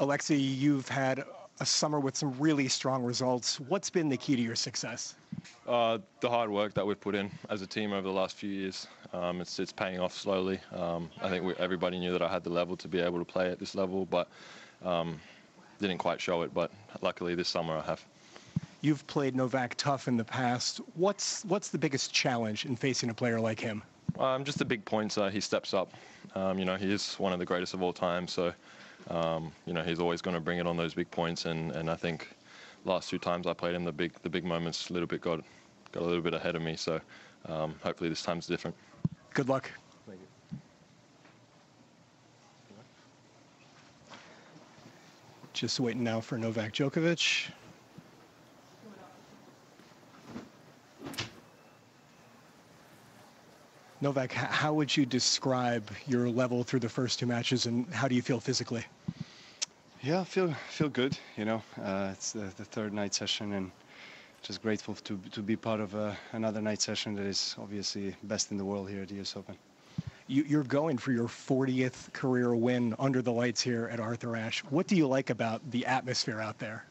Alexei, you've had a summer with some really strong results. What's been the key to your success? The hard work that we've put in as a team over the last few years. It's paying off slowly. I think everybody knew that I had the level to be able to play at this level, but didn't quite show it. But luckily this summer I have. You've played Novak tough in the past. What's the biggest challenge in facing a player like him? Just the big points. He steps up. You know, he is one of the greatest of all time. So, you know, he's always going to bring it on those big points. And I think last two times I played him, the big moments a little bit got a little bit ahead of me. So hopefully this time's different. Good luck. Thank you. Just waiting now for Novak Djokovic. Novak, how would you describe your level through the first two matches, and how do you feel physically? Yeah, feel good. You know, it's the third night session, and just grateful to be part of another night session that is obviously best in the world here at the US Open. You're going for your 40th career win under the lights here at Arthur Ashe. What do you like about the atmosphere out there?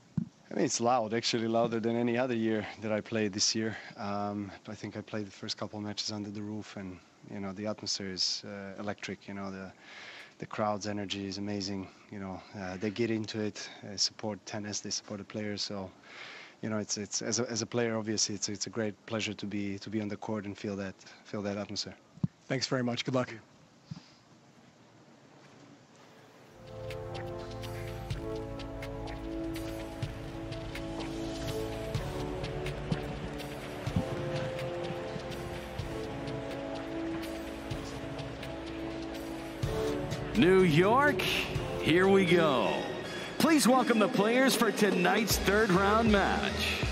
I mean, it's loud, actually louder than any other year that I played this year. I think I played the first couple of matches under the roof, and, you know, the atmosphere is electric. You know, the crowd's energy is amazing. You know, they get into it, support tennis, they support the players. So, you know, it's as a player, obviously, it's a great pleasure to be on the court and feel that atmosphere. Thanks very much. Good luck. New York, here we go. Please welcome the players for tonight's third round match.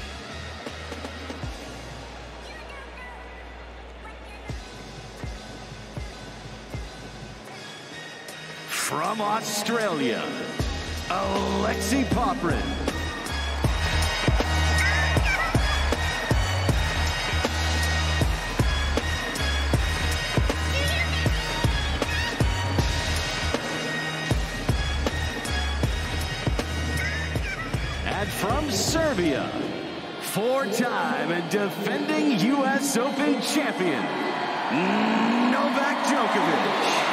From Australia, Alexei Popyrin. And from Serbia, four-time and defending US Open champion, Novak Djokovic.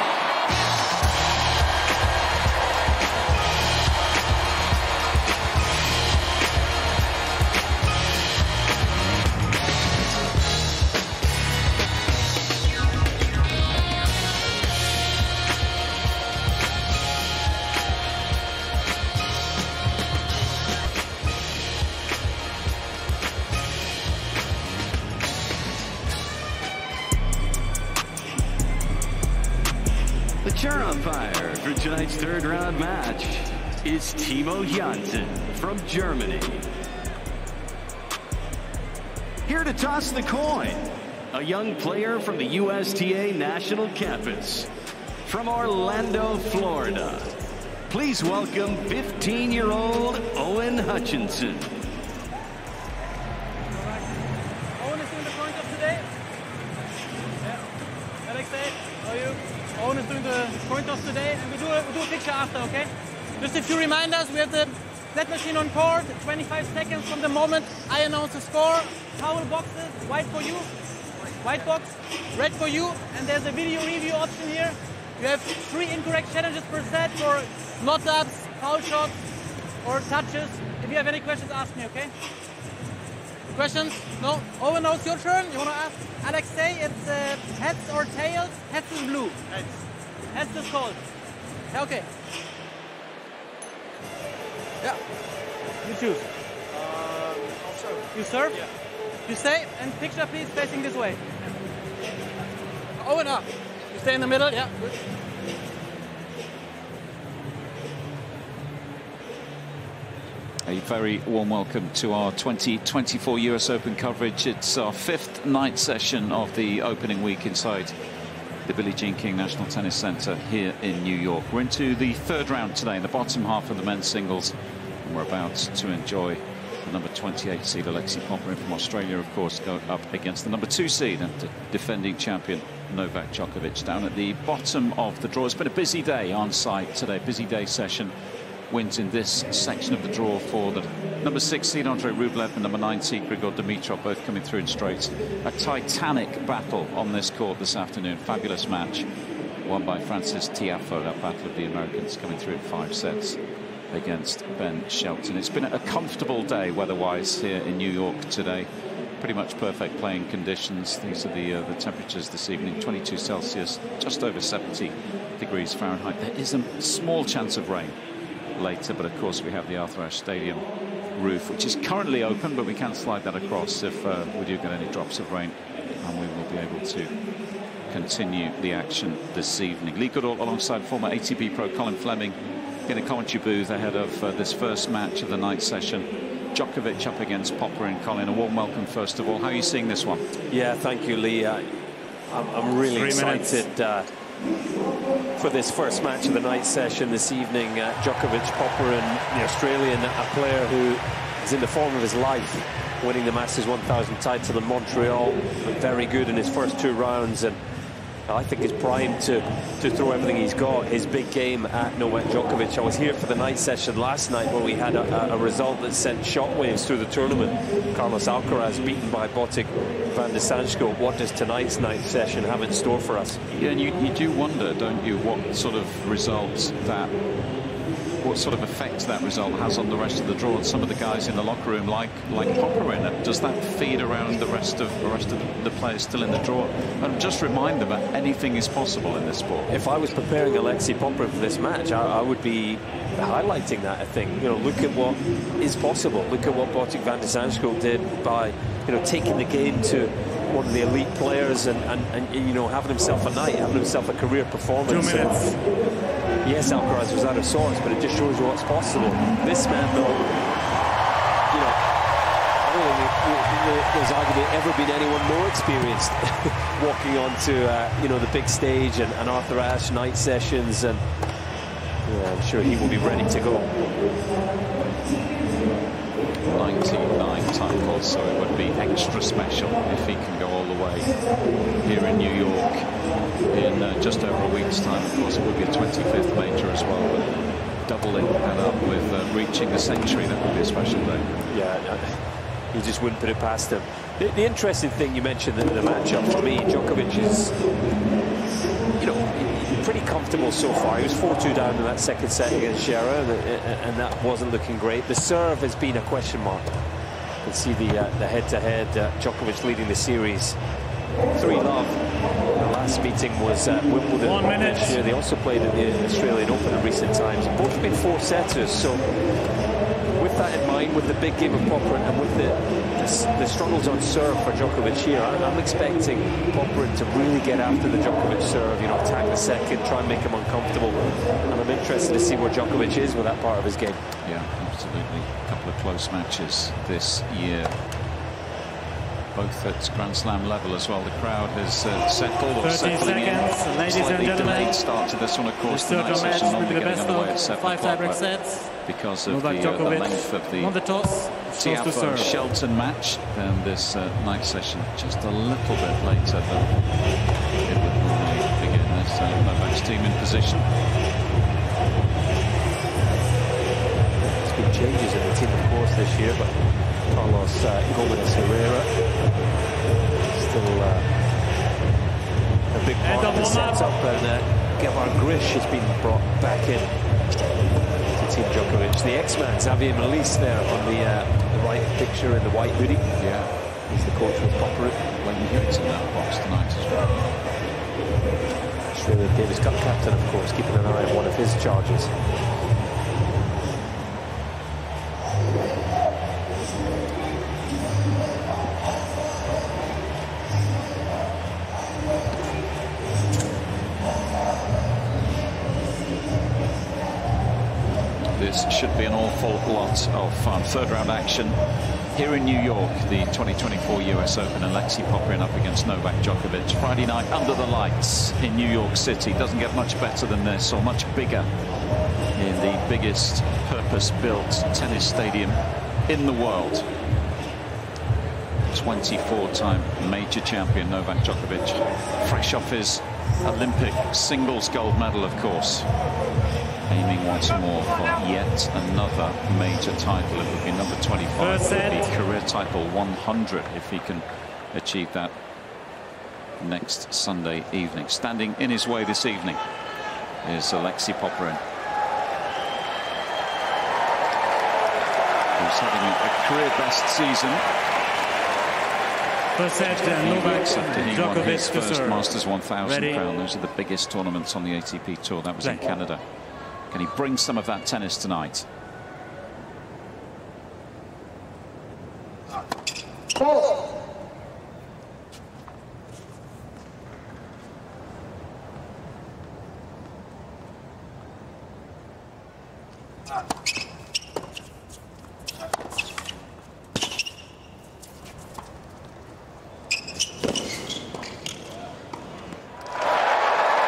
Amateur umpire for tonight's third round match is Timo Jansen from Germany. Here to toss the coin, a young player from the USTA National Campus from Orlando, Florida. Please welcome 15-year-old Owen Hutchinson. Owen is doing the coin toss today. Yeah. Alexei, how are you? Owen is doing the coin toss today, and we do a picture after, okay? Just a few reminders. We have the flat machine on court, 25 seconds from the moment I announce the score. Foul boxes, white for you, white box, red for you, and there's a video review option here. You have 3 incorrect challenges per set for not-ups, foul shots, or touches. If you have any questions, ask me, okay? Questions? No? Owen, now it's your turn. You want to ask Alexei, it's heads or tails? Heads is blue. Heads. Heads is cold. Okay. Yeah. You choose. I'll serve. You serve? Yeah. You stay, and picture please facing this way. Owen up. You stay in the middle, yeah, good. A very warm welcome to our 2024 US Open coverage. It's our 5th night session of the opening week inside the Billie Jean King National Tennis Center here in New York. We're into the 3rd round today in the bottom half of the men's singles, and we're about to enjoy the number 28 seed Alexei Popyrin from Australia, of course, go up against the number 2 seed and defending champion Novak Djokovic down at the bottom of the draw. It's been a busy day on site today, busy day session. Wins in this section of the draw for the number 6 seed Andrei Rublev and number 9 seed Grigor Dimitrov, both coming through in straights. A titanic battle on this court this afternoon. Fabulous match won by Francis Tiafoe. That battle of the Americans coming through in 5 sets against Ben Shelton. It's been a comfortable day weather-wise here in New York today. Pretty much perfect playing conditions. These are the temperatures this evening. 22 Celsius, just over 70 degrees Fahrenheit. There is a small chance of rain later, but of course we have the Arthur Ashe Stadium roof, which is currently open, but we can slide that across if we do get any drops of rain, and we will be able to continue the action this evening. Lee Goodall alongside former ATP pro Colin Fleming in the commentary booth ahead of this first match of the night session. Djokovic up against Popyrin. Colin, a warm welcome first of all. How are you seeing this one? Yeah, thank you, Lee. I'm really excited for this first match of the night session this evening. Djokovic, Popyrin, the Australian, a player who is in the form of his life, winning the Masters 1000 title in Montreal, very good in his first 2 rounds, and I think he's primed to throw everything he's got, his big game at Novak Djokovic. I was here for the night session last night where we had a result that sent shockwaves through the tournament. Carlos Alcaraz beaten by Botic van de Sandschulp. What does tonight's night session have in store for us? Yeah, and you do wonder, don't you, what sort of results what sort of effect that result has on the rest of the draw and some of the guys in the locker room like Popyrin. Does that feed around the rest of the players still in the draw? And just remind them that anything is possible in this sport. If I was preparing Alexei Popyrin for this match, I would be highlighting that. I think, you know, look at what is possible. Look at what Botic van de Sandschulp did by, you know, taking the game to one of the elite players and you know, having himself a night, having himself a career performance. 2 minutes. Yes, Alcaraz was out of sorts, but it just shows you what's possible. This man, though, you know, I don't think there's arguably ever been anyone more experienced walking onto, you know, the big stage and Arthur Ashe night sessions, and yeah, I'm sure he will be ready to go. 99 titles, so it would be extra special if he can go all the way here in New York in just over a week's time. Of course, it would be a 25th major as well, but doubling that up with reaching the century, that would be a special day. Yeah, he just wouldn't put it past him. The interesting thing you mentioned in the matchup for me, Djokovic is, you know, pretty comfortable so far. He was 4-2 down in that second set against Scherer, and that wasn't looking great. The serve has been a question mark. You can see the head-to-head, Djokovic leading the series 3-love. The last meeting was Wimbledon. 1 minute. This year. They also played at the Australian Open in recent times. Both have been 4-setters, so with that in mind, with the big game of Popyrin and with the the struggles on serve for Djokovic here. I'm expecting Popyrin to really get after the Djokovic serve, you know, attack the second, try and make him uncomfortable. And I'm interested to see where Djokovic is with that part of his game. Yeah, absolutely. A couple of close matches this year, both at Grand Slam level as well. The crowd has settled or 30 settling in. seconds, ladies and Slightly gentlemen. delayed start to this one, of course. The night match session will normally be the getting best underway at of 7 5 o'clock, tiebreak but sets. because of Novak the Djokovic length of the won the toss, chose to Tiafoe serve. Shelton match, then this night session just a little bit later than it would normally begin. There's Novak's team in position. There's been changes in the team, of course, this year, but Carlos Gomez Herrera still a big part of the setup, and Gavar Grish has been brought back in to Team Djokovic. The X-Man, Xavier Malisse, there on the right picture in the white hoodie. Yeah. He's the coach with Popyrin. When Hewitt's in that box tonight as well. Australian Davis Cup captain, of course, keeping an eye on one of his charges. This should be an awful lot of fun. Third round action here in New York, the 2024 US Open. Alexei Popyrin up against Novak Djokovic. Friday night under the lights in New York City. Doesn't get much better than this, or much bigger, in the biggest purpose-built tennis stadium in the world. 24-time major champion Novak Djokovic, fresh off his Olympic singles gold medal, of course. Aiming once more for yet another major title. It would be number 25. It would be career title 100 if he can achieve that next Sunday evening. Standing in his way this evening is Alexei Popyrin, who's having a career best season. First set, Novak Djokovic, his to first serve. Masters 1000 Ready. crown. Those are the biggest tournaments on the ATP Tour. That was in Canada. Can he bring some of that tennis tonight?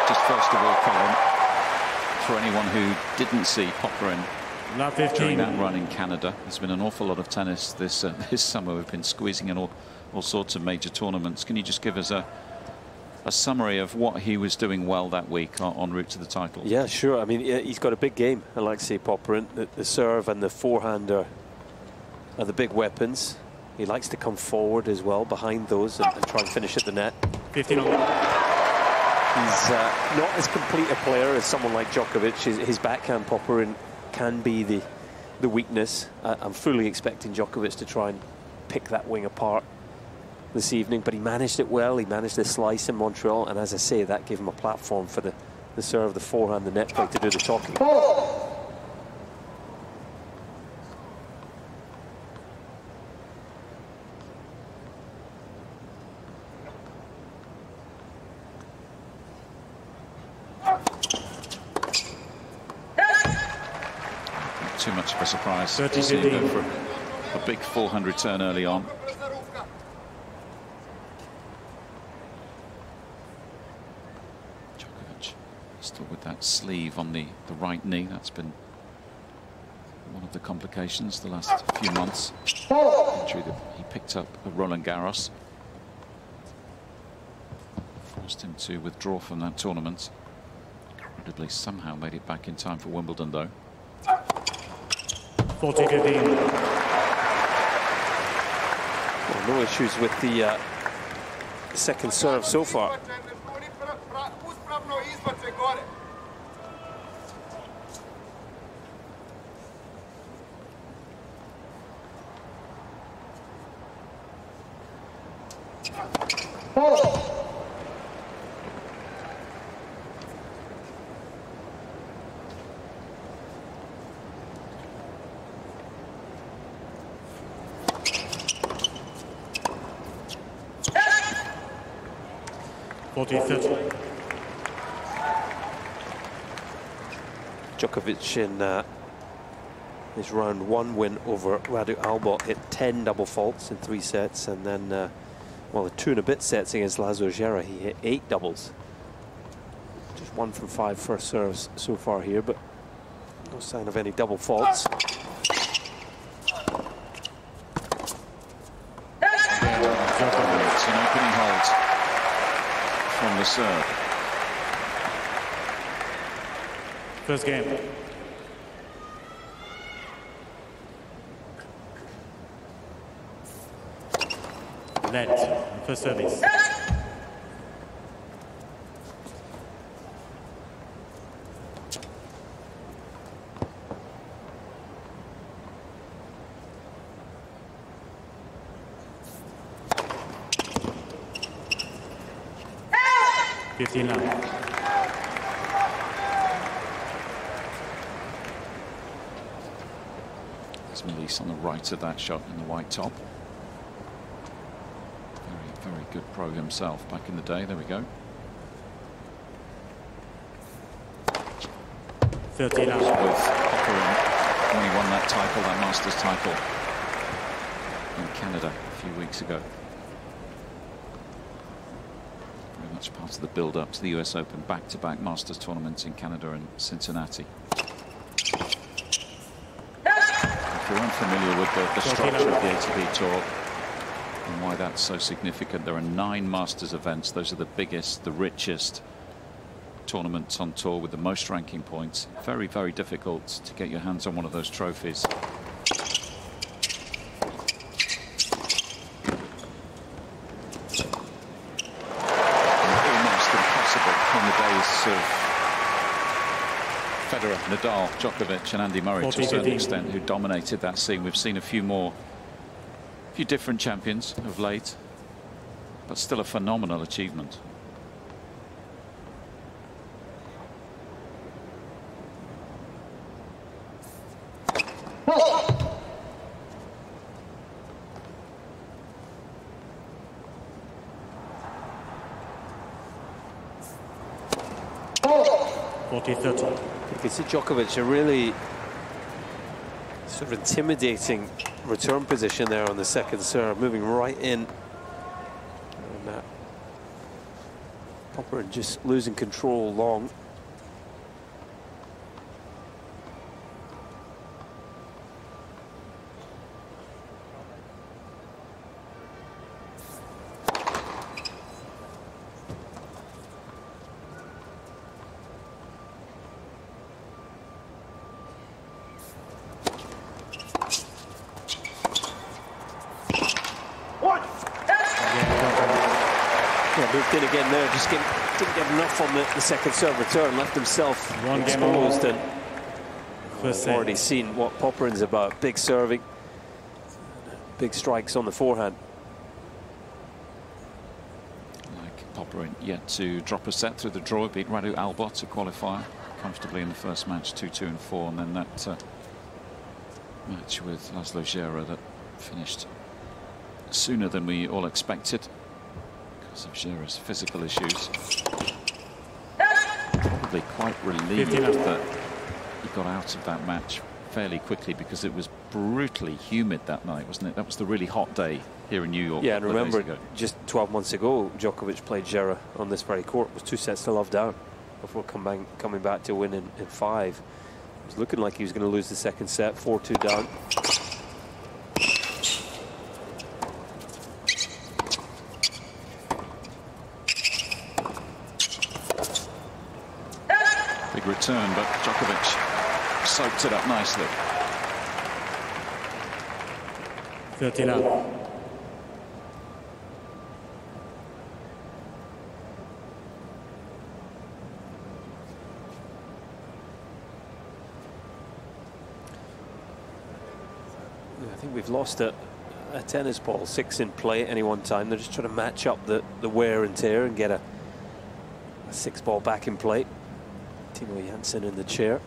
Just first of all, Colin, for anyone who didn't see Popyrin during that run in Canada, there's been an awful lot of tennis this summer. We've been squeezing in all sorts of major tournaments. Can you just give us a summary of what he was doing well that week en route to the title? Yeah, sure. I mean, he's got a big game, Alexei Popyrin. The serve and the forehand are the big weapons. He likes to come forward as well behind those and try and finish at the net. 15 on. He's not as complete a player as someone like Djokovic. His backhand, Popyrin, can be the weakness. I'm fully expecting Djokovic to try and pick that wing apart this evening, but he managed it well. He managed the slice in Montreal, and as I say, that gave him a platform for the serve, the forehand, the net play to do the talking. Too much of a surprise to see him go for a big forehand return early on. Djokovic still with that sleeve on the right knee. That's been one of the complications the last few months. Injury that he picked up at Roland Garros. Forced him to withdraw from that tournament. Incredibly, somehow made it back in time for Wimbledon, though. 40-15. Well, no issues with the second serve so far. 40-30. Djokovic in his round 1 win over Radu Albot hit 10 double faults in 3 sets, and then, well, the 2 and a bit sets against Laszlo Gera, he hit 8 doubles. Just 1 from 5 first serves so far here, but no sign of any double faults. It's an opening hold from the serve. First game. Net, first service. There's Melise on the right of that shot in the white top. Very good pro himself back in the day. There we go. 13 out. With Popyrin when he won that title, that Masters title in Canada a few weeks ago. Very much part of the build-up to the US Open, back-to-back Masters tournaments in Canada and Cincinnati. If you're unfamiliar with the structure of the ATP Tour and why that's so significant, there are 9 Masters events. Those are the biggest, the richest tournaments on tour with the most ranking points. Very, very difficult to get your hands on one of those trophies. Almost impossible in the days of Federer, Nadal, Djokovic and Andy Murray to a certain extent, who dominated that scene. We've seen a few different champions of late, but still a phenomenal achievement. You can see Djokovic a really sort of intimidating return position there on the second serve, moving right in. And Popyrin just losing control long. Moved in again there, just didn't get enough on the second serve return, left himself exposed, and we've already seen what Popyrin's about. Big serving, big strikes on the forehand. Like Popyrin yet to drop a set through the draw, beat Radu Albot, a qualifier, comfortably in the first match, 2-2 and 4, and then that match with Laszlo Gera that finished sooner than we all expected of Gera's physical issues. Probably quite relieved that he got out of that match fairly quickly, because it was brutally humid that night, wasn't it? That was the really hot day here in New York. Yeah, and remember, just 12 months ago, Djokovic played Gera on this very court. It was 2 sets to love down before coming back to win in 5. It was looking like he was going to lose the second set, 4-2 down. Return, but Djokovic soaked it up nicely. 13 out. I think we've lost a tennis ball, 6 in play at any one time. They're just trying to match up the wear and tear and get a 6 ball back in play. Timo Janssen in the chair.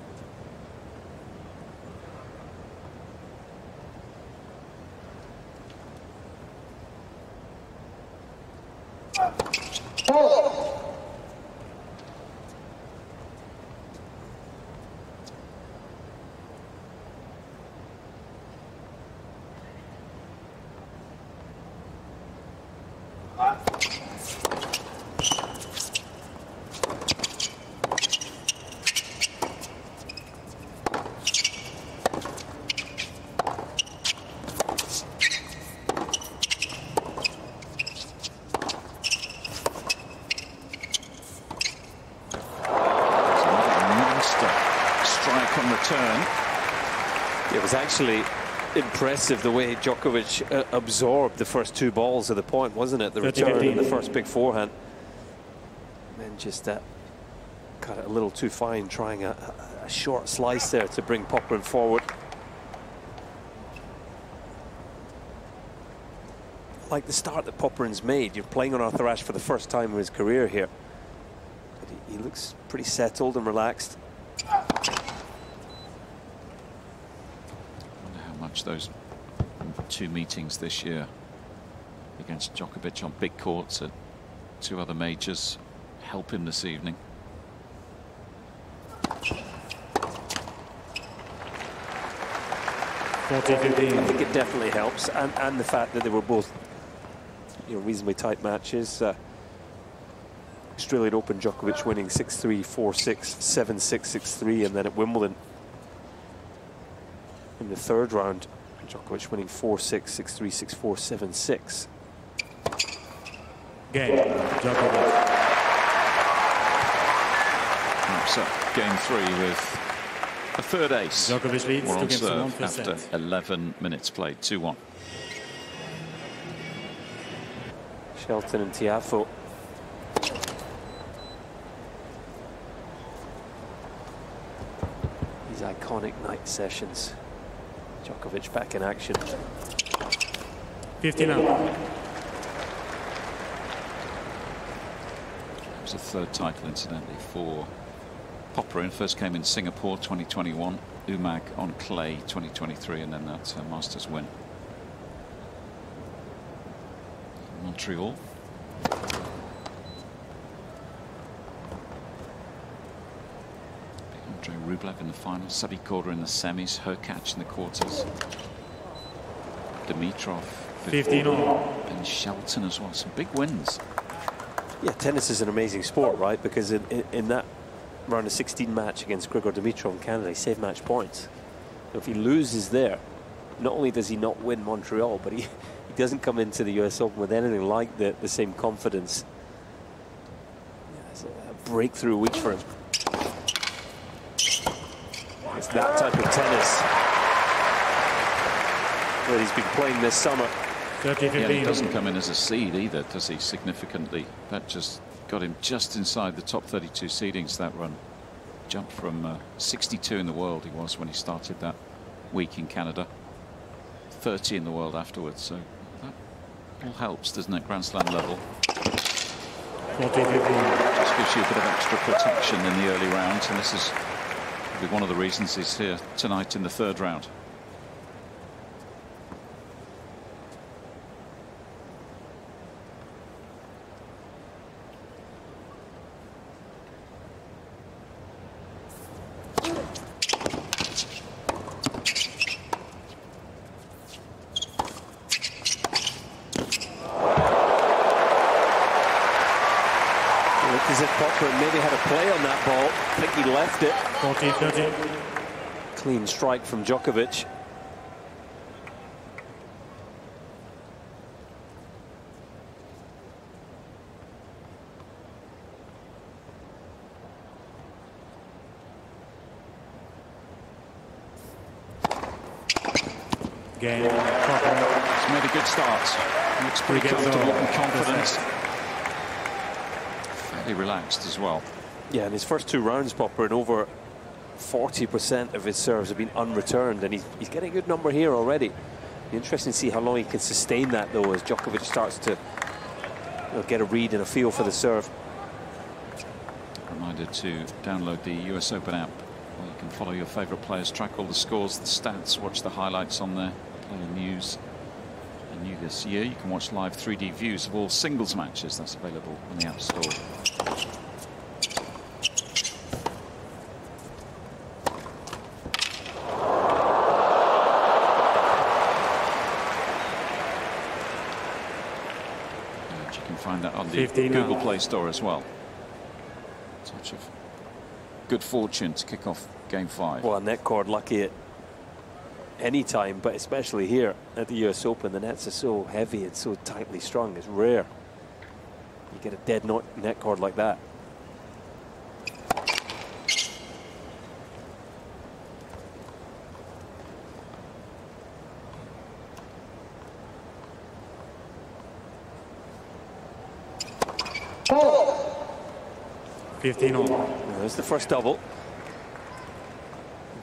return. It was actually impressive the way Djokovic absorbed the first 2 balls of the point, wasn't it? The return and the first big forehand. And then just cut it a little too fine, trying a short slice there to bring Popyrin forward. Like the start that Popyrin's made. You're playing on Arthur Ashe for the first time in his career here. But he looks pretty settled and relaxed. Much those 2 meetings this year against Djokovic on big courts at 2 other majors help him this evening. I think it definitely helps, and the fact that they were both, you know, reasonably tight matches. Australian Open, Djokovic winning 6-3, 4-6, 7-6, 6-3, and then at Wimbledon in the 3rd round, Djokovic winning 4-6, 6-3, 6-4, 7-6. Game, Djokovic. So game 3 with a 3rd ace. Djokovic leads on 2 games to 1 after 11 minutes played, 2-1. Shelton and Tiafoe. These iconic night sessions. Djokovic back in action. 50 now. It was a 3rd title, incidentally, for Popyrin. First came in Singapore 2021, Umag on clay 2023, and then that Masters win. Montreal. Andre Rublev in the final, Sebi Korda in the semis, Hurkacz in the quarters, Dimitrov, 15 all, and Shelton as well. Some big wins. Yeah, tennis is an amazing sport, right? Because in that round of 16 match against Grigor Dimitrov in Canada, he saved match points. If he loses there, not only does he not win Montreal, but he doesn't come into the US Open with anything like the same confidence. Yeah, it's a breakthrough week for him. It's that type of tennis that he's been playing this summer. 30, 15. Yeah, he doesn't come in as a seed either, does he? Significantly, that just got him just inside the top 32 seedings. That run jumped from 62 in the world he was when he started that week in Canada, 30 in the world afterwards. So that all helps, doesn't it? Grand Slam level. 40, 15. Just gives you a bit of extra protection in the early rounds, and this is probably one of the reasons he's here tonight in the 3rd round. As if Popyrin maybe had a play on that ball. I think he left it. 40, 30. Clean strike from Djokovic. Game, He's made a good start. Looks pretty comfortable and confident. Fairly relaxed as well. Yeah, in his first 2 rounds, Popyrin, over 40% of his serves have been unreturned, and he's getting a good number here already. Be interesting to see how long he can sustain that, though, as Djokovic starts to get a read and a feel for the serve. Reminder to download the US Open app, where you can follow your favourite players, track all the scores, the stats, watch the highlights on there, player news. And new this year, you can watch live 3D views of all singles matches. That's available in the App Store. And you can find that on the Google Play Store as well. Touch of good fortune to kick off Game 5. Well, net cord lucky at any time, but especially here at the US Open. The nets are so heavy, it's so tightly strung, it's rare you get a dead net cord like that. 15 all. There's the first double.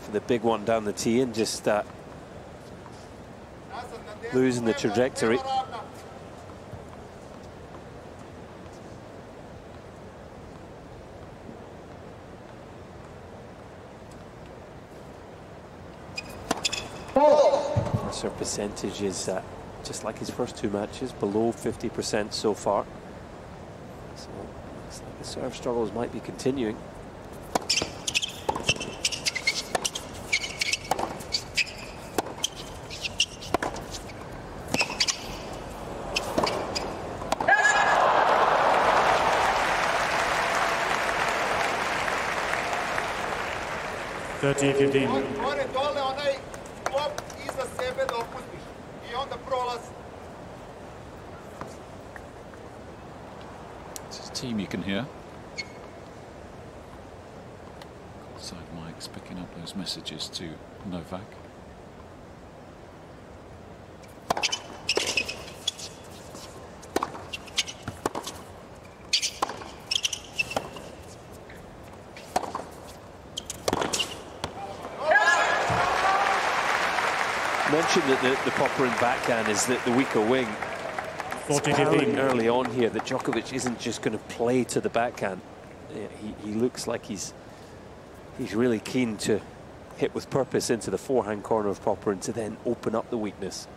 For the big one down the tee and just losing the trajectory. Serve percentage is just like his first two matches, below 50% so far. So looks like the serve struggles might be continuing. It's his team you can hear. Side mics picking up those messages to Novak. Mentioned that the Popyrin backhand is the weaker wing. It's early on here that Djokovic isn't just going to play to the backhand. He looks like he's really keen to hit with purpose into the forehand corner of Popyrin to then open up the weakness.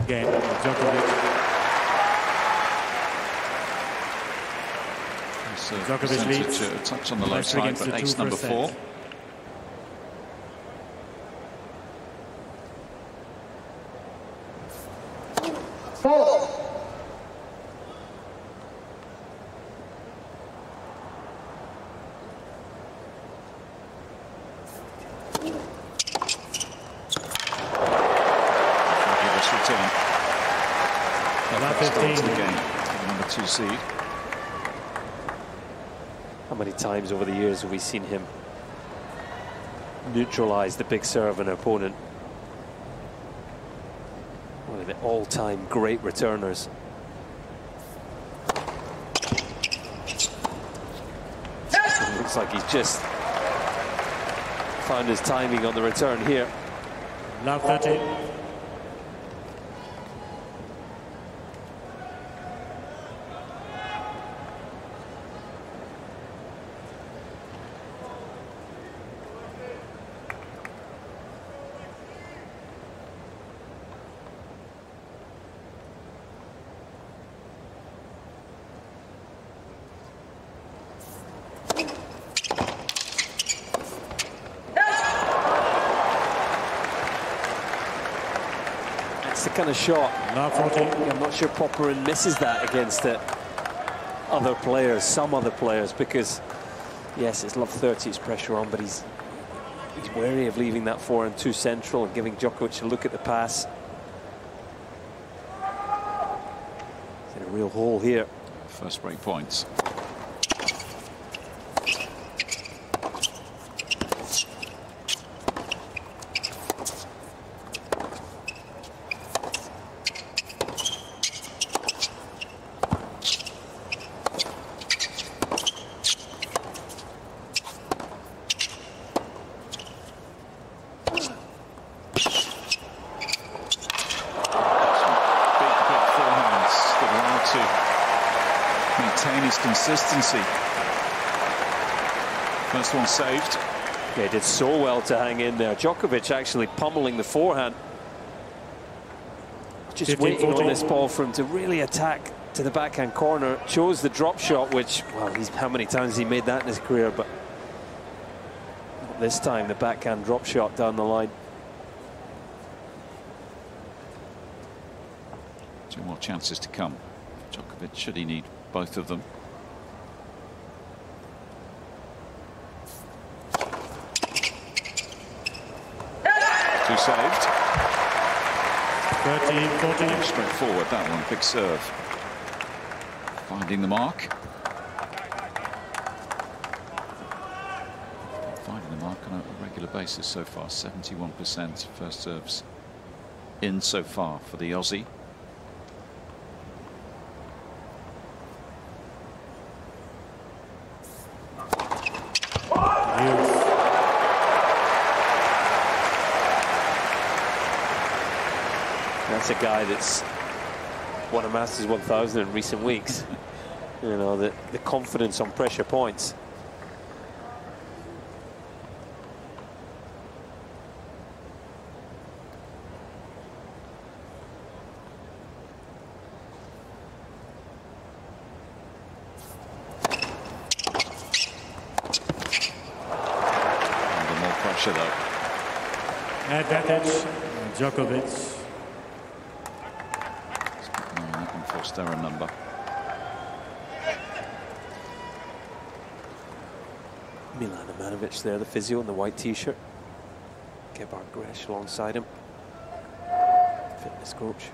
Again, Djokovic. Djokovic leads. A touch on the low side, but ace number 4. Number 2 seed. How many times over the years have we seen him neutralize the big serve of an opponent? One of the all-time great returners. It looks like he's just found his timing on the return here. Love 30. It's the kind of shot. I'm not sure Popyrin misses that against other players, some other players, because yes, it's love 30, it's pressure on, but he's wary of leaving that forehand too central and giving Djokovic a look at the pass. He's in a real hole here. First break points. Consistency. First one saved. Yeah, he did so well to hang in there. Djokovic actually pummeling the forehand. Just 15, waiting 14. On this ball for him to really attack to the backhand corner. Chose the drop shot, which, well, how many times he made that in his career, but not this time, the backhand drop shot down the line. 2 more chances to come. Djokovic, should he need both of them. Two saved. 13-14. Straightforward, that one. Big serve. Finding the mark. Finding the mark on a regular basis so far. 71% first serves in so far for the Aussie. That's a guy that's won a Masters 1000 in recent weeks. You know, the confidence on pressure points. Under more pressure though. Advantage, Djokovic. That one forced error number. Milan Amanovic there, the physio in the white t-shirt. Gebhard Gresh alongside him. Fitness coach.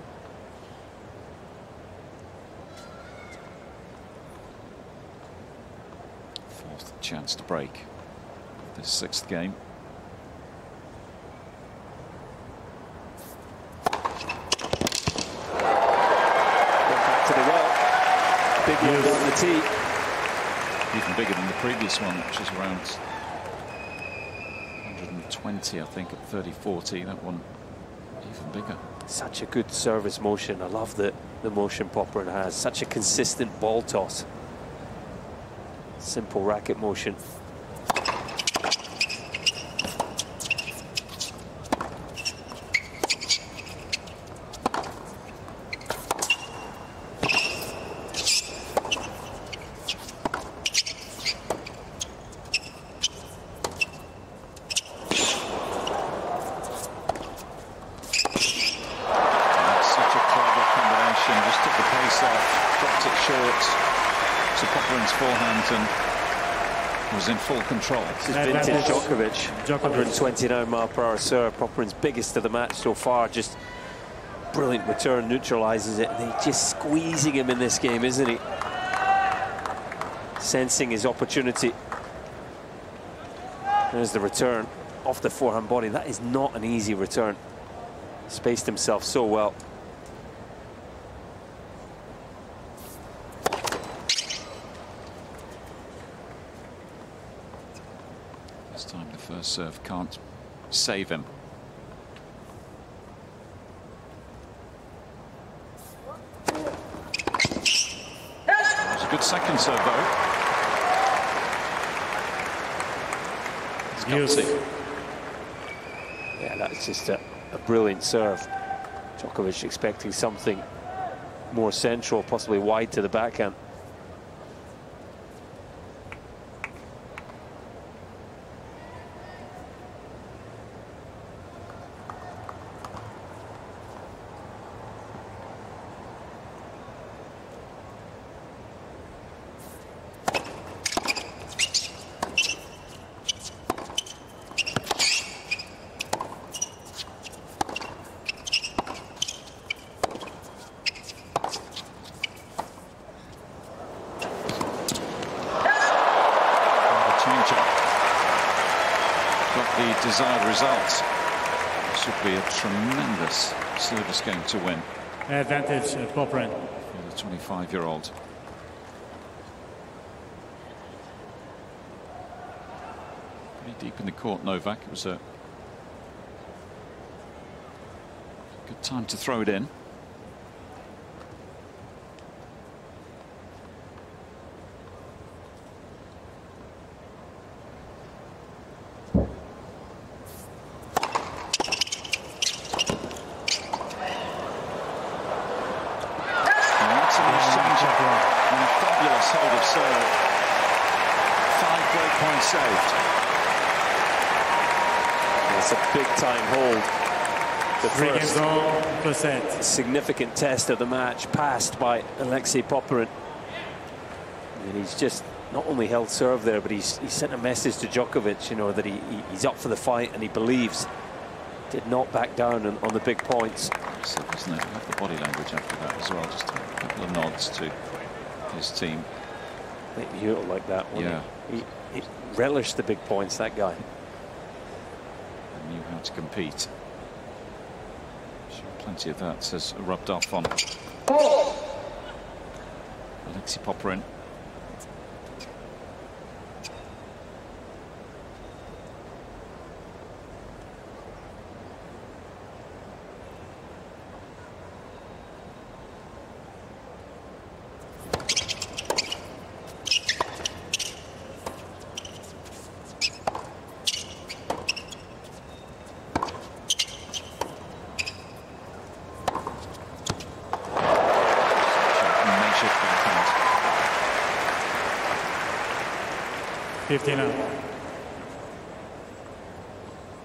Fourth chance to break this sixth game. Back to the well. Big one on the tee. Even bigger than the previous one, which is around 120, I think, at 30-40. That one even bigger. Such a good service motion. I love the motion Popyrin has. Such a consistent ball toss. Simple racket motion. Was in full control. This is vintage Djokovic. 129-mile-per-hour serve. Popyrin's biggest of the match so far. Just brilliant return, neutralizes it. And he's just squeezing him in this game, isn't he? Sensing his opportunity. There's the return off the forehand body. That is not an easy return. Spaced himself so well. This time the first serve can't save him. That was a good second serve though. It's gutsy. Yeah, that's just a brilliant serve. Djokovic expecting something more central, possibly wide to the backhand. Desired results. Should be a tremendous service game to win. Advantage, Popyrin. For the 25-year-old. Pretty deep in the court, Novak. It was a good time to throw it in. Saved. It's a big-time hold. The first significant test of the match passed by Alexei Popyrin. And he's just not only held serve there, but he's sent a message to Djokovic, you know, that he's up for the fight and he believes. Did not back down on the big points. So, isn't it? Have the body language after that as well. Just a couple of nods to his team. I think he'll like that one. Yeah. He relished the big points, that guy. to compete. Sure, plenty of that has rubbed off on Alexei Popyrin.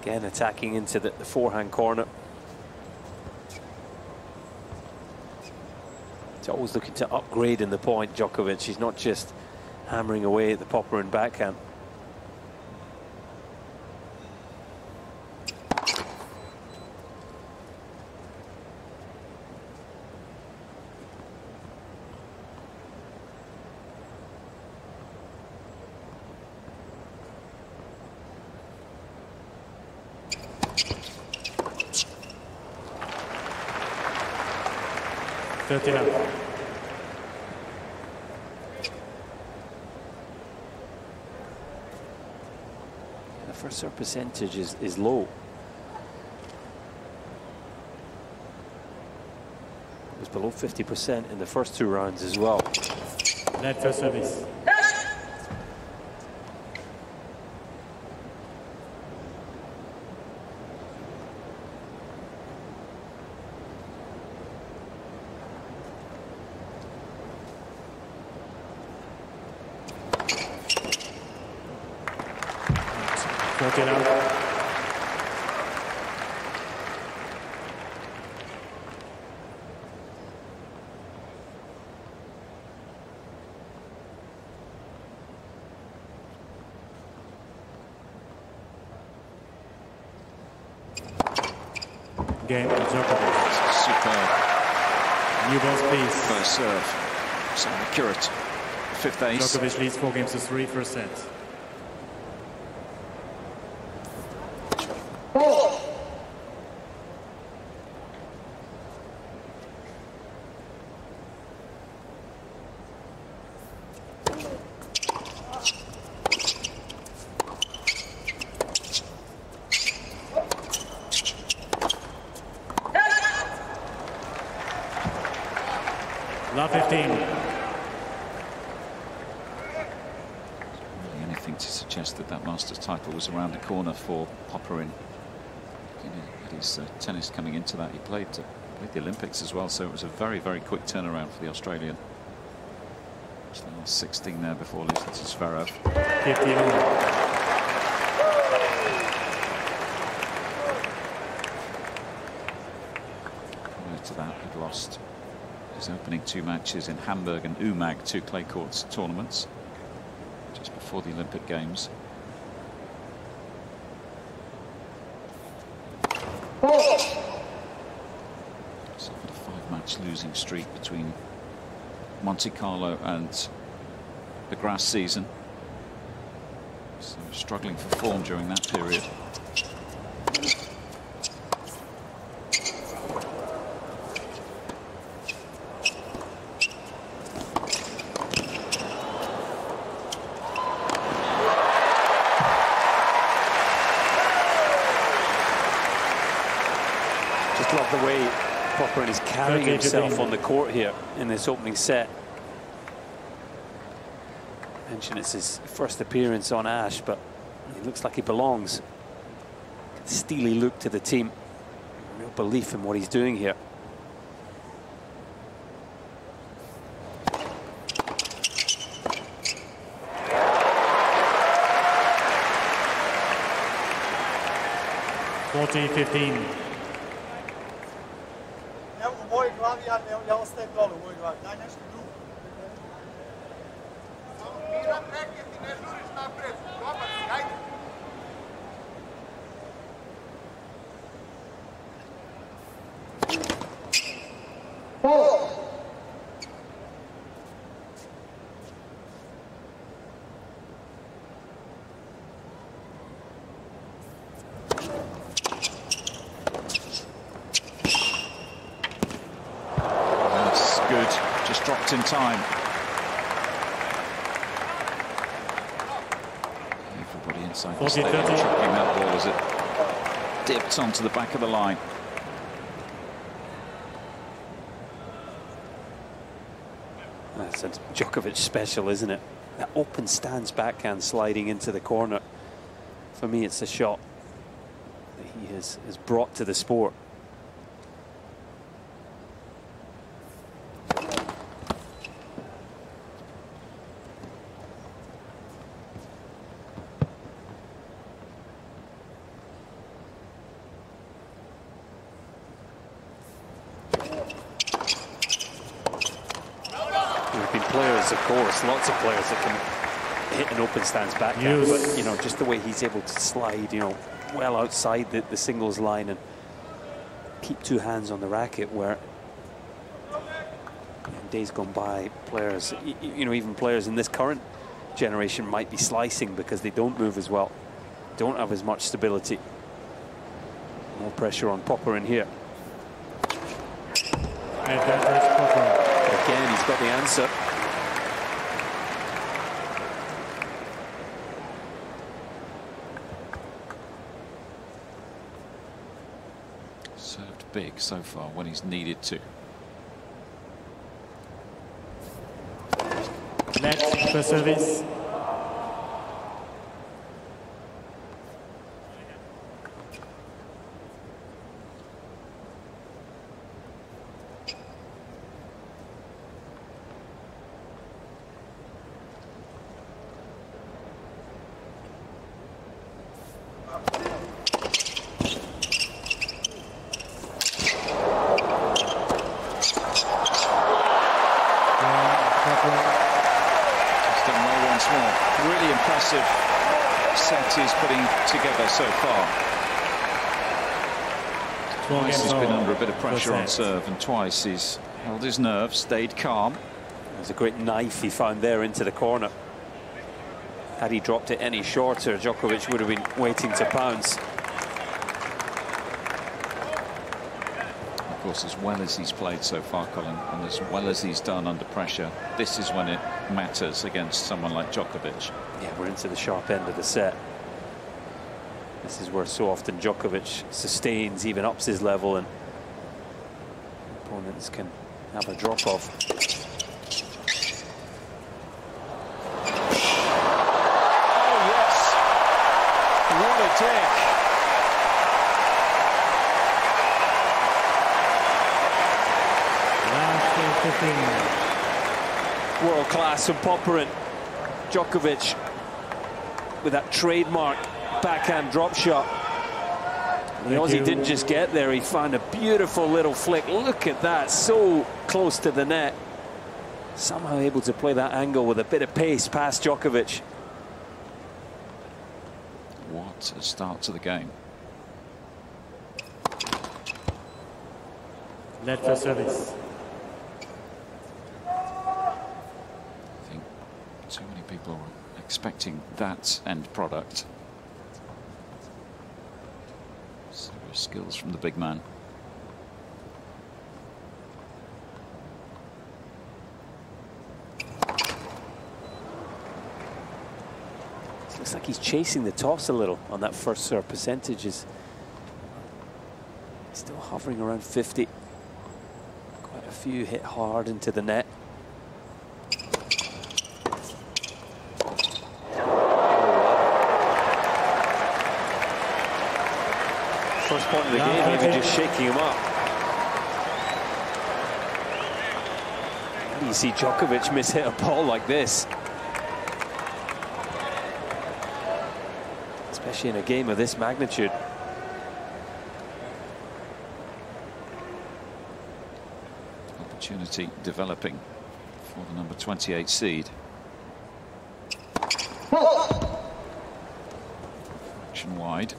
Again, attacking into the forehand corner. He's always looking to upgrade in the point, Djokovic. He's not just hammering away at the Popyrin backhand. The first serve percentage is low. It was below 50% in the first 2 rounds as well. Net first service. Game, Djokovic. Superb. New balls, please. First serve. So accurate. Fifth ace. Djokovic leads 4 games to 3, first set. Love 15. Anything to suggest that that Masters title was around the corner for Popyrin. At his tennis coming into that, he played the Olympics as well, so it was a very, very quick turnaround for the Australian. Just the last 16 there before losing to Zverev. 15 all. To that, he'd lost his opening 2 matches in Hamburg and Umag, 2 clay courts tournaments just before the Olympic Games. Suffered a 5-match losing streak between Monte Carlo and the grass season, so struggling for form during that period. Love the way Popyrin is carrying himself on the court here in this opening set. I mentioned it's his first appearance on Ash, but he looks like he belongs. Steely look to the team, real belief in what he's doing here. Ja ostajem dole u ovoj glavi. Daj nešto drugo. Samo miran reket i ne žuriš napred. Dobar si, ajde. good, just dropped in time. Everybody inside the stadium tracking that ball as it dipped onto the back of the line. That's a Djokovic special, isn't it? That open stance backhand sliding into the corner. For me, it's a shot that he has brought to the sport. Of course, lots of players that can hit an open stance backhand, but you know, just the way he's able to slide, you know, well outside the singles line and keep two hands on the racket, where in days gone by, players, you know, even players in this current generation might be slicing because they don't move as well, don't have as much stability. More pressure on Popyrin here. Again, he's got the answer. Served big so far when he's needed to. Net for service. Really impressive set he's putting together so far. Twice he's been under a bit of pressure on serve, and twice he's held his nerve, stayed calm. There's a great knife he found there into the corner. Had he dropped it any shorter, Djokovic would have been waiting to pounce. Of course, as well as he's played so far, Colin, and as well as he's done under pressure, this is when it matters against someone like Djokovic. Yeah, we're into the sharp end of the set. This is where so often Djokovic sustains, even ups his level, and opponents can have a drop-off. Oh, yes! What a deck! World class from Popyrin. Djokovic with that trademark backhand drop shot. The Aussie didn't just get there, he found a beautiful little flick. Look at that, so close to the net. Somehow able to play that angle with a bit of pace past Djokovic. What a start to the game. Net for service. Too many people are expecting that end product. Serious skills from the big man. It looks like he's chasing the toss a little on that first serve. Percentage is still hovering around 50. Quite a few hit hard into the net. First point of the game, maybe just shaking him up. How do you see Djokovic mishit a ball like this? Especially in a game of this magnitude. Opportunity developing for the number 28 seed. Fraction wide.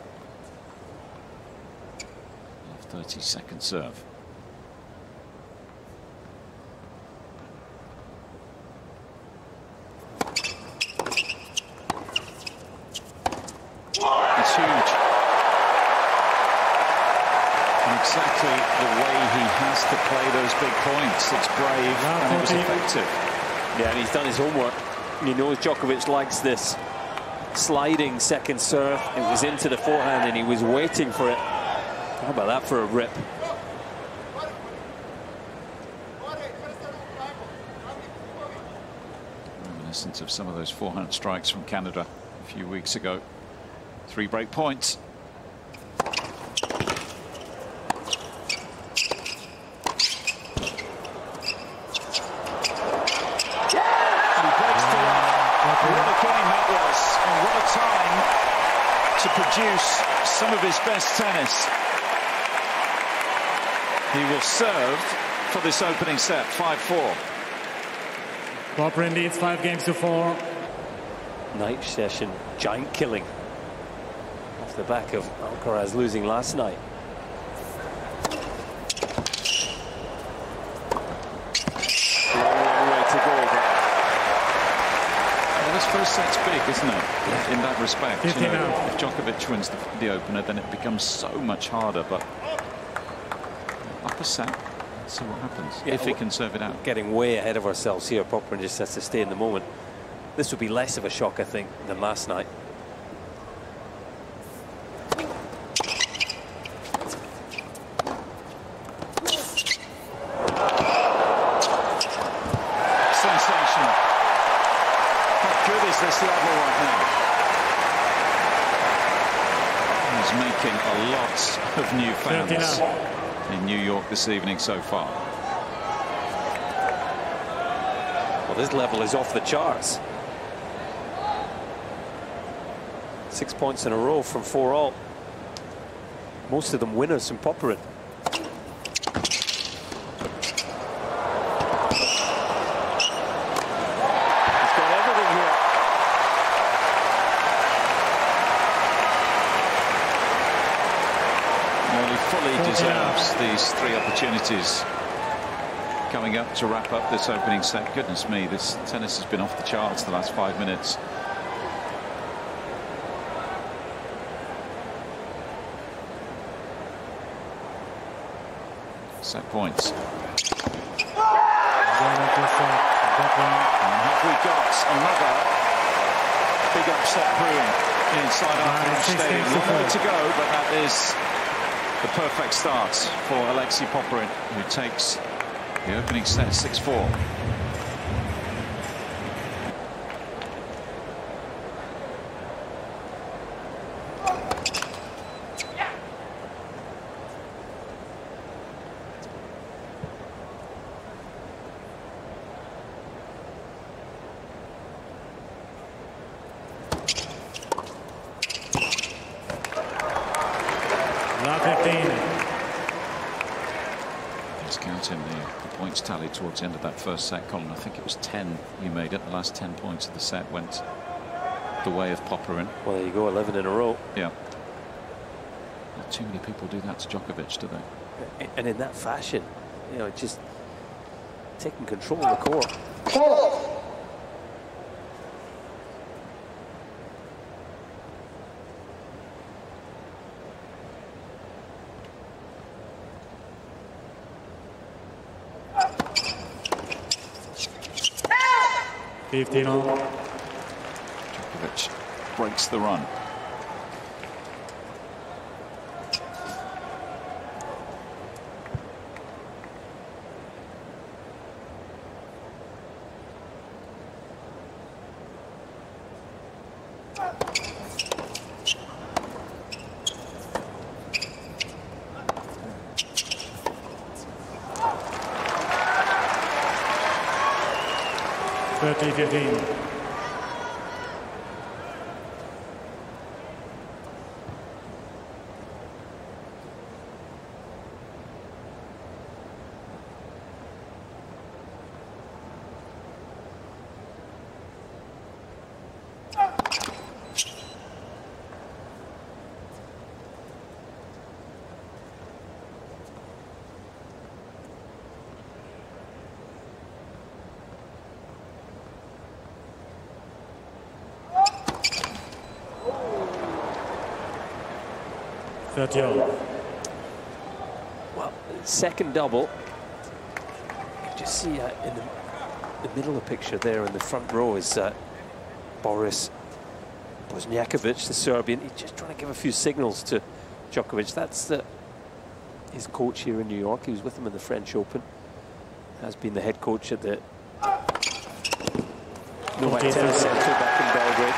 30-second serve. It's huge. And exactly the way he has has to play those big points. It's brave and it was effective. Yeah, and he's done his homework. He knows Djokovic likes this sliding second serve. It was into the forehand and he was waiting for it. How about that for a rip? Reminiscent of some of those forehand strikes from Canada a few weeks ago. 3 break points. To produce some of his best tennis. He will serve for this opening set, 5-4. Popyrin leads 5-4. Night session, giant killing. Off the back of Alcaraz losing last night. Long way to go. This first set's big, isn't it? In that respect, you know, if Djokovic wins the opener, then it becomes so much harder. But upper set, let's see what happens. Yeah, if he can serve it out. Getting way ahead of ourselves here. Popyrin just has to stay in the moment. This would be less of a shock, I think, than last night. Sensational. Good is this level right now? He's making a lot of new fans in New York this evening so far. Well, this level is off the charts. 6 points in a row from 4-all. Most of them winners from Popyrin. Deserves these 3 opportunities coming up to wrap up this opening set. Goodness me, this tennis has been off the charts the last 5 minutes. Set points. And have we got another big upset brewing inside our stadium? A little way to go, but that is the perfect start for Alexei Popyrin, who takes the opening set 6-4. He's counting the points tally towards the end of that first set, Colin. I think it was 10 you made it. The last 10 points of the set went the way of Popyrin. Well, there you go, 11 in a row. Yeah. Not too many people do that to Djokovic, do they? And in that fashion, you know, just taking control of the court. Djokovic breaks the run. Well, second double You just see in the middle of the picture there in the front row is Boris Bosniakovic, the Serbian. He's just trying to give a few signals to Djokovic. That's his coach here in New York. He was with him in the French Open. Has been the head coach at the Novak Tennis Center back in Belgrade.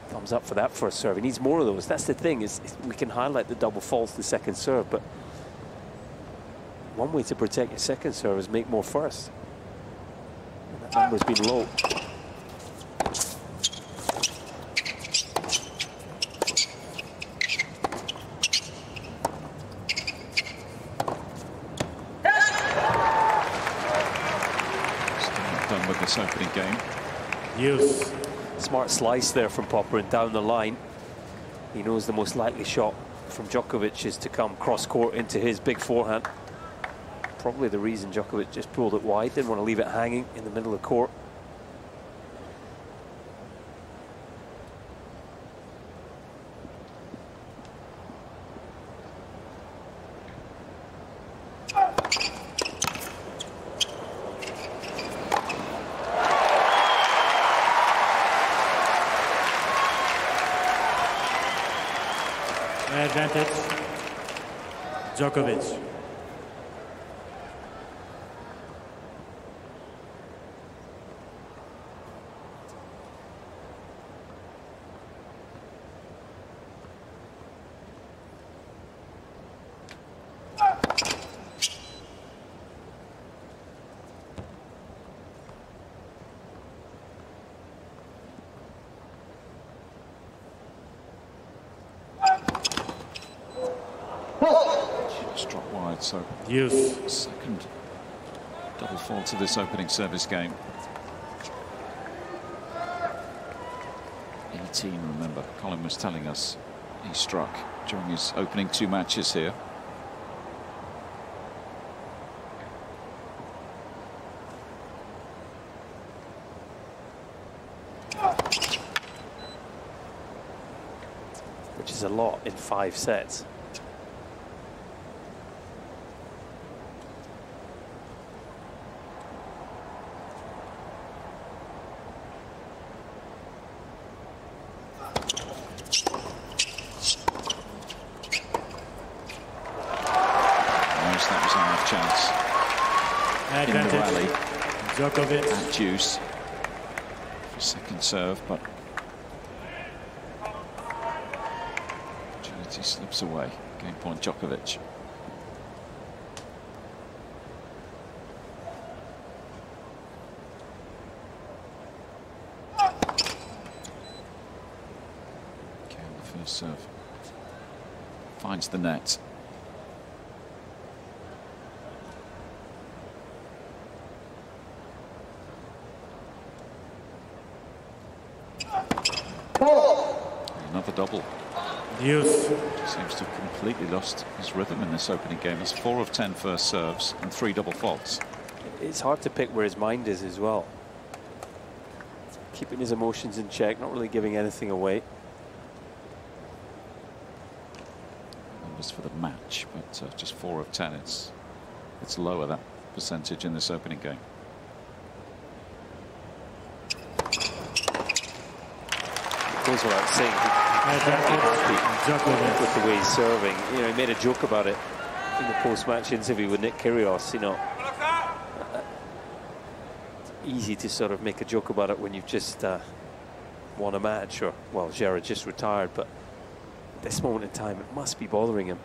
Thumbs up for that first serve. He needs more of those. That's the thing, is we can highlight the double faults, the second serve, but one way to protect your second serve is make more first. And that number's been low. Done with this opening game. Yes. Smart slice there from Popyrin down the line. He knows the most likely shot from Djokovic is to come cross-court into his big forehand. Probably the reason Djokovic just pulled it wide, didn't want to leave it hanging in the middle of the court. Advantage, Djokovic. Just dropped wide, so Yes. second double fault to this opening service game. 18, remember, Colin was telling us he struck during his opening 2 matches here. Which is a lot in 5 sets. That was a half chance in the rally. Djokovic. At juice for second serve, but opportunity slips away. Game point Djokovic. Again, the first serve finds the net. Another double. Yes. Seems to have completely lost his rhythm in this opening game. It's 4 of 10 first serves and 3 double faults. It's hard to pick where his mind is as well. Keeping his emotions in check, not really giving anything away. Numbers for the match, but just 4 of 10. It's lower, that percentage, in this opening game. Goes without saying, with the way he's serving. You know, he made a joke about it in the post-match interview with Nick Kyrgios. You know, easy to sort of make a joke about it when you've just won a match, or well, Gerard just retired. But at this moment in time, it must be bothering him.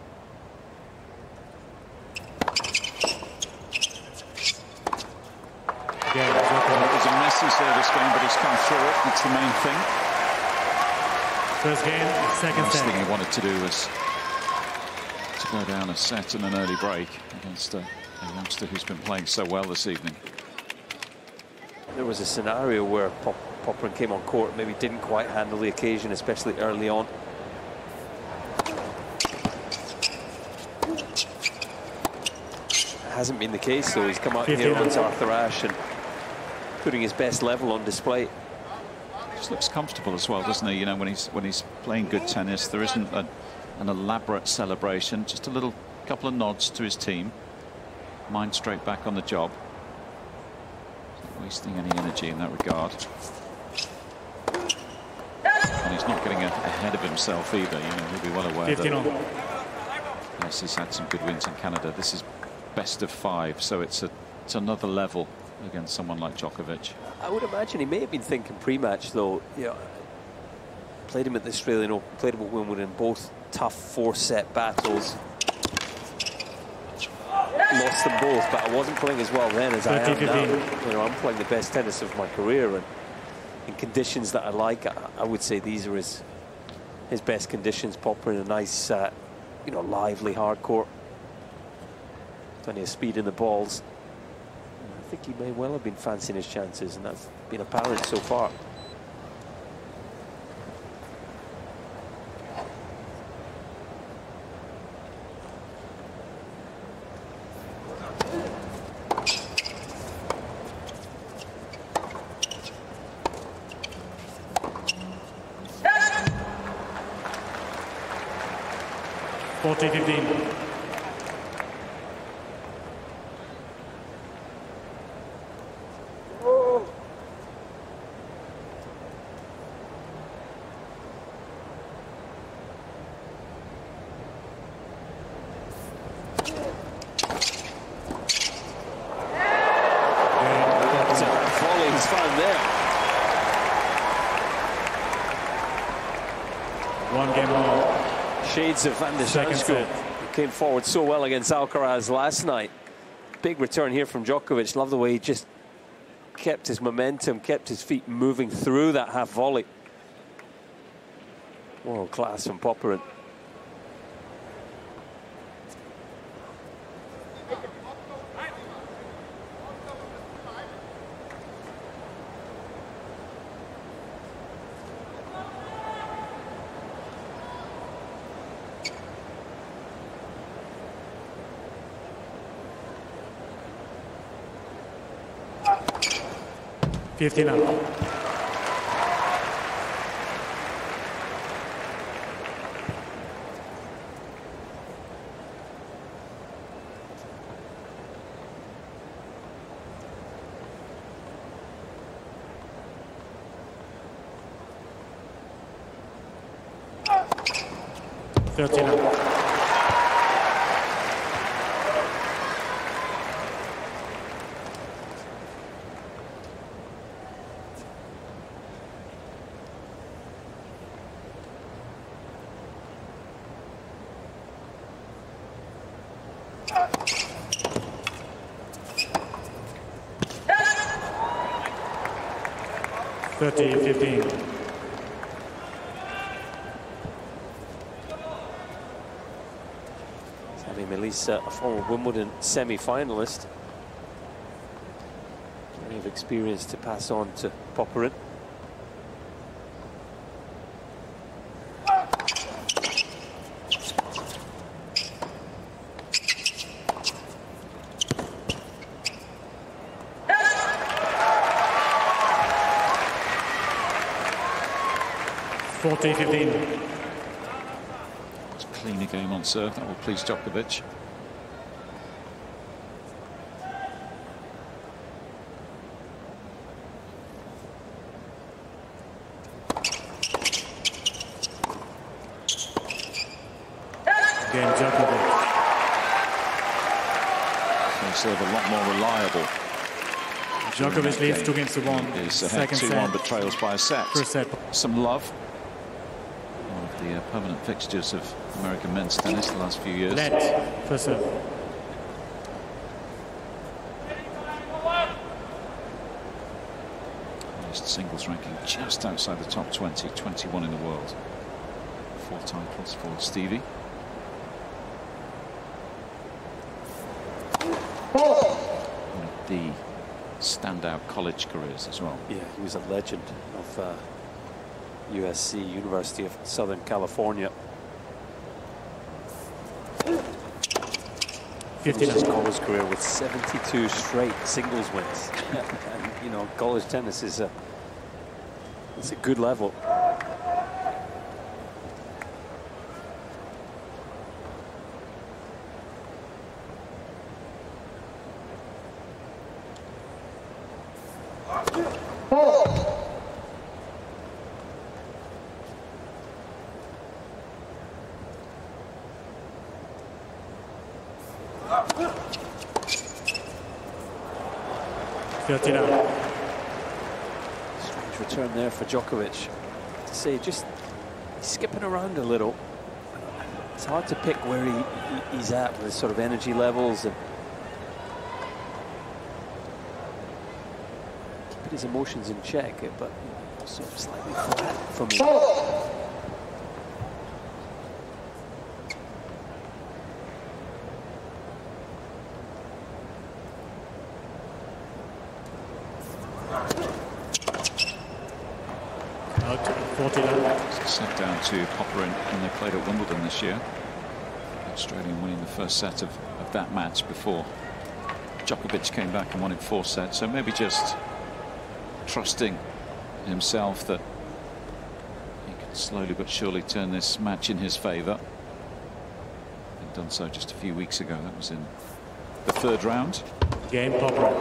It was a messy service game, but he's come through it. That's the main thing. First game, second Last set. thing he wanted to do was to go down a set and an early break against a youngster who's been playing so well this evening. There was a scenario where Popyrin came on court, maybe didn't quite handle the occasion, especially early on. It hasn't been the case, though. He's come out here against Arthur Ashe and putting his best level on display. Just looks comfortable as well, doesn't he? You know, when he's playing good tennis, there isn't a an elaborate celebration, just a little couple of nods to his team. Mind straight back on the job. Not wasting any energy in that regard. And he's not getting ahead of himself either. You know, he'll be well aware that, yes, he's had some good wins in Canada. This is best of 5, so it's another level against someone like Djokovic. I would imagine he may have been thinking pre-match, though. You know, played him at the Australian Open, played him at Wimbledon, both tough 4-set battles. Lost them both, but I wasn't playing as well then as I am now. You know, I'm playing the best tennis of my career, and in conditions that I like, I would say these are his best conditions. Popyrin in a nice, you know, lively hard court. Plenty of speed in the balls. I think he may well have been fancying his chances, and that's been apparent so far. Shades of Van der Schanschool came forward so well against Alcaraz last night. Big return here from Djokovic. Love the way he just kept his momentum, kept his feet moving through that half volley. World class from Popyrin. A former Wimbledon semi-finalist. Plenty of experience to pass on to Popyrin. Cleaner game on serve, that will please Djokovic. Serve a lot more reliable. Djokovic leads 2-1. Is ahead 2-1, but trails by a set. First set. Some love. One of the permanent fixtures of American men's tennis the last few years. Net. First serve. Highest singles ranking just outside the top 20, 21 in the world. 4 titles for Stevie. One of the standout college careers as well. Yeah, he was a legend of USC, University of Southern California. 15. His college career with 72 straight singles wins. And, you know, college tennis is it's a good level. Strange return there for Djokovic. To say, just skipping around a little. It's hard to pick where he's at with his sort of energy levels and keeping his emotions in check, but also slightly flat for me. Set down to Popyrin when they played at Wimbledon this year. The Australian winning the first set of that match before Djokovic came back and won in 4 sets. So maybe just trusting himself that he can slowly but surely turn this match in his favour. He'd done so just a few weeks ago. That was in the 3rd round. Game Popyrin.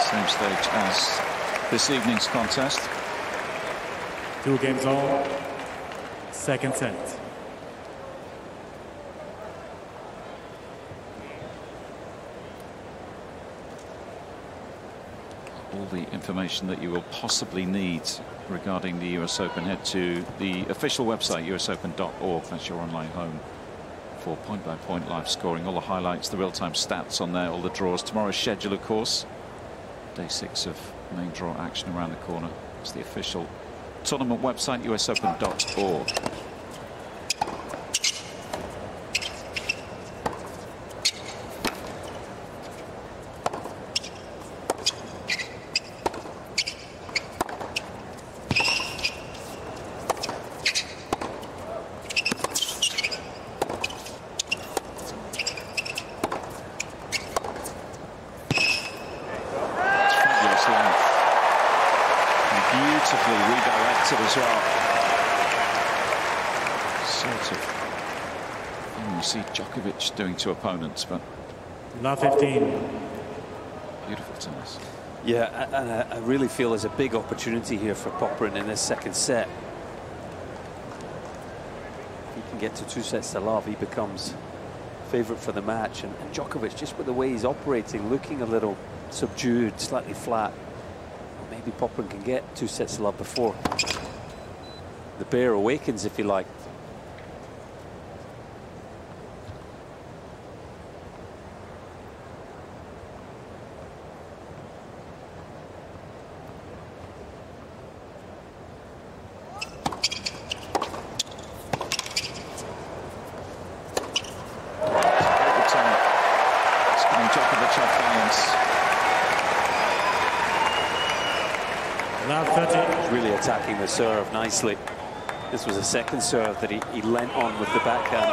Same stage as this evening's contest. 2 games on. 2nd set. All the information that you will possibly need regarding the US Open, head to the official website, usopen.org. That's your online home for point-by-point live scoring. All the highlights, the real-time stats on there, all the draws. Tomorrow's schedule, of course. Day 6 of main draw action around the corner. It's the official tournament website, usopen.org. Beautifully redirected as well. Sort of thing you see Djokovic doing to opponents, but Love 15. Beautiful tennis. Yeah, and I really feel there's a big opportunity here for Popyrin in this 2nd set. If he can get to 2 sets to love, he becomes favourite for the match. And Djokovic, just with the way he's operating, looking a little subdued, slightly flat. Maybe Popyrin can get 2 sets to love before the bear awakens, if you like. It's giving Djokovic off balance. Really attacking the serve nicely. This was a 2nd serve that he lent on with the backhand.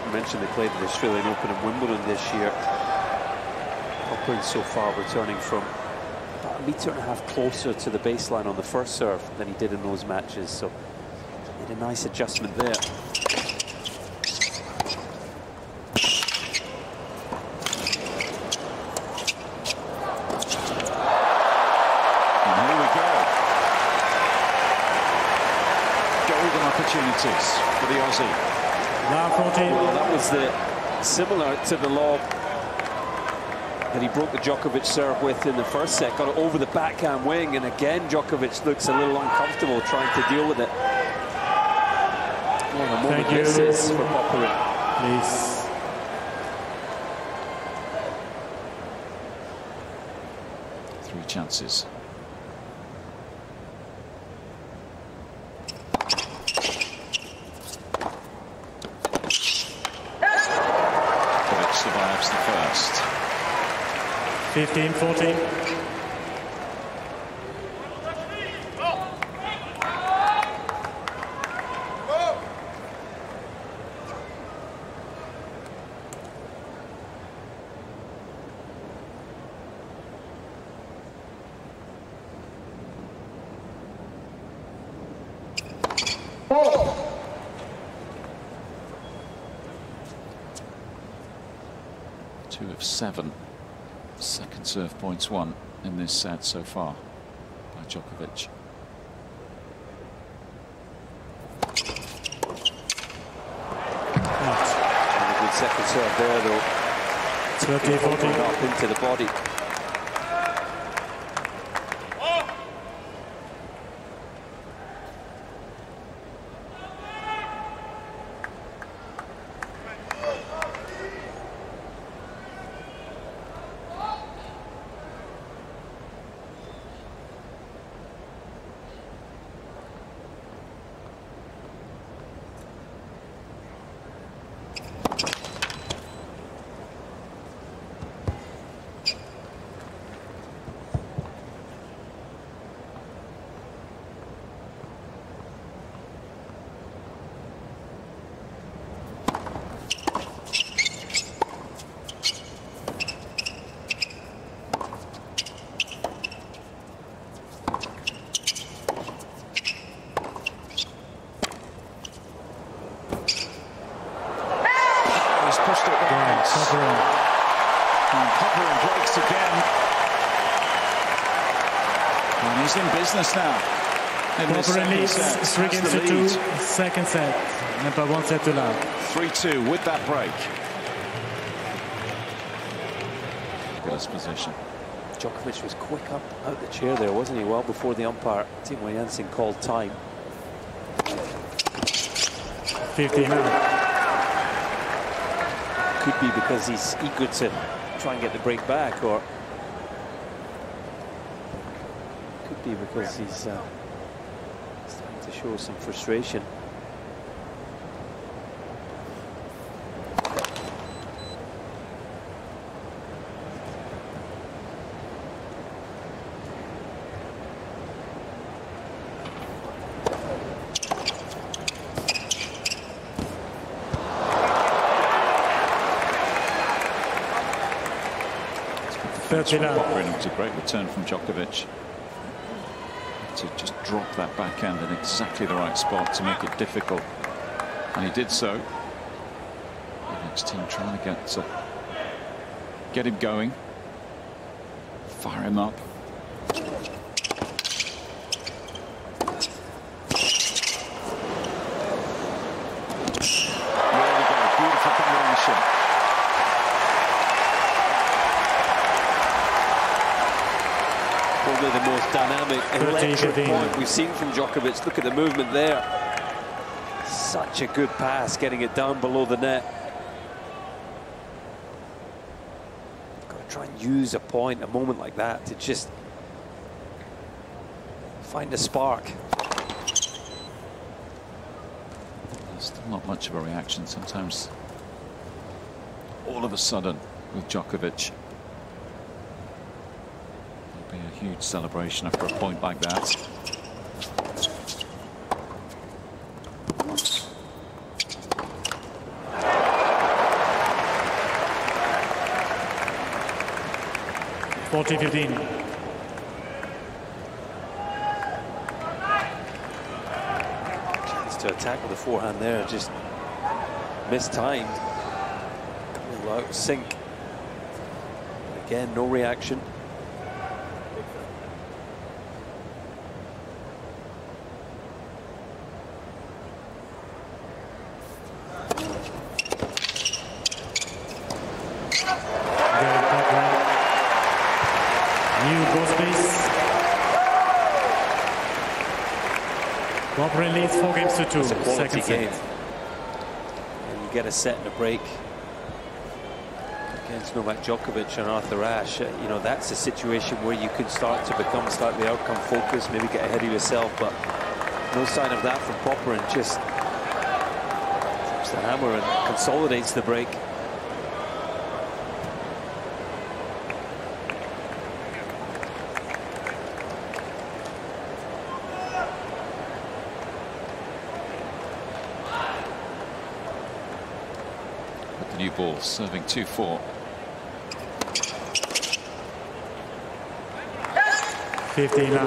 I mentioned they played the Australian Open and Wimbledon this year. Popyrin so far returning from about 1.5 meters closer to the baseline on the 1st serve than he did in those matches. So made a nice adjustment there. Opportunities for the Aussie. Well, that was similar to the lob that he broke the Djokovic serve with in the 1st set. Got it over the backhand wing, and again Djokovic looks a little uncomfortable trying to deal with it. What a moment this is for Popyrin. Please. Three chances. Survives the first. 15-14. Two of 7 Second serve points won in this set so far by Djokovic. And a good second serve there, though. 30-40. Up into the body. Popyrin breaks again. And he's in business now. Popyrin leads 3 games to 2. Second set. And by 1 set to love. 3-2 with that break. First position. Djokovic was quick up out the chair there, wasn't he? Well before the umpire, Timo Jensen, called time. 50 now. Could be because he's eager to try and get the break back, or could be because he's starting to show some frustration. Popyrin, it was a great return from Djokovic to just drop that backhand in exactly the right spot to make it difficult, and he did so. The next team trying to get him going, fire him up. There we go, beautiful combination. Probably the most dynamic, electric point we've seen from Djokovic. Look at the movement there. Such a good pass, getting it down below the net. Got to try and use a point, a moment like that, to just find a spark. There's still not much of a reaction sometimes. All of a sudden with Djokovic. Be a huge celebration after a point like that. (40-15). Chance to attack with the forehand there, just mistimed. Out of sync. Again, no reaction. Popyrin leads 4 games to 2. It's a quality game. Set. And you get a set and a break against Novak Djokovic and Arthur Ashe. You know, that's a situation where you can start to become slightly outcome focused, maybe get ahead of yourself, but no sign of that from Popyrin. Just drops the hammer and consolidates the break. New ball, serving 2-4. 15 now.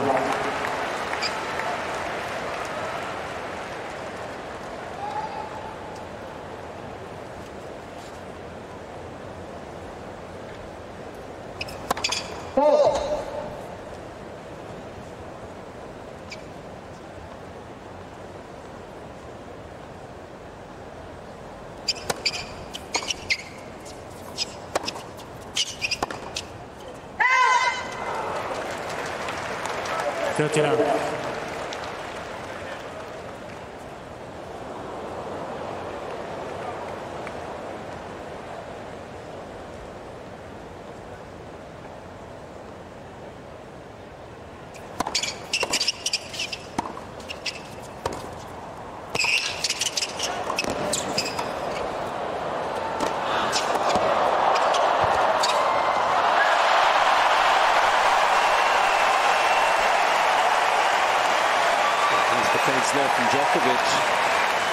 There from Djokovic.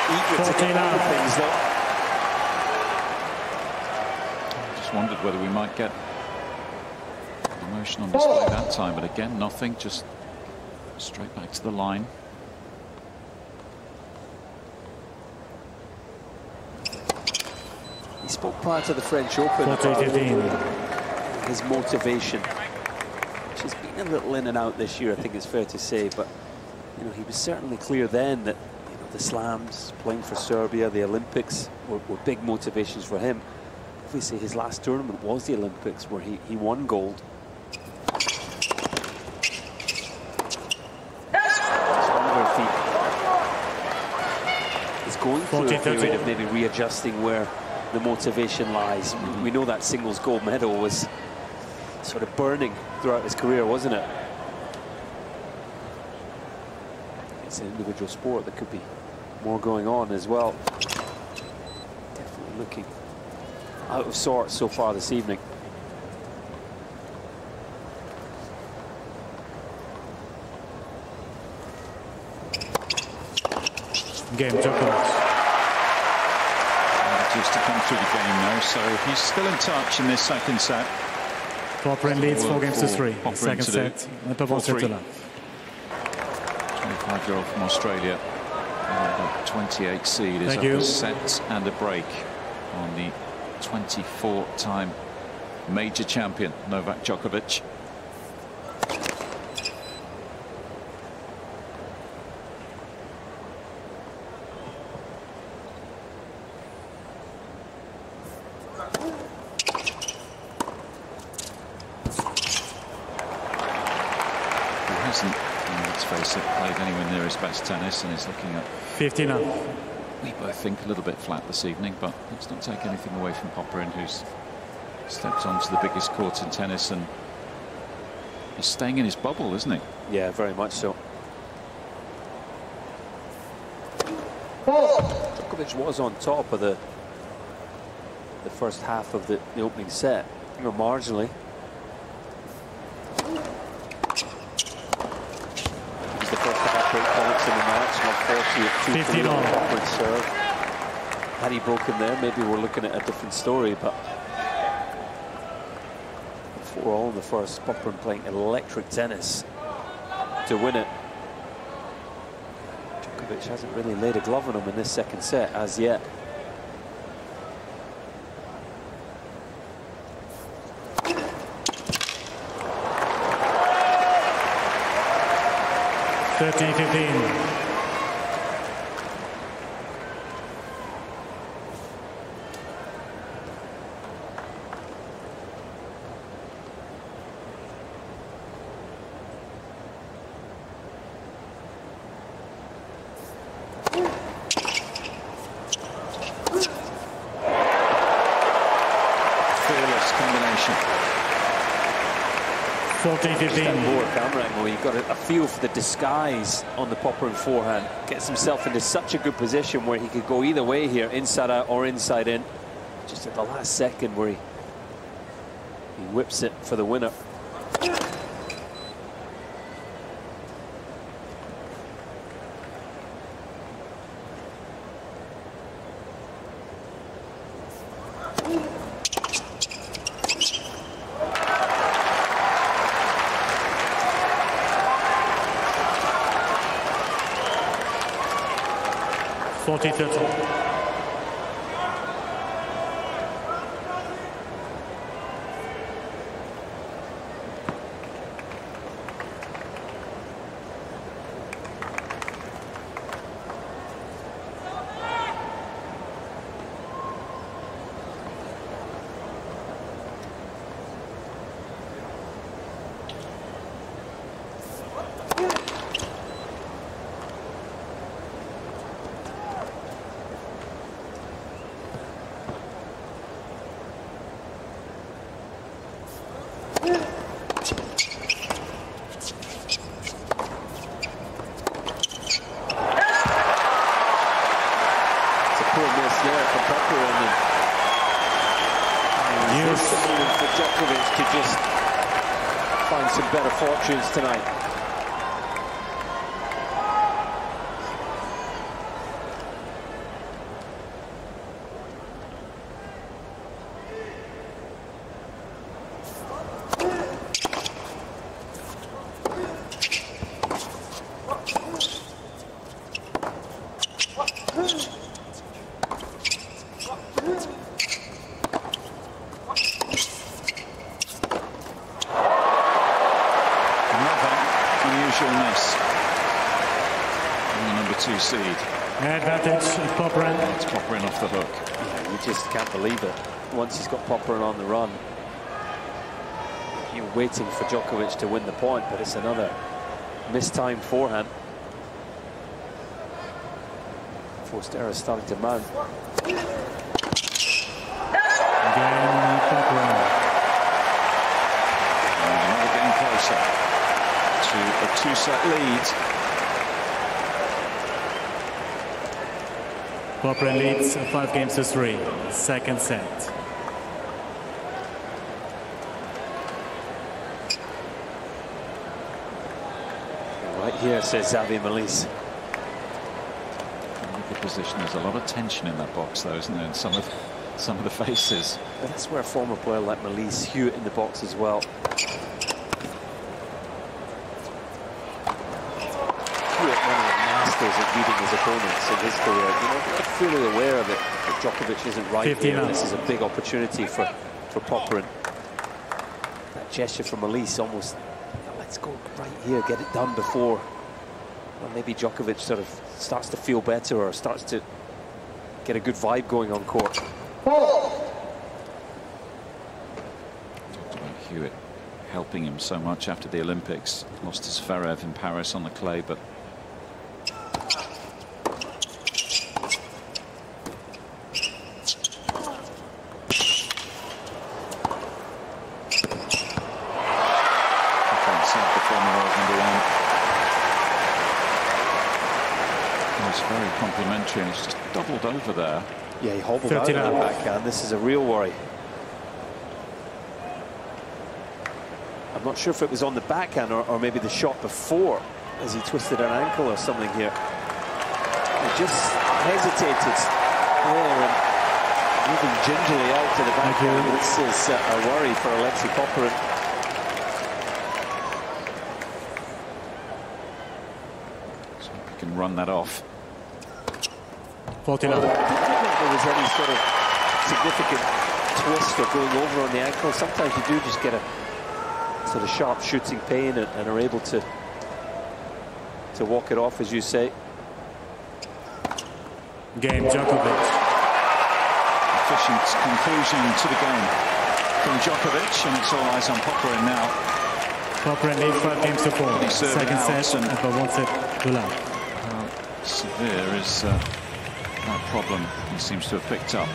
Eager to get other things though. Just wondered whether we might get emotion on display that time, but again, nothing. Just straight back to the line. He spoke prior to the French Open about his motivation, which has been a little in and out this year, I think it's fair to say, but you know, he was certainly clear then that, you know, the slams, playing for Serbia, the Olympics were big motivations for him. Obviously, his last tournament was the Olympics, where he won gold. I just wonder if he is going through a period of maybe readjusting where the motivation lies. We know that singles gold medal was sort of burning throughout his career, wasn't it? It's an individual sport, that could be more going on as well. Definitely looking out of sorts so far this evening. Game Djokovic. Just to come through the game now, so he's still in touch in this second set. Popyrin leads 4-3. Second set. 25-year-old from Australia, 28 seed, is up a set and a break on the 24-time major champion Novak Djokovic. Played anywhere near his best tennis, and is looking at 15 up. We both think a little bit flat this evening, but let's not take anything away from Popyrin, who's stepped onto the biggest court in tennis and is staying in his bubble, isn't he? Yeah, very much so. Djokovic was on top of the first half of the opening set, you know, marginally. Points in the match, 140 at 2 serve. Had he broken there, maybe we're looking at a different story, but 4-all in the first. Popyrin playing electric tennis to win it. Djokovic hasn't really laid a glove on him in this second set as yet. Fearless combination. 14-15. Well, you've got a feel for the disguise on the Popyrin forehand. Gets himself into such a good position where he could go either way here, inside out or inside in. Just at the last second where he whips it for the winner. there from Popyrin. And this the moment for Djokovic to just find some better fortunes tonight. Advantage, Popyrin. It's Popyrin off the hook. Yeah, you just can't believe it. Once he's got Popyrin on the run, you're waiting for Djokovic to win the point, but it's another mistimed forehand. Forced error starting to mount. Again, Popyrin. And another game closer to a 2-set lead. Popyrin leads 5-3. Second set. Right here, says Xavier Malisse. The position, there's a lot of tension in that box, though, isn't there? And some of the faces. But that's where a former player like Malisse, Hewitt in the box as well. At reading his opponents in his career, you know, they're fully aware of it. That Djokovic isn't right here. This is a big opportunity for Popyrin. That gesture from Malisse, almost, let's go right here, get it done before. Well, maybe Djokovic sort of starts to feel better or starts to get a good vibe going on court. Talked about Hewitt helping him so much after the Olympics. Lost his Zverev in Paris on the clay, but and he's just doubled over there. Yeah, he hobbled out of that backhand. This is a real worry. I'm not sure if it was on the backhand or maybe the shot before as he twisted an ankle or something here. He just hesitated there and moving gingerly out to the backhand. This is a worry for Alexei Popyrin. So he can run that off. 49. Well, I didn't think there was any sort of significant twist or going over on the ankle. Sometimes you do just get a sort of sharp shooting pain and are able to walk it off, as you say. Game, Djokovic. Efficient conclusion to the game from Djokovic, and it's all eyes on Popyrin now. Popyrin leads 5-4. Second set, and for 1 set to love. How severe is that problem he seems to have picked up?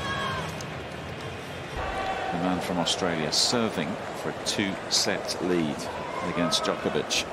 The man from Australia serving for a 2-set lead against Djokovic.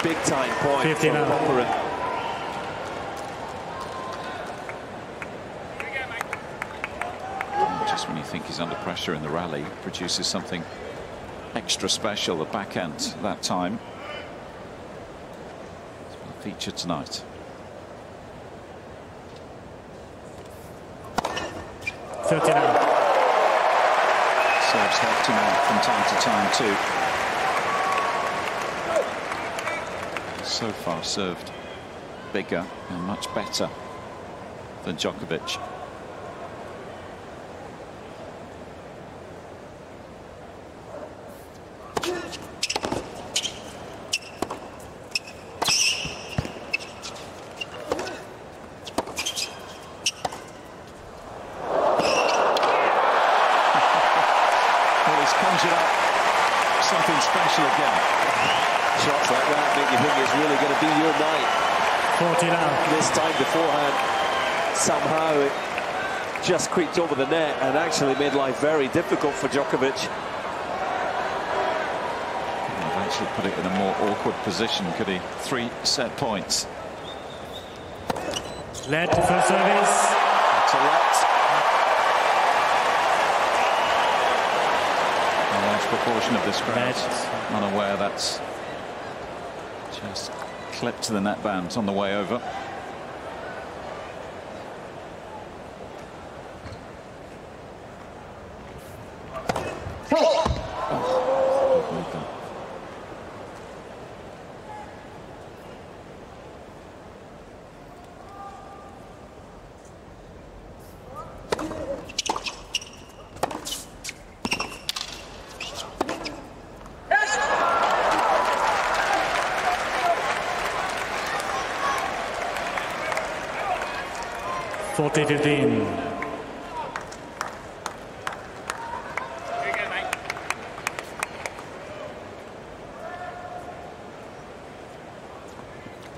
Big-time point for Popyrin. Just when you think he's under pressure in the rally, produces something extra special. The backhand that time. It's been featured tonight. 39. Serves helped him out from time to time too. So far served bigger and much better than Djokovic. special again. Shots like that make you think it's really going to be your night. 40 now. This time beforehand, somehow it just creaked over the net and actually made life very difficult for Djokovic. Eventually put it in a more awkward position, could he? 3 set points. Let first service. That's a lot. A large proportion of this crowd unaware that's just clipped to the net band on the way over.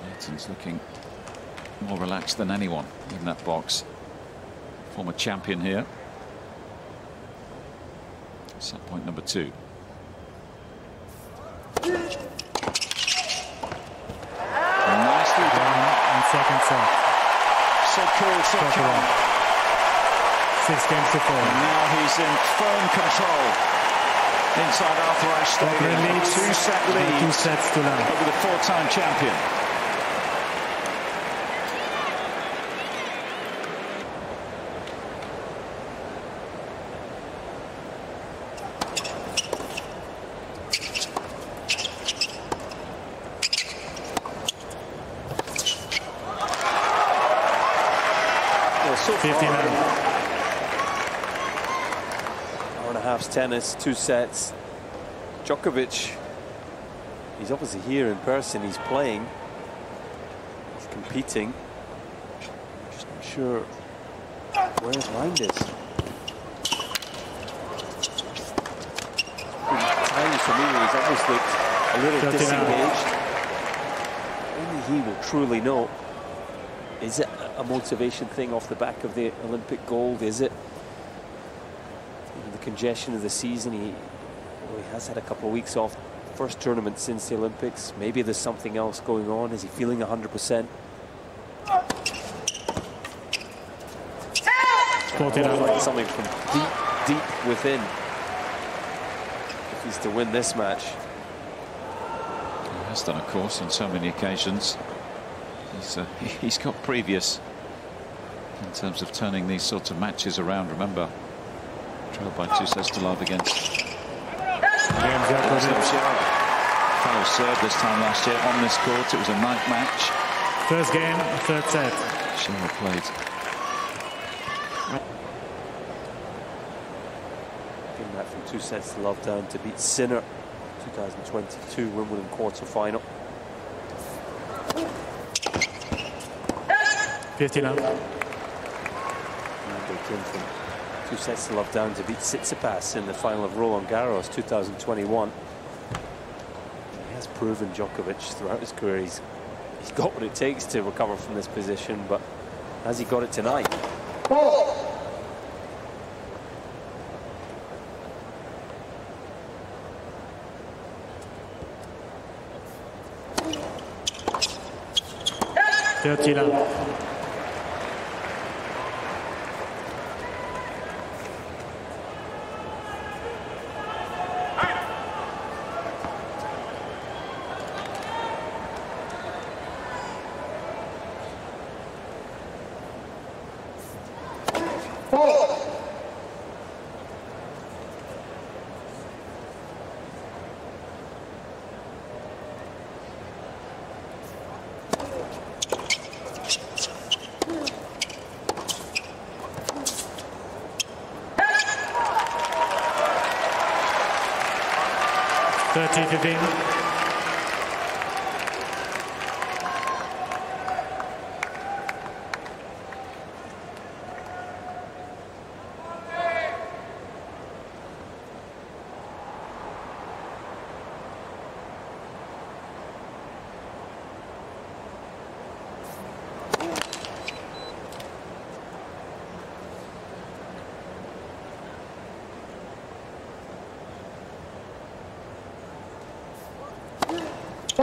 Leighton's looking more relaxed than anyone in that box. Former champion here. Set point number 2. Nicely done. And second set. So cool, so calm. 6 games to 4. Now he's in firm control inside Arthur Ashe Stadium. A 2-set lead 2 sets to none over the 4-time champion. Tennis, 2 sets. Djokovic, he's obviously here in person, he's playing, he's competing. I'm just not sure where his mind is. Times for me, he's almost looked a little disengaged. Only he will truly know. Is it a motivation thing off the back of the Olympic gold? Is it the congestion of the season? He has had a couple of weeks off. First tournament since the Olympics. Maybe there's something else going on. Is he feeling 100%? Like something from deep within. If he's to win this match. He has done, of course, on so many occasions. He's got previous in terms of turning these sorts of matches around. Remember, trailed by 2 sets to love against fellow Serb this time last year on this court. It was a night match. First game, 3rd set. Shearer played. Getting that from 2 sets to love down to beat Sinner, 2022 Wimbledon quarter-final. 50 now. And they came from 2 sets to love down to beat Tsitsipas in the final of Roland Garros 2021. He has proven, Djokovic, throughout his career, he's got what it takes to recover from this position, but has he got it tonight?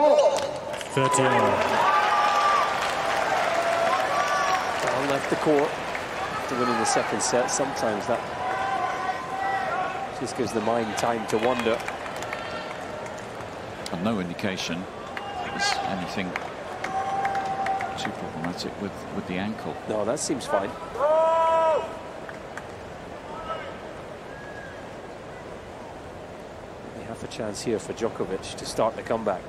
Well, left the court after winning the second set. Sometimes that just gives the mind time to wander. And no indication there's anything too problematic with the ankle. No, that seems fine. They have a chance here for Djokovic to start the comeback.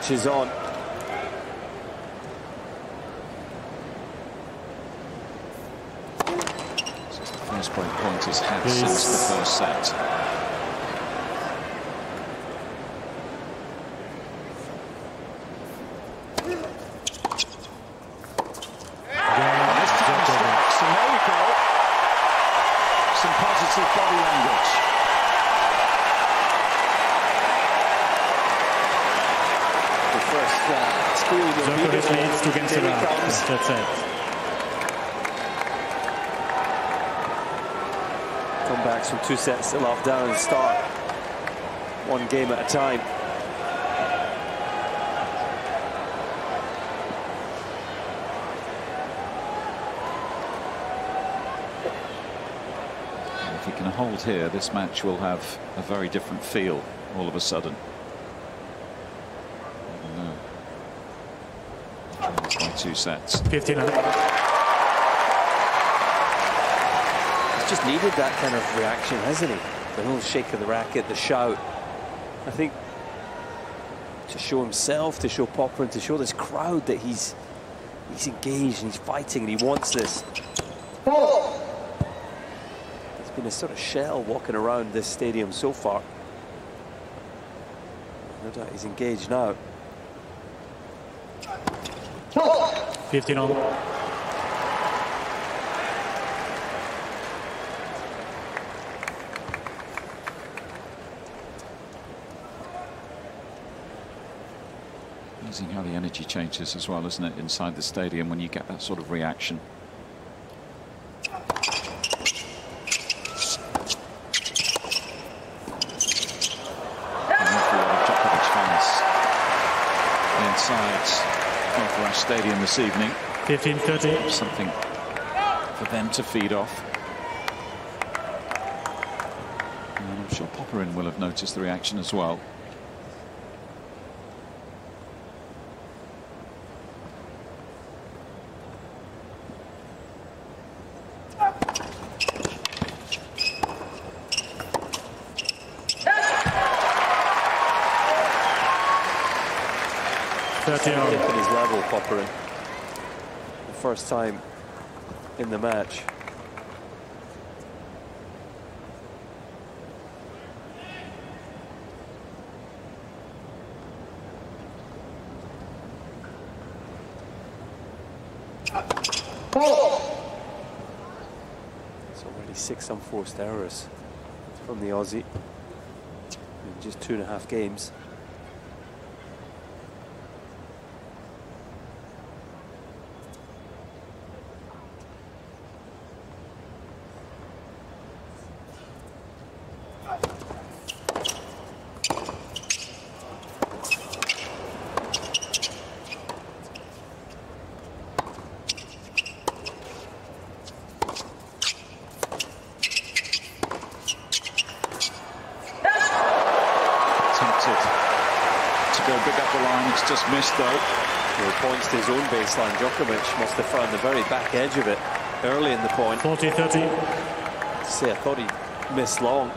Is on. This is the first break point he's had since the first set. So there we go. Some positive body language. Djokovic leads 2 games to none. That's it. Comebacks from 2 sets to love down and start 1 game at a time. If he can hold here, this match will have a very different feel all of a sudden. By 2 sets. 15. He's just needed that kind of reaction, hasn't he? The little shake of the racket, the shout. I think to show himself, to show Popyrin, to show this crowd that he's engaged and he's fighting and he wants this. It's been a sort of shell walking around this stadium so far. No doubt he's engaged now. 15 all. Amazing how the energy changes as well, isn't it, inside the stadium when you get that sort of reaction. Djokovic fans inside Althrash Stadium this evening. 15-30. Something for them to feed off. And I'm sure Popyrin will have noticed the reaction as well. Dipping his level, Popyrin. The first time in the match. It's already 6 unforced errors from the Aussie in just 2.5 games. Missed though. Well, points to his own baseline. Djokovic must have found the very back edge of it early in the point. 40-30. See, I thought he missed long.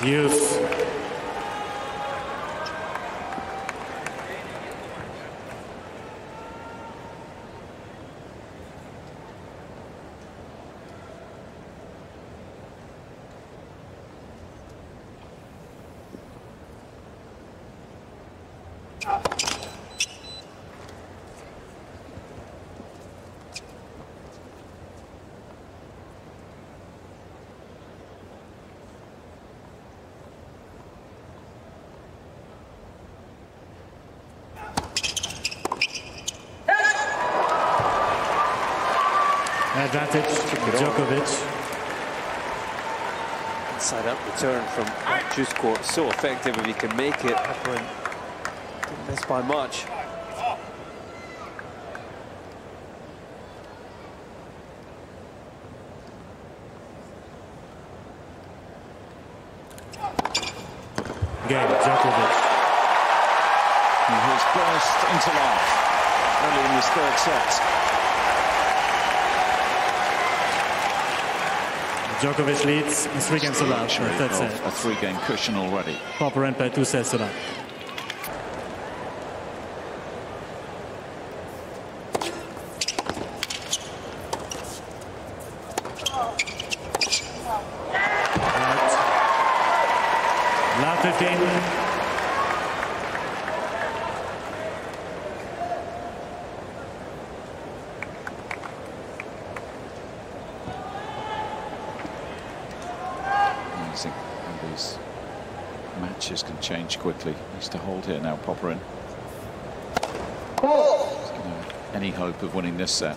Youth. Advantage, Djokovic. Inside up return from juice court. So effective if he can make it. Popyrin didn't miss by much. Game, Djokovic. He has burst into life early in his third set. Djokovic leads 3 games to love. That's it. A 3-game cushion already. Popyrin by 2 sets to love. Love 15. These matches can change quickly. Needs to hold here now, Popyrin. Any hope of winning this set?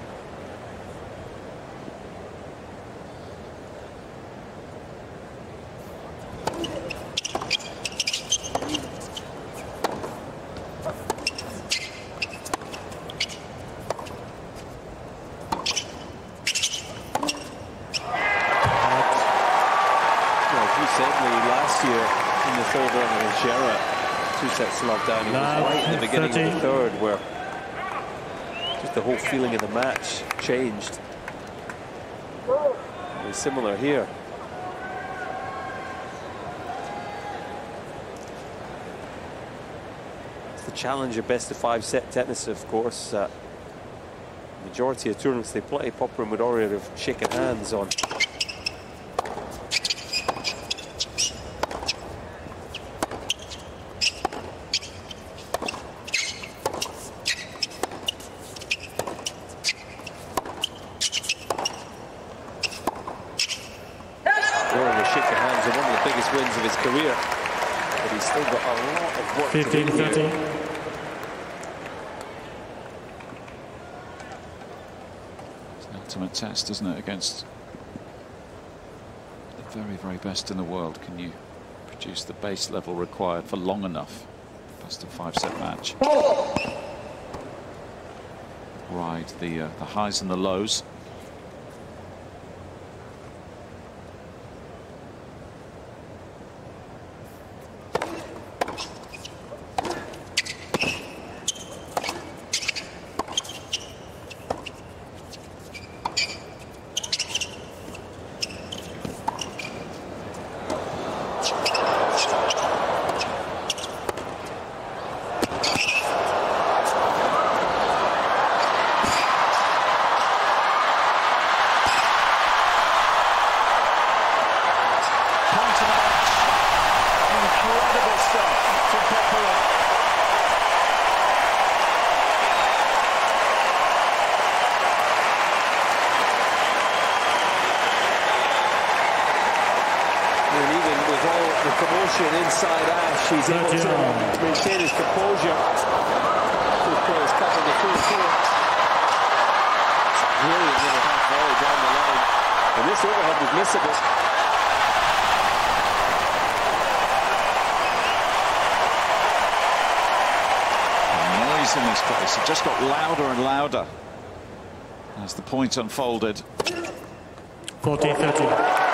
Last year in the third round of Gera, 2 sets to love down. He was right in the beginning of the third, where just the whole feeling of the match changed. Very similar here. It's the challenge of best of 5 set tennis, of course. Majority of tournaments they play, Popyrin would already have shaken hands on. Wins of his career, but he's still got a lot of work 15, to do here. 13. It's an ultimate test, isn't it, against the very, very best in the world. Can you produce the base level required for long enough? Best of 5-set match. Ride the highs and the lows. Inside Ash, he's able to maintain his composure. Both players covering the full court. Brilliant little half volley down the line. And this overhead was missable. The noise in this place, it just got louder and louder as the point unfolded. 14-13.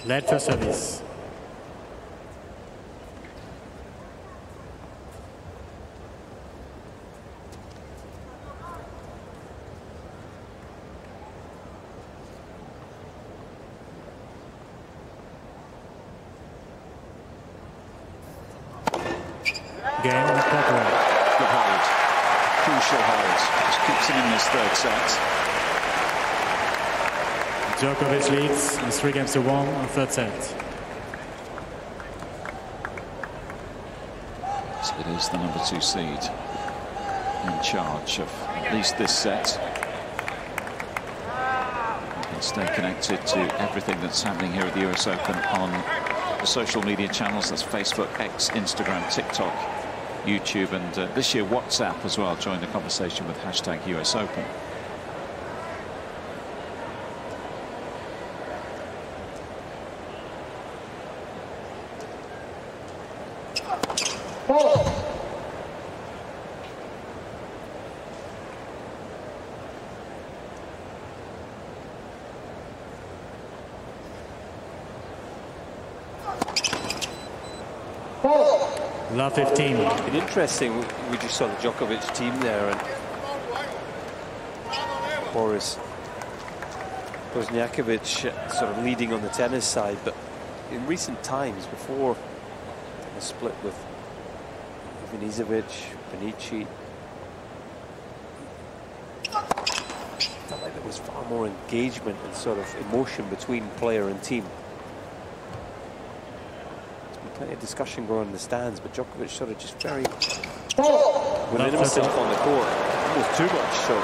Led for service. Game Popyrin. Good hold. Crucial hold. Just keeps him in this third set. Djokovic leads in 3-1 on third set. So it is the number 2 seed in charge of at least this set. You can stay connected to everything that's happening here at the US Open on the social media channels. That's Facebook, X, Instagram, TikTok, YouTube, and this year WhatsApp as well. Join the conversation with hashtag US Open. Love 15. It's interesting, we just saw the Djokovic team there, and Boris Wozniacki sort of leading on the tennis side, but in recent times, before the split with Ivanisevic, Benici, felt like there was far more engagement and sort of emotion between player and team. Plenty of discussion going on in the stands, but Djokovic sort of just very within himself on the court, almost too much. So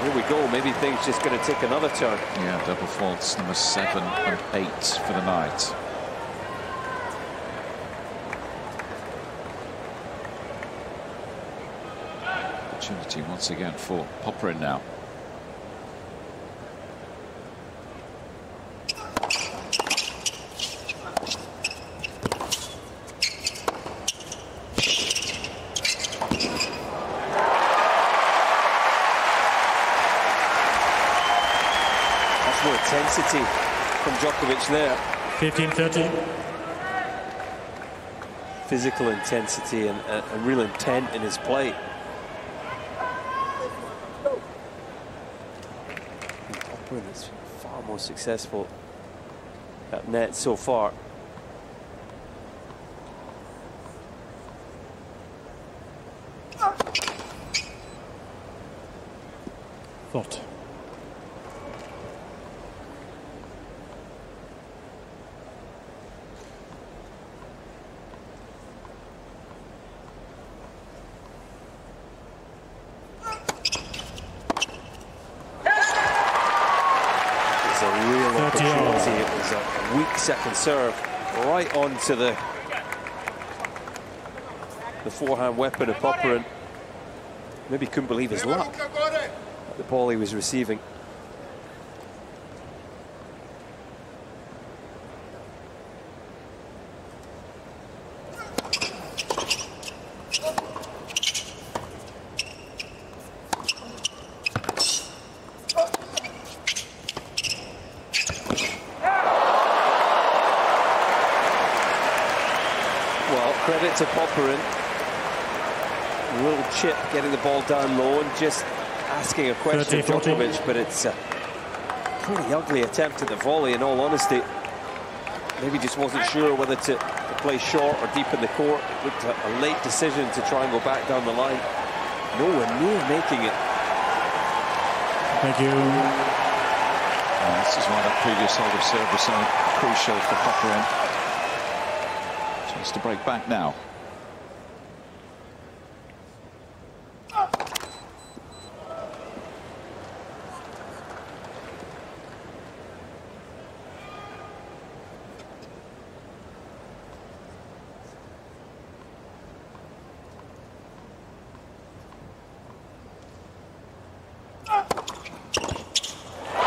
here we go, maybe things just going to take another turn. Yeah, double faults number 7 and 8 for the night. Opportunity once again for Popyrin now. Intensity from Djokovic there. 15-13. Physical intensity and real intent in his play. Popyrin is far more successful at net so far. Thought. Second serve right onto the forehand weapon of Popyrin. Maybe couldn't believe his luck at the ball he was receiving. Credit to Popyrin. A little chip getting the ball down low and just asking a question of Djokovic, but it's a pretty ugly attempt at the volley, in all honesty. Maybe just wasn't sure whether to play short or deep in the court. It looked a late decision to try and go back down the line. Nowhere near making it. Thank you. This is why that previous hold of serve was so crucial for Popyrin. To break back now.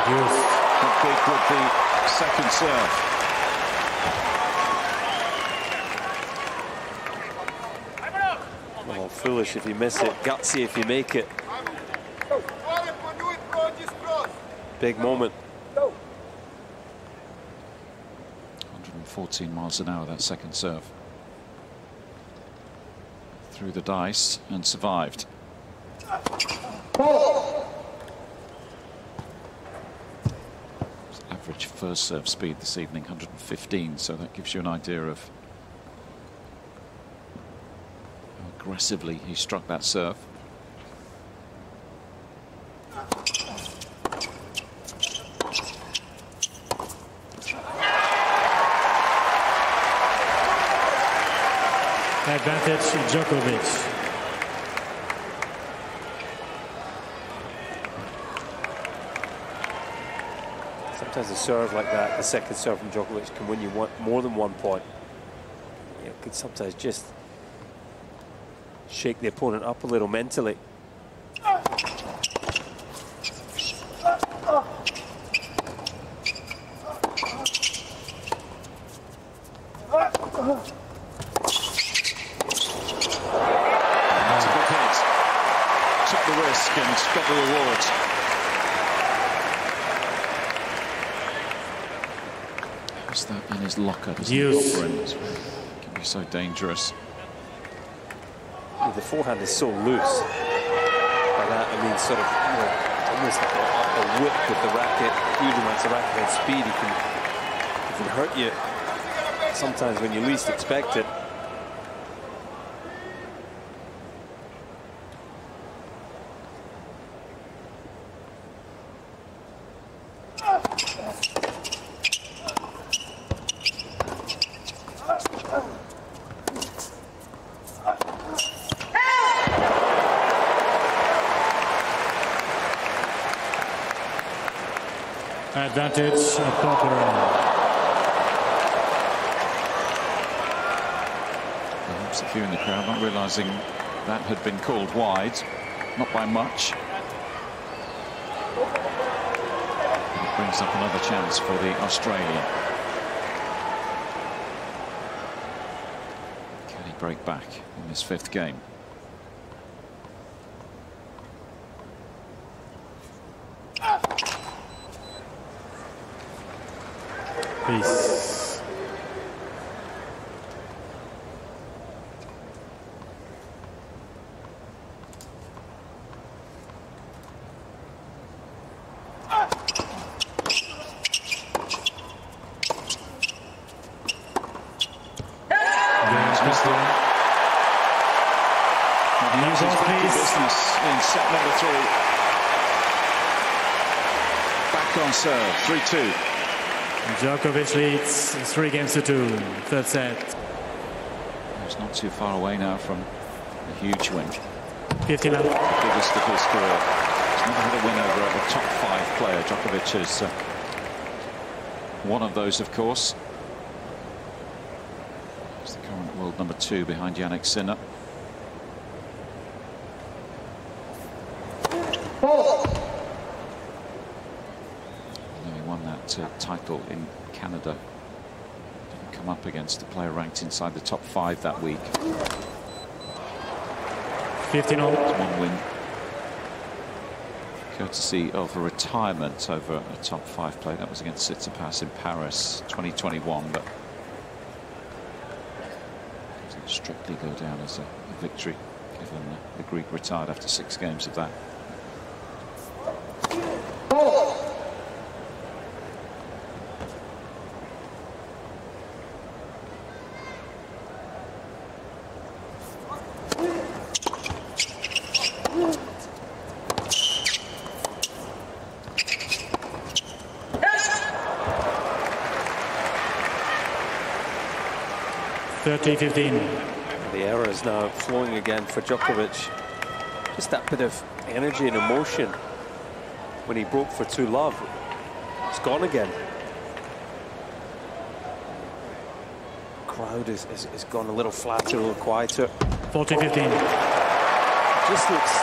How big would the second serve? Well, foolish if you miss it, gutsy if you make it. Big moment. 14 miles an hour, that second serve. Through the dice and survived. Average first serve speed this evening, 115, so that gives you an idea of how aggressively he struck that serve. Advantage Djokovic. Sometimes a serve like that, the second serve from Djokovic, can win you more than 1 point. You know, can sometimes just shake the opponent up a little mentally. And got the reward. How's that in his locker? It can be so dangerous. Yeah, the forehand is so loose. By that I mean sort of, you know, almost like a whip with the racket, huge amounts of racket and speed. He can hurt you sometimes when you least expect it. Advantage Popyrin. Perhaps a few in the crowd not realising that had been called wide, not by much. It brings up another chance for the Australian. Can he break back in this fifth game? Peace. Business in set number 3. Back on serve, 3-2. Djokovic leads 3-2, third set. He's not too far away now from a huge win. 15 up. Biggest of his career. He's never had a win over a top 5 player. Djokovic is one of those, of course. He's the current world number 2 behind Jannik Sinner. Title in Canada. Didn't come up against a player ranked inside the top 5 that week. 15-all. One win, courtesy of a retirement over a top 5 player. That was against Tsitsipas in Paris 2021, but doesn't strictly go down as a victory, given the Greek retired after 6 games of that. The error is now flowing again for Djokovic. Just that bit of energy and emotion when he broke for 2-love. It's gone again. Crowd is gone a little flatter, a little quieter. 14-15. Just looks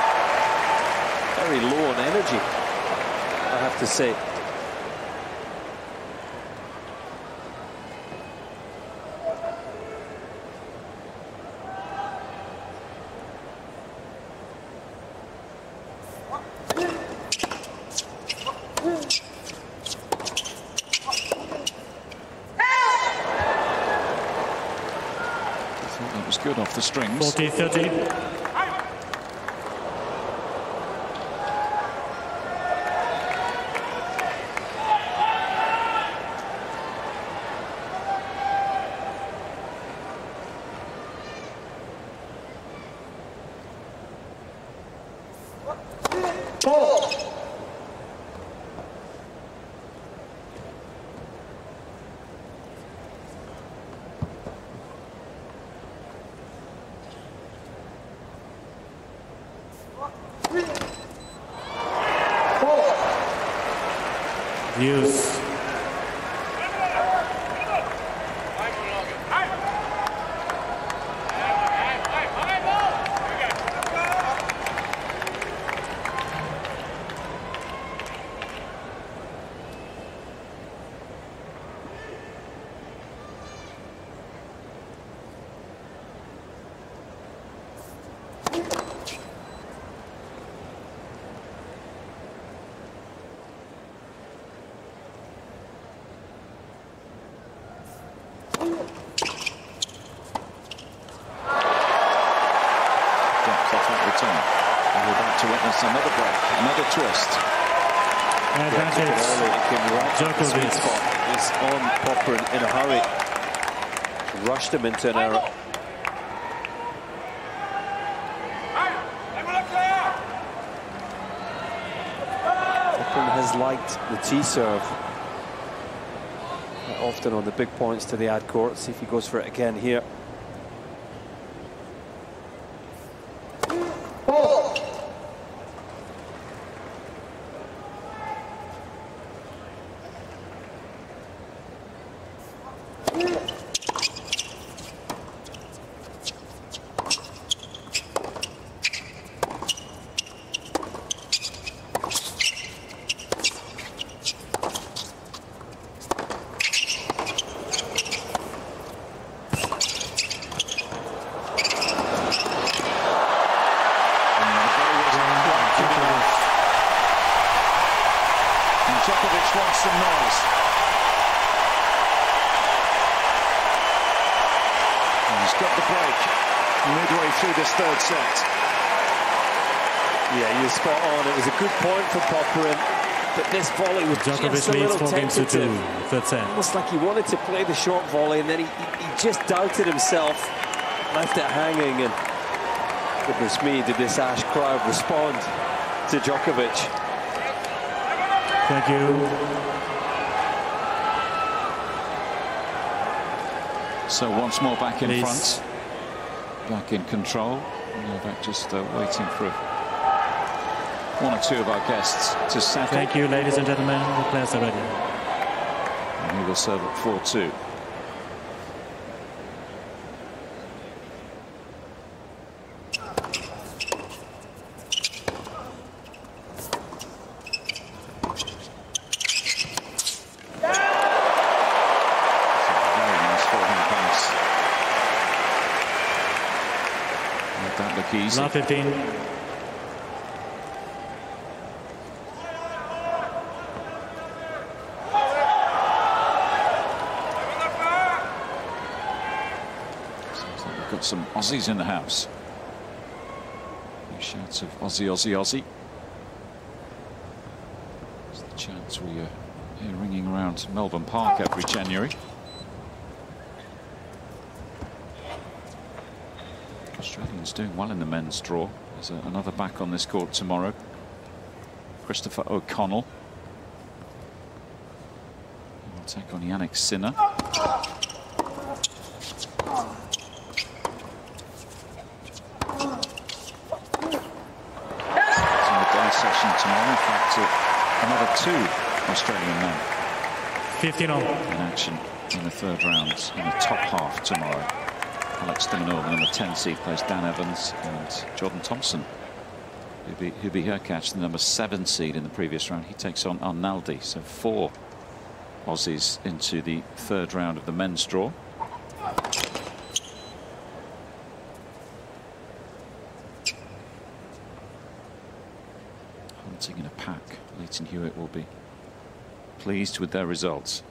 very low on energy, I have to say. Good off the strings. 40-30. Use. Another break, another twist. Advantage. Djokovic is on Popyrin in a hurry. Rushed him into an error. Popyrin has liked the tee serve. Often on the big points to the ad court. See if he goes for it again here. Djokovic wants some noise. And he's got the break midway through this third set. Yeah, you're spot on. It was a good point for Popyrin, but this volley was Djokovic just a little tentative. Third set. Almost like he wanted to play the short volley, and then he just doubted himself, left it hanging, and goodness me, did this Ash crowd respond to Djokovic. Thank you. So once more back in Please. front, back in control. Novak just waiting for one or two of our guests to settle. Thank you, ladies and gentlemen. The players are ready. And he will serve at 4-2. Easy. Love 15. Seems like we've got some Aussies in the house. New shouts of Aussie, Aussie, Aussie. It's the chants we hear ringing around Melbourne Park every January. Australians doing well in the men's draw. There's another back on this court tomorrow. Christopher O'Connell. He will take on Yannick Sinner. It's in the day session tomorrow. In fact, another two Australian men 15-all in action in the third round in the top half tomorrow. Alex de Minaur, the number 10 seed, plays Dan Evans, and Jordan Thompson, who'd be her catch, the number 7 seed in the previous round. He takes on Arnaldi. So 4 Aussies into the third round of the men's draw. Hunting in a pack. Leighton Hewitt will be pleased with their results.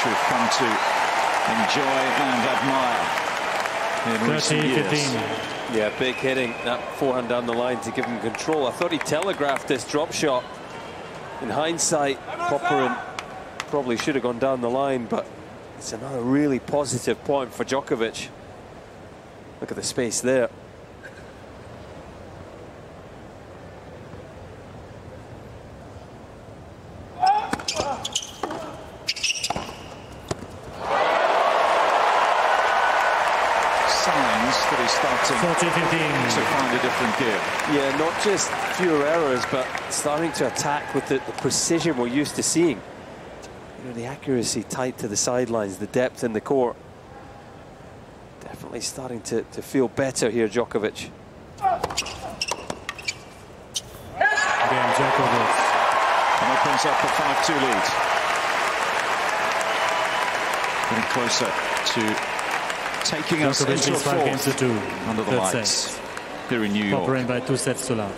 which we've come to enjoy and admire in recent years. Yeah, big hitting, that forehand down the line to give him control. I thought he telegraphed this drop shot. In hindsight, Popyrin probably should have gone down the line, but it's another really positive point for Djokovic. Look at the space there. Signs that he's starting to find a different gear. Yeah, not just fewer errors, but starting to attack with the precision we're used to seeing. You know, the accuracy tight to the sidelines, the depth in the court. Definitely starting to feel better here, Djokovic. Again, Djokovic. And opens up a 5-2 lead. Getting closer to taking us into a fourth under the lights here in New York. Popyrin by 2 sets to love.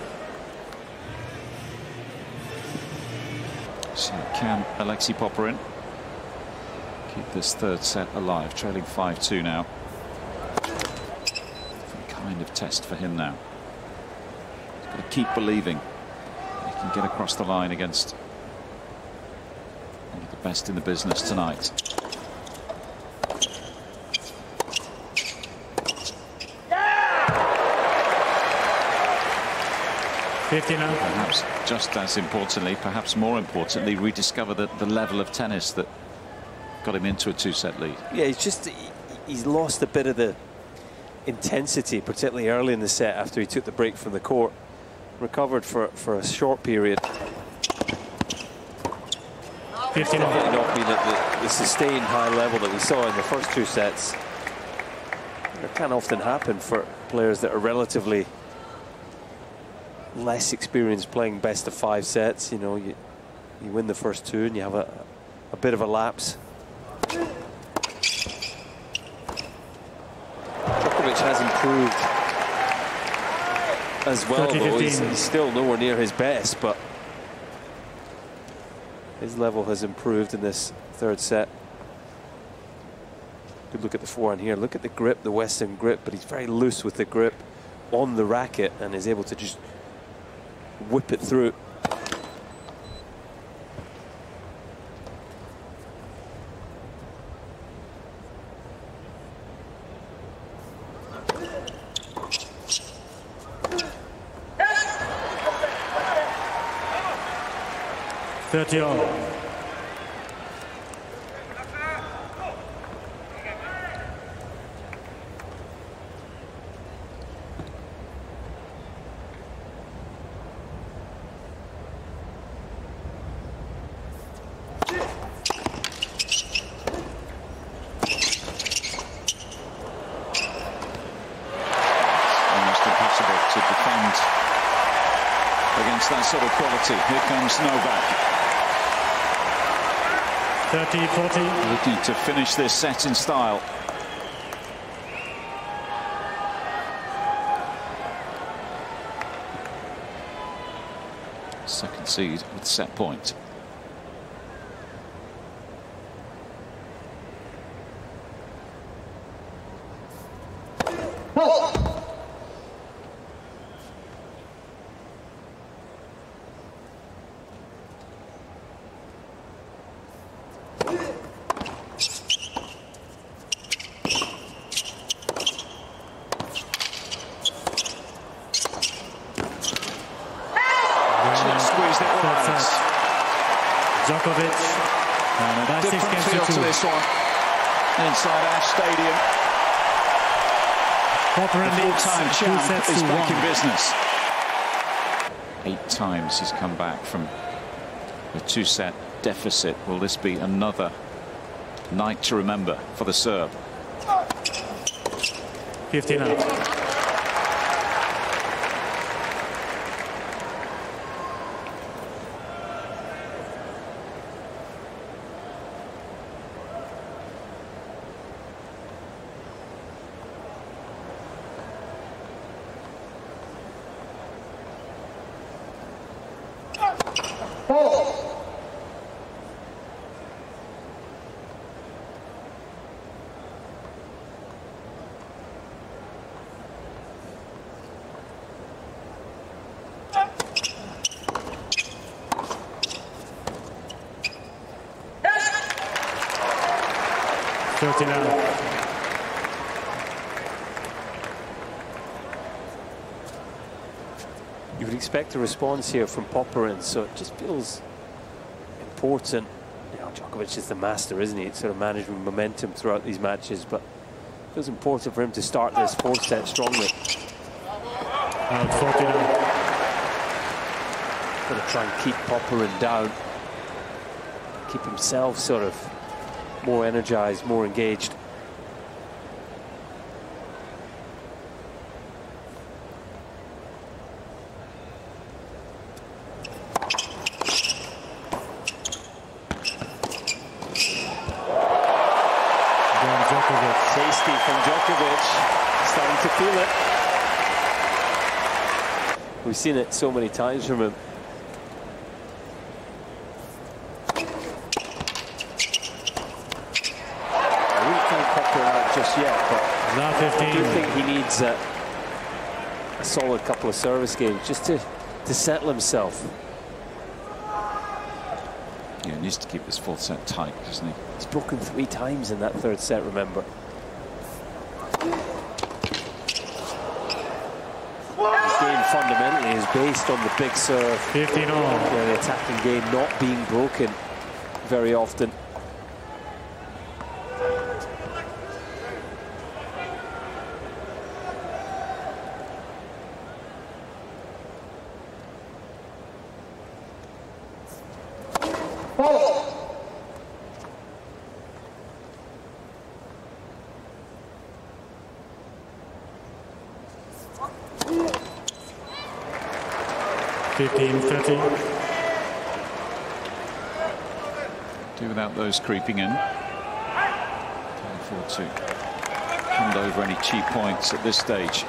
So can Alexei Popyrin keep this third set alive, trailing 5-2 now? Different kind of test for him now. He's got to keep believing he can get across the line against one of the best in the business tonight. Perhaps just as importantly, perhaps more importantly, rediscover the level of tennis that got him into a 2-set lead. Yeah, he's lost a bit of the intensity, particularly early in the set after he took the break from the court. Recovered for a short period. 15 not been at the sustained high level that we saw in the first 2 sets. It can often happen for players that are relatively less experienced playing best of 5 sets. You know, you win the first 2 and you have a bit of a lapse. Djokovic has improved as well, though he's still nowhere near his best, but his level has improved in this third set. Good look at the forehand here. Look at the grip, the Western grip, but he's very loose with the grip on the racket and is able to just whip it through. To defend against that sort of quality. Here comes Novak. 30-40. Looking to finish this set in style. Second seed with set point. Djokovic. And a different feel to this one inside Ash Stadium. Popyrin leads full-time champ is back 1. in business. 8 times he's come back from a 2-set deficit. Will this be another night to remember for the Serb? 15 out. 39. You would expect a response here from Popyrin, so it just feels important. You know, Djokovic is the master, isn't he? It's sort of managing momentum throughout these matches, but it feels important for him to start this fourth set strongly. Out 49. Got to try and keep Popyrin down, keep himself sort of more energized, more engaged. Tasty from Djokovic, starting to feel it. We've seen it so many times from him. I wouldn't think Popyrin out just yet, but I do think he needs a solid couple of service games just to settle himself. Yeah, he needs to keep this fourth set tight, doesn't he? He's broken 3 times in that third set, remember. His game fundamentally is based on the big serve. 15 all. Yeah, the attacking game not being broken very often. Follow. 15-13. Do without those creeping in. Can't afford to hand over any cheap points at this stage.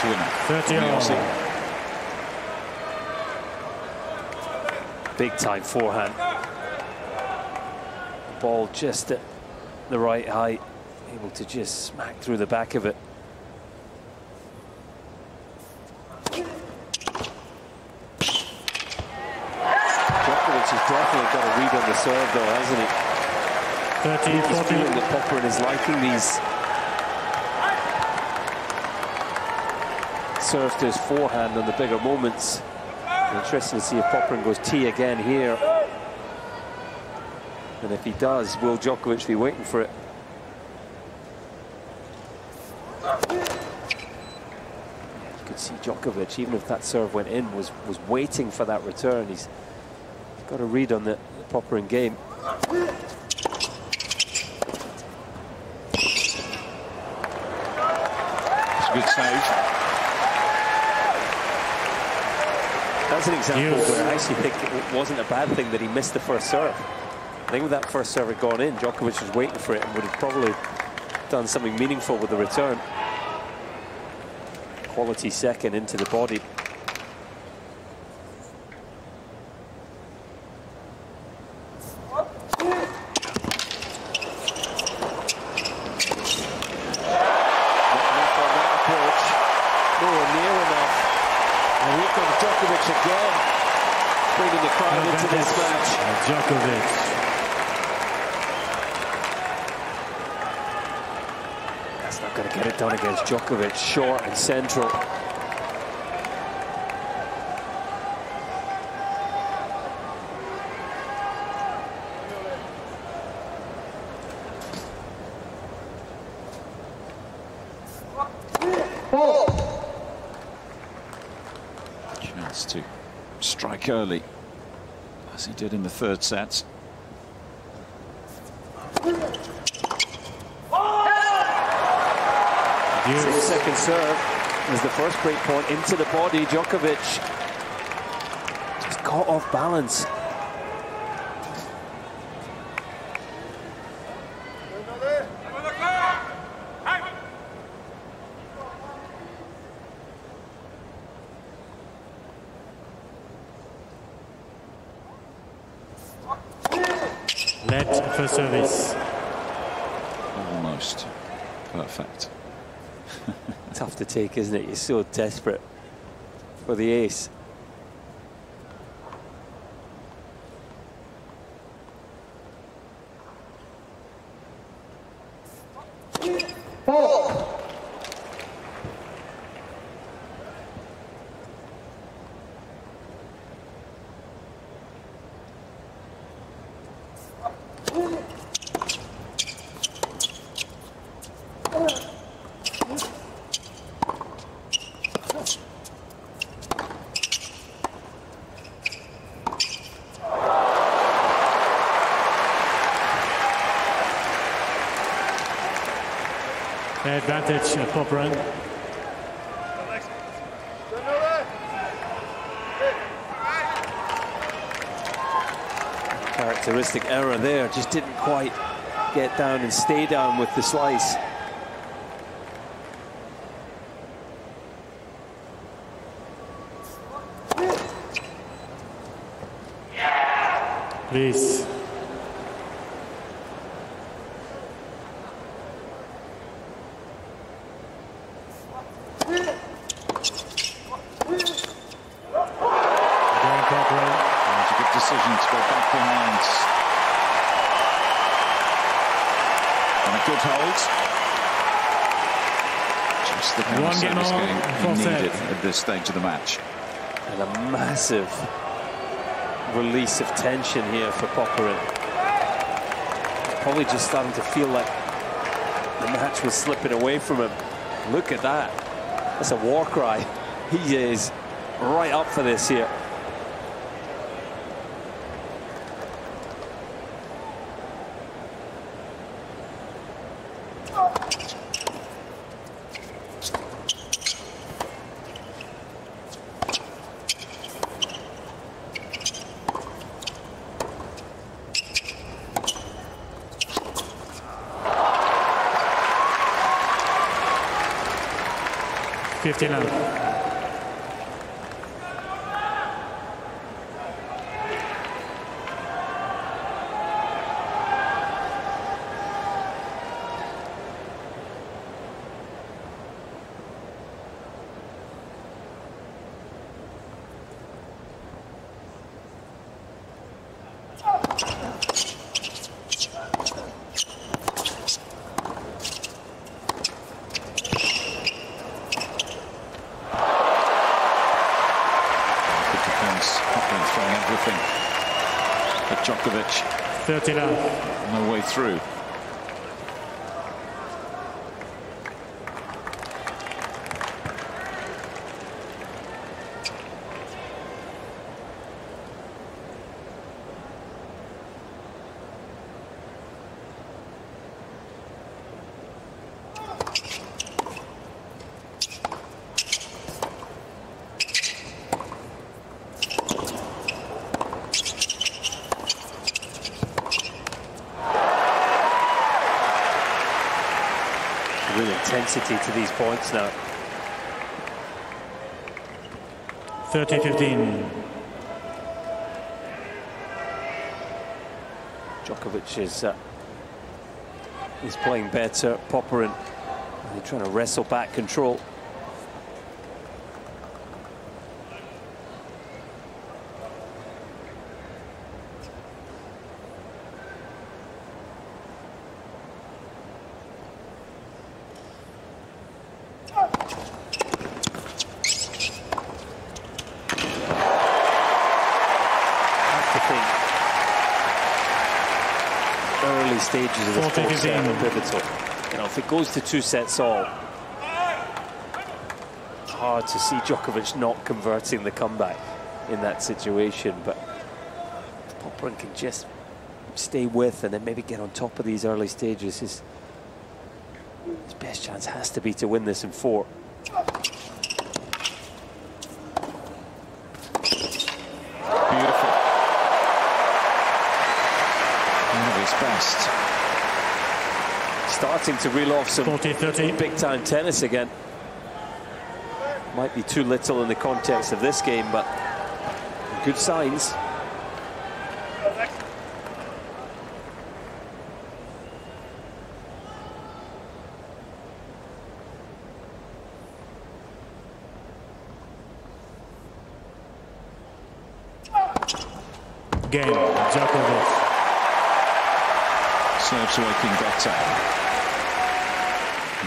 Winner. 30 Big time forehand. Ball just at the right height, able to just smack through the back of it. Djokovic has definitely got a read on the serve though, hasn't he? 13-14. He's feeling that Popyrin is liking these serve to his forehand on the bigger moments. Interesting to see if Popyrin goes tee again here. And if he does, will Djokovic be waiting for it? You could see Djokovic, even if that serve went in, was waiting for that return. He's got a read on the Popyrin game. It's a good save. That's an example where I actually think it wasn't a bad thing that he missed the first serve. I think if that first serve had gone in, Djokovic was waiting for it and would have probably done something meaningful with the return. Quality second into the body. Again, bringing the crowd into this match. Djokovic. That's not going to get it done against Djokovic. Short and central. To strike early, as he did in the third set. Second serve as the first break point into the body. Djokovic just caught off balance. Net for service. Almost perfect. Tough to take, isn't it? You're so desperate for the ace. Advantage of Popyrin. Characteristic error there, just didn't quite get down and stay down with the slice. Please. Decision to go back behind. And a good hold. Just the kind of service game he needed at this stage of the match. And a massive release of tension here for Popyrin. Probably just starting to feel like the match was slipping away from him. Look at that. That's a war cry. He is right up for this here. Throwing everything at Djokovic. 30 love. No way through. Real intensity to these points now. 30-15. Djokovic is playing better. Popyrin, they're trying to wrestle back control. Early stages of this fourth set are pivotal. You know, if it goes to 2 sets all, hard to see Djokovic not converting the comeback in that situation. But Popyrin can just stay with and then maybe get on top of these early stages. His best chance has to be to win this in 4. Best. Starting to reel off some big-time tennis again. Might be too little in the context of this game, but good signs. game, Djokovic. Serves working better.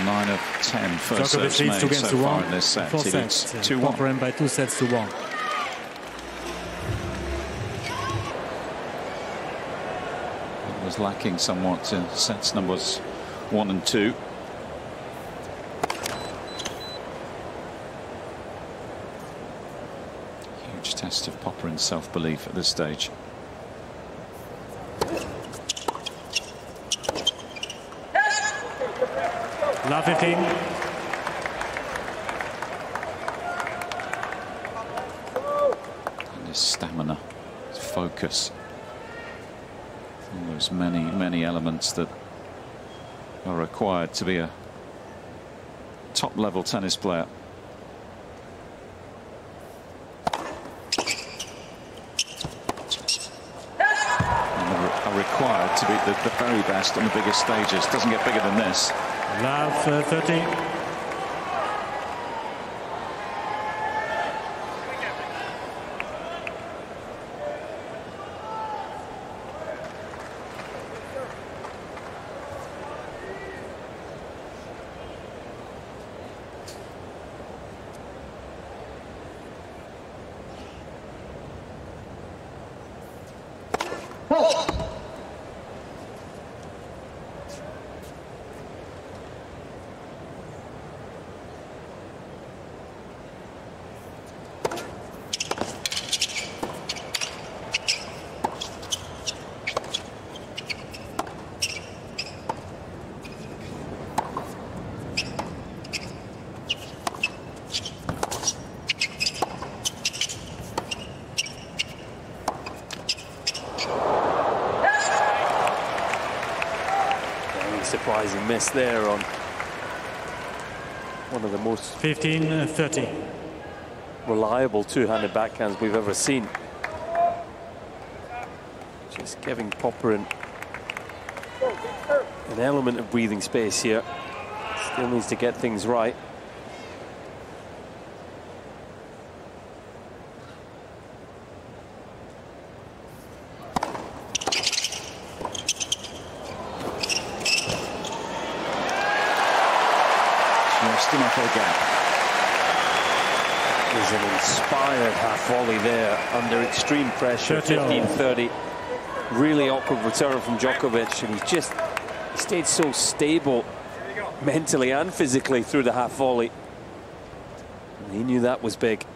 9 of 10 first serves made so far in this set. He leads 2-1. Popyrin by 2 sets to 1. It was lacking somewhat in sets numbers 1 and 2. Huge test of Popyrin's self-belief at this stage. Love 15. And his stamina, his focus. All those many elements that are required to be a top-level tennis player. And are required to be the very best on the biggest stages. Doesn't get bigger than this. Love 30. Surprising miss there on one of the most 15-30. reliable two-handed backhands we've ever seen. Just giving Popyrin an element of breathing space here. Still needs to get things right. Enough again. There's an inspired half volley there under extreme pressure. 15-30. Really awkward return from Djokovic, and he stayed so stable mentally and physically through the half volley. And he knew that was big.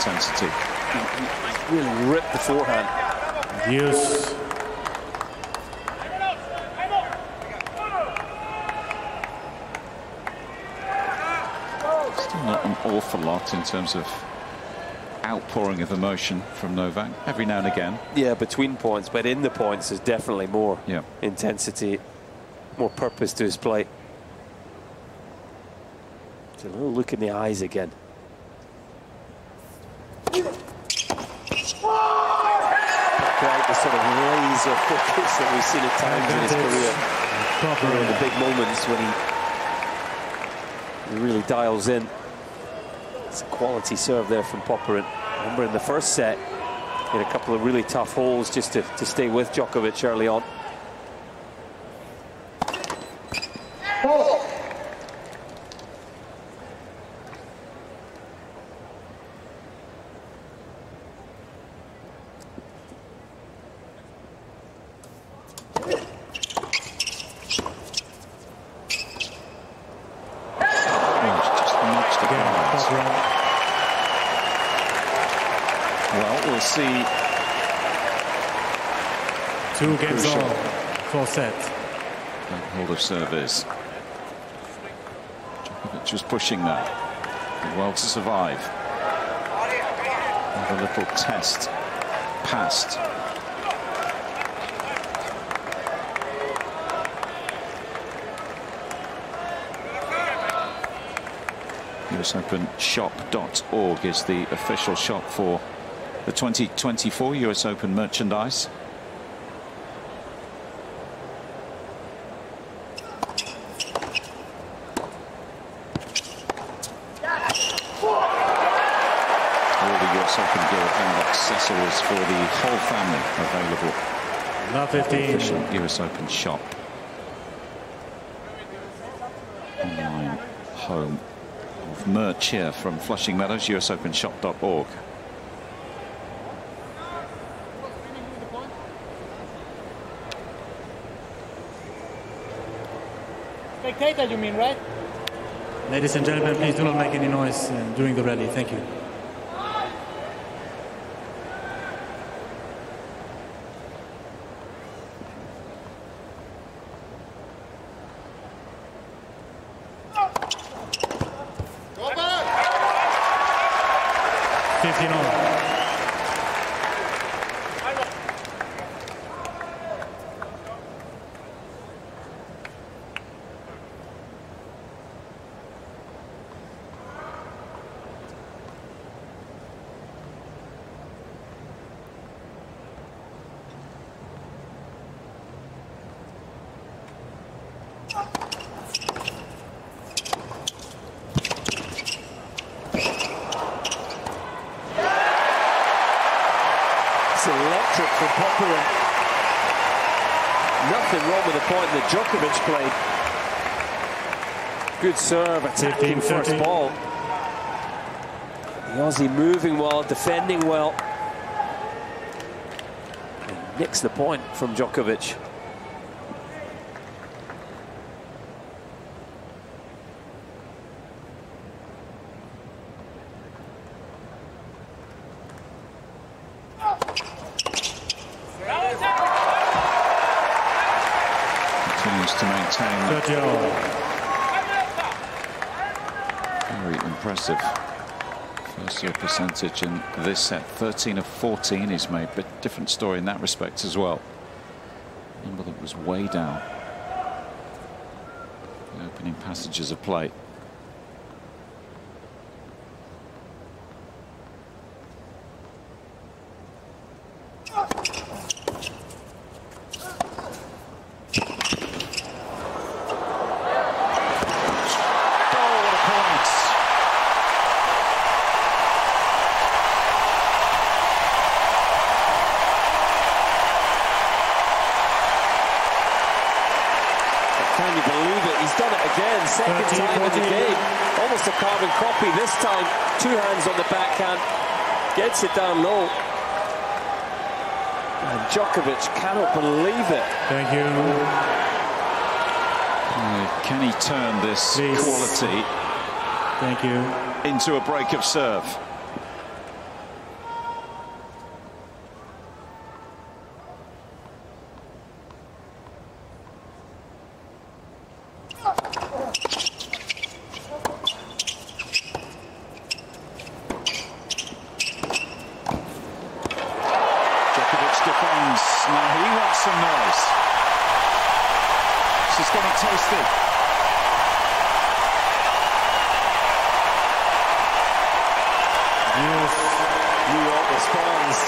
Intensity. He really ripped the forehand. Use. Still not an awful lot in terms of outpouring of emotion from Novak every now and again. Yeah, between points, but in the points there's definitely more intensity, more purpose to his play. It's a little look in the eyes again. Quite the sort of laser focus that we've seen at times in his career. In the big moments when he really dials in. It's a quality serve there from Popyrin. Remember in the first set, he had a couple of really tough holes just to stay with Djokovic early on. see 2 games all, 4 sets. That hold of service. Djokovic was pushing that. Well to survive. Have a little test passed. USOpenshop.org is the official shop for the 2024 US Open merchandise. All the US Open gear and accessories for the whole family available. Love 15. Official US Open shop. Online home of merch here from Flushing Meadows, USOpenshop.org. Spectator, you mean, right? Ladies and gentlemen, please do not make any noise during the rally. Thank you. It's electric from Popyrin. Nothing wrong with the point that Djokovic played. Good serve, attacking first ball. The Aussie moving well, defending well. And nicks the point from Djokovic. To maintain very impressive first serve percentage in this set. 13 of 14 he's made, but different story in that respect as well. Number that was way down the opening passages of play. Can you believe it? He's done it again, second time in the game. Almost a carbon copy this time. 2 hands on the backhand. Gets it down low. And Djokovic cannot believe it. Thank you. Can he turn this quality Thank you into a break of serve? Now he wants some noise. She's getting toasted. New York responds.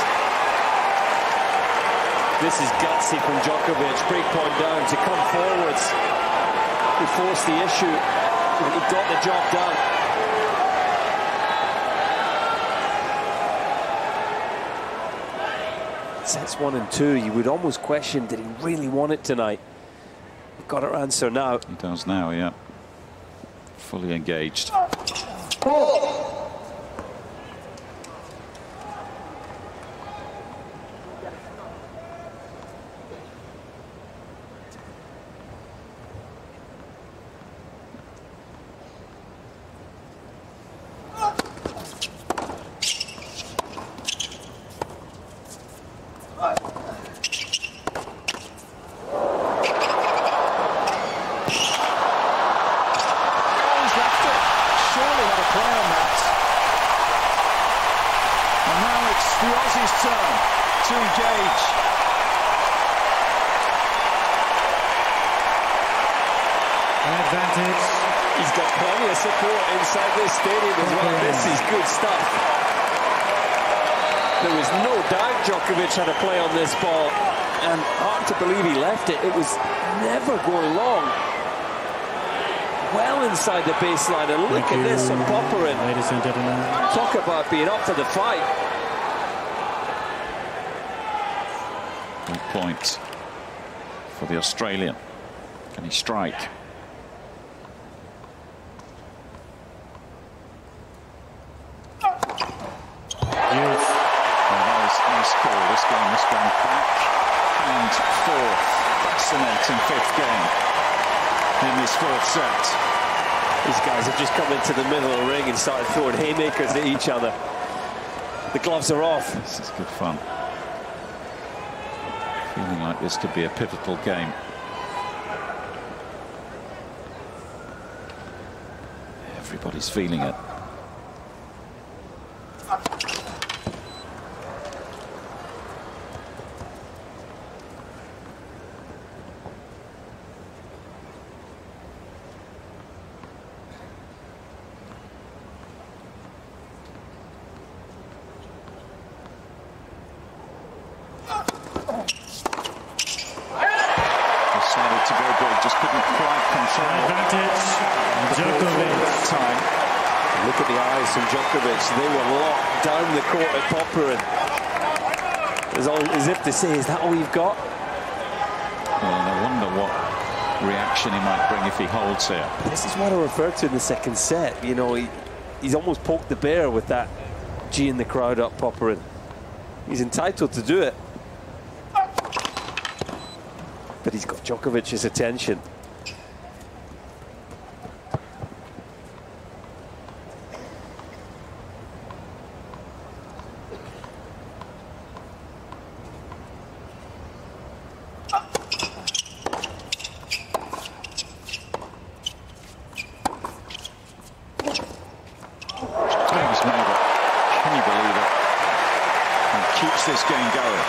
This is gutsy from Djokovic. Break point down to come forwards. He forced the issue and he got the job done. Sets 1 and 2, you would almost question, did he really want it tonight? We've got our answer now. He does now, yeah. Fully engaged. The Aussies' turn to engage. Advantage. He's got plenty of support inside this stadium as well. This is good stuff. There was no doubt Djokovic had a play on this ball, and hard to believe he left it. It was never going long. Well inside the baseline, and look at this from Popyrin. Ladies and gentlemen. Talk about being up for the fight. Good point for the Australian. Can he strike? Yes. Nice call. This game has gone back and forth. Fascinating fifth game in this fourth set. These guys have just come into the middle of the ring and started throwing haymakers at each other. The gloves are off. This is good fun. Feeling like this could be a pivotal game. Everybody's feeling it. To go big, just couldn't quite control. Advantage. Djokovic. That time. Look at the eyes from Djokovic. They were locked down the court at Popyrin. As if to say, is that all you've got? Well, I wonder what reaction he might bring if he holds here. This is what I referred to in the second set. You know, he's almost poked the bear with that G in the crowd up Popyrin. He's entitled to do it. But he's got Djokovic's attention. He's made it. Can you believe it? And keeps this game going.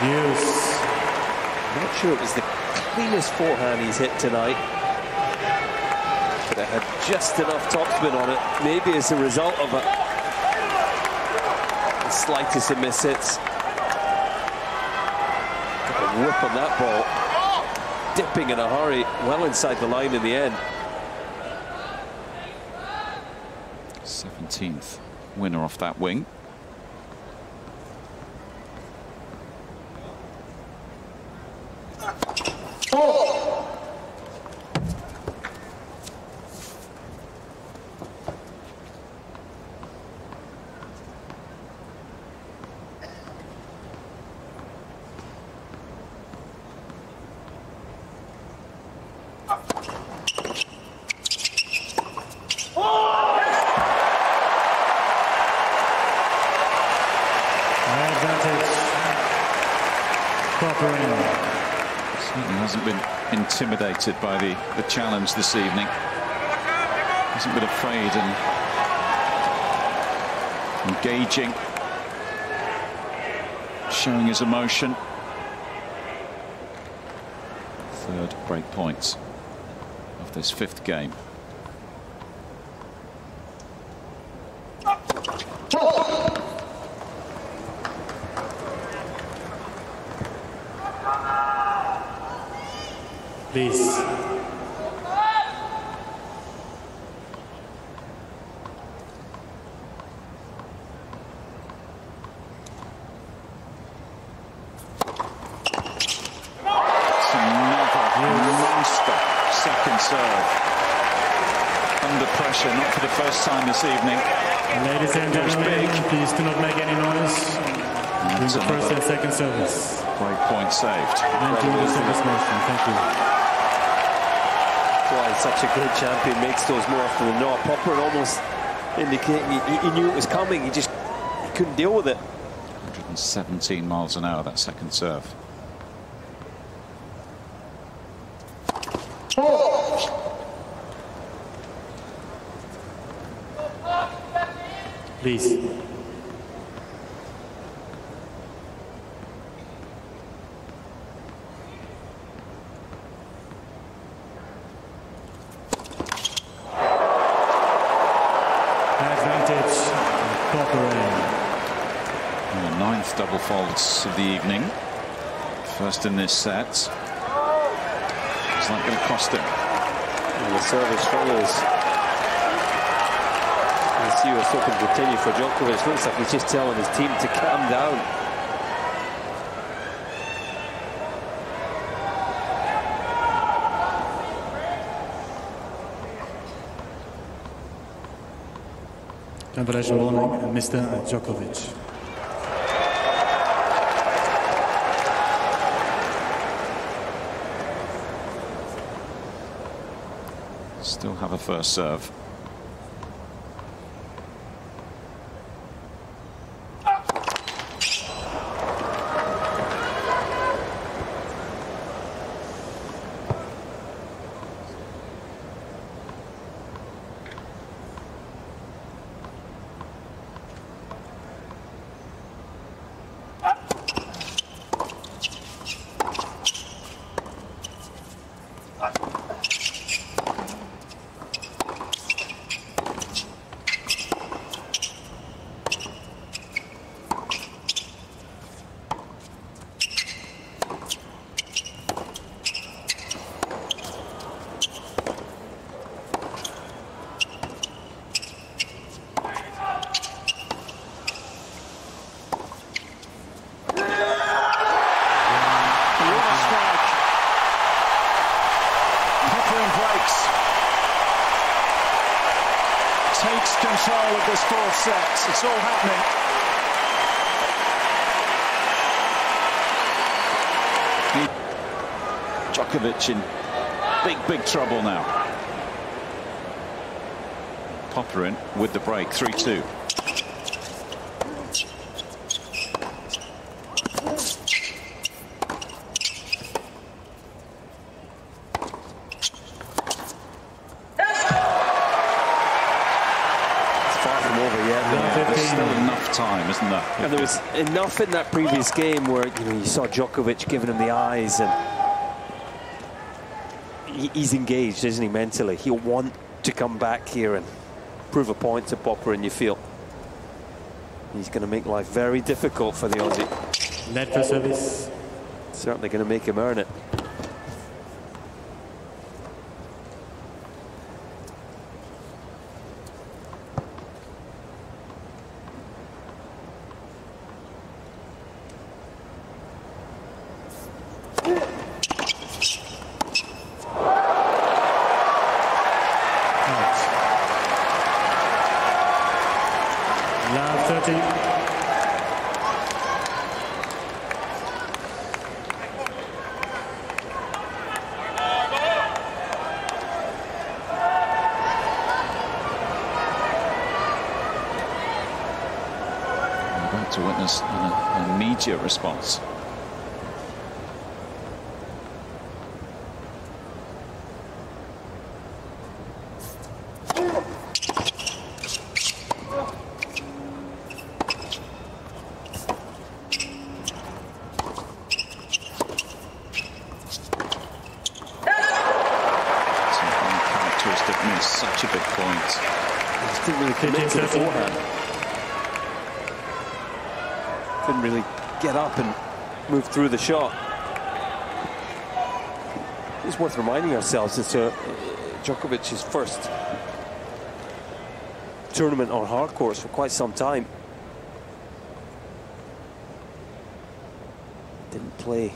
Yes. Not sure it was the cleanest forehand he's hit tonight, but it had just enough topspin on it, maybe as a result of it. The slightest of mishits. Got a whip on that ball, dipping in a hurry, well inside the line in the end. 17th winner off that wing. Certainly hasn't been intimidated by the challenge this evening. Hasn't been afraid and engaging, showing his emotion. Third break points of this fifth game. Please. Second serve. Under pressure, not for the first time this evening. Ladies and gentlemen, please do not make any noise during the first and second service. Break point saved. And during the service motion. Thank you. That's why such a good champion makes those more often than not. Popyrin almost indicating he knew it was coming. He just couldn't deal with it. 117 miles an hour, that second serve. Please. Advantage, Popyrin. The 9th double faults of the evening. First in this set. Is that going to cost him? And the service struggles. The US Open continue for Djokovic. Looks like he's just telling his team to calm down. Compilation warning, Mr. Djokovic. Still have a first serve. Takes control of this fourth set. It's all happening. Djokovic in big trouble now. Popyrin with the break, 3-2. Time, isn't there? And there was enough in that previous game where you saw Djokovic giving him the eyes, and he's engaged, isn't he, mentally? He'll want to come back here and prove a point to Popyrin, you feel. He's going to make life very difficult for the Aussie. Net for service. Certainly going to make him earn it. To witness an immediate response. Uncharacteristic miss, such a big point. He just didn't really commit to the forehand. Couldn't really get up and move through the shot. It's worth reminding ourselves it's Djokovic's first tournament on hard courts for quite some time. Didn't play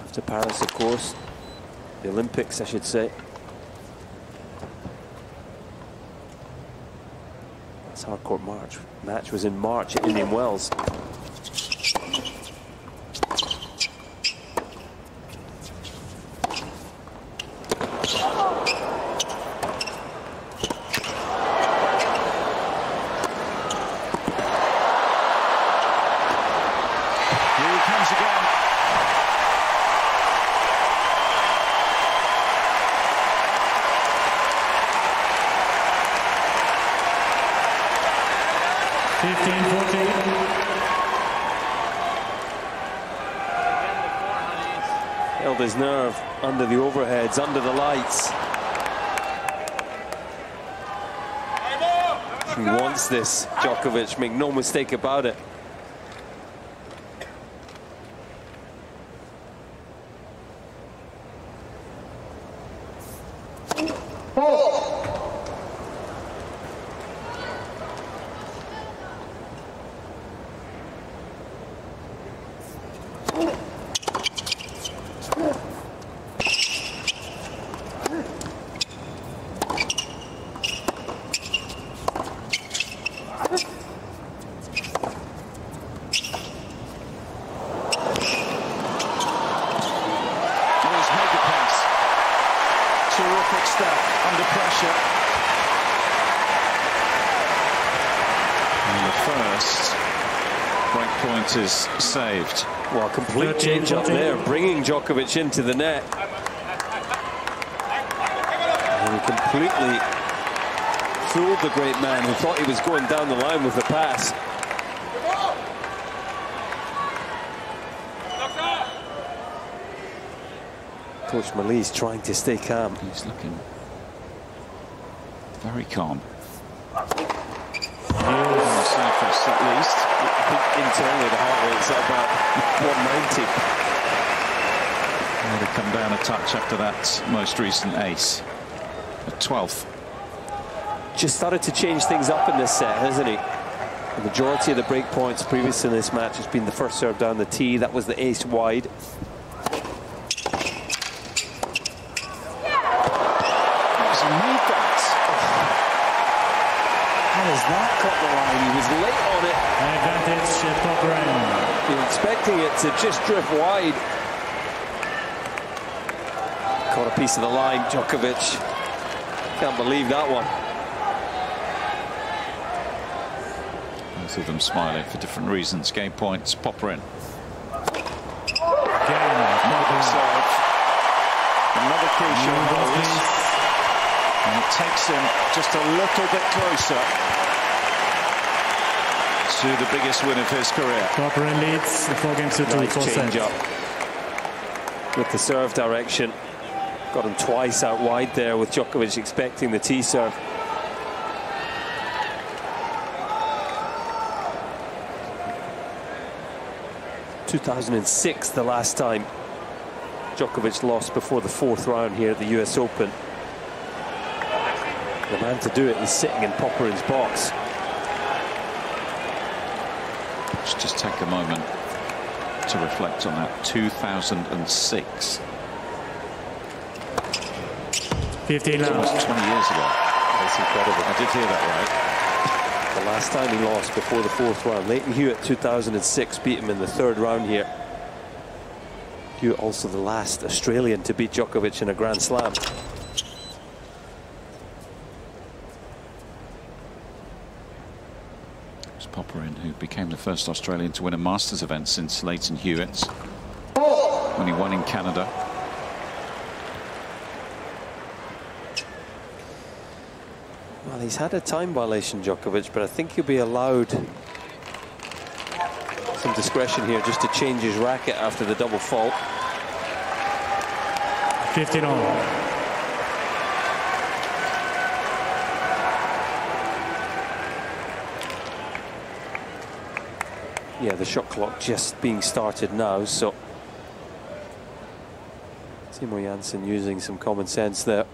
after Paris, of course. The Olympics, I should say. His hardcourt match was in March at Indian Wells. Held his nerve under the overheads, under the lights. He wants this, Djokovic, make no mistake about it. Is saved. Well, complete change up there, bringing Djokovic into the net. And he completely fooled the great man who thought he was going down the line with the pass. Coach Malise trying to stay calm. He's looking very calm. On the surface, at least. I think internally the heart rate's at about 190. Would have come down a touch after that most recent ace. A 12th. Just started to change things up in this set, hasn't he? The majority of the break points previous in this match has been the first serve down the tee. That was the ace wide. That cut the line. He was late on it. Advantage, Popyrin. You're expecting it to just drift wide. Caught a piece of the line, Djokovic. Can't believe that one. Both of them smiling for different reasons. Game points, Popyrin. Another serve. Another crucial hold. And it takes him just a little bit closer to the biggest win of his career. Popyrin leads 4 games to 2. Nice change up with the serve direction. Got him twice out wide there with Djokovic expecting the tee serve. ...2006 the last time Djokovic lost before the 4th round here at the US Open. The man to do it is sitting in Popyrin's box. Let's just take a moment to reflect on that. 2006. 15 now. Almost 20 years ago. That's incredible. I did hear that right. The last time he lost before the 4th round. Leighton Hewitt, 2006, beat him in the 3rd round here. Hewitt also the last Australian to beat Djokovic in a Grand Slam. Popyrin, who became the first Australian to win a Masters event since Leighton Hewitt when he won in Canada. Well, he's had a time violation, Djokovic, but I think he'll be allowed some discretion here just to change his racket after the double fault. 15 on. Yeah, the shot clock just being started now, so Timo Janssen using some common sense there.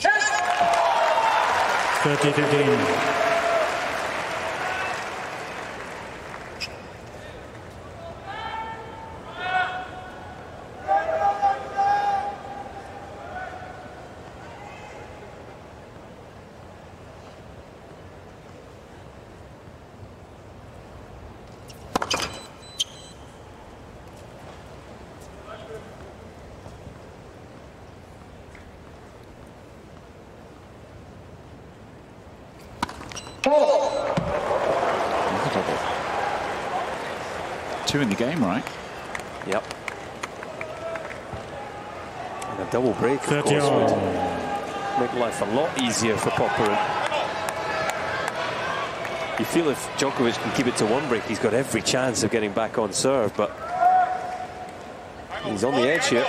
Yes! 30-15. Two in the game, right? Yep. And a double break, of course, would Make life a lot easier for Popyrin. You feel if Djokovic can keep it to one break, he's got every chance of getting back on serve, but he's on the edge here.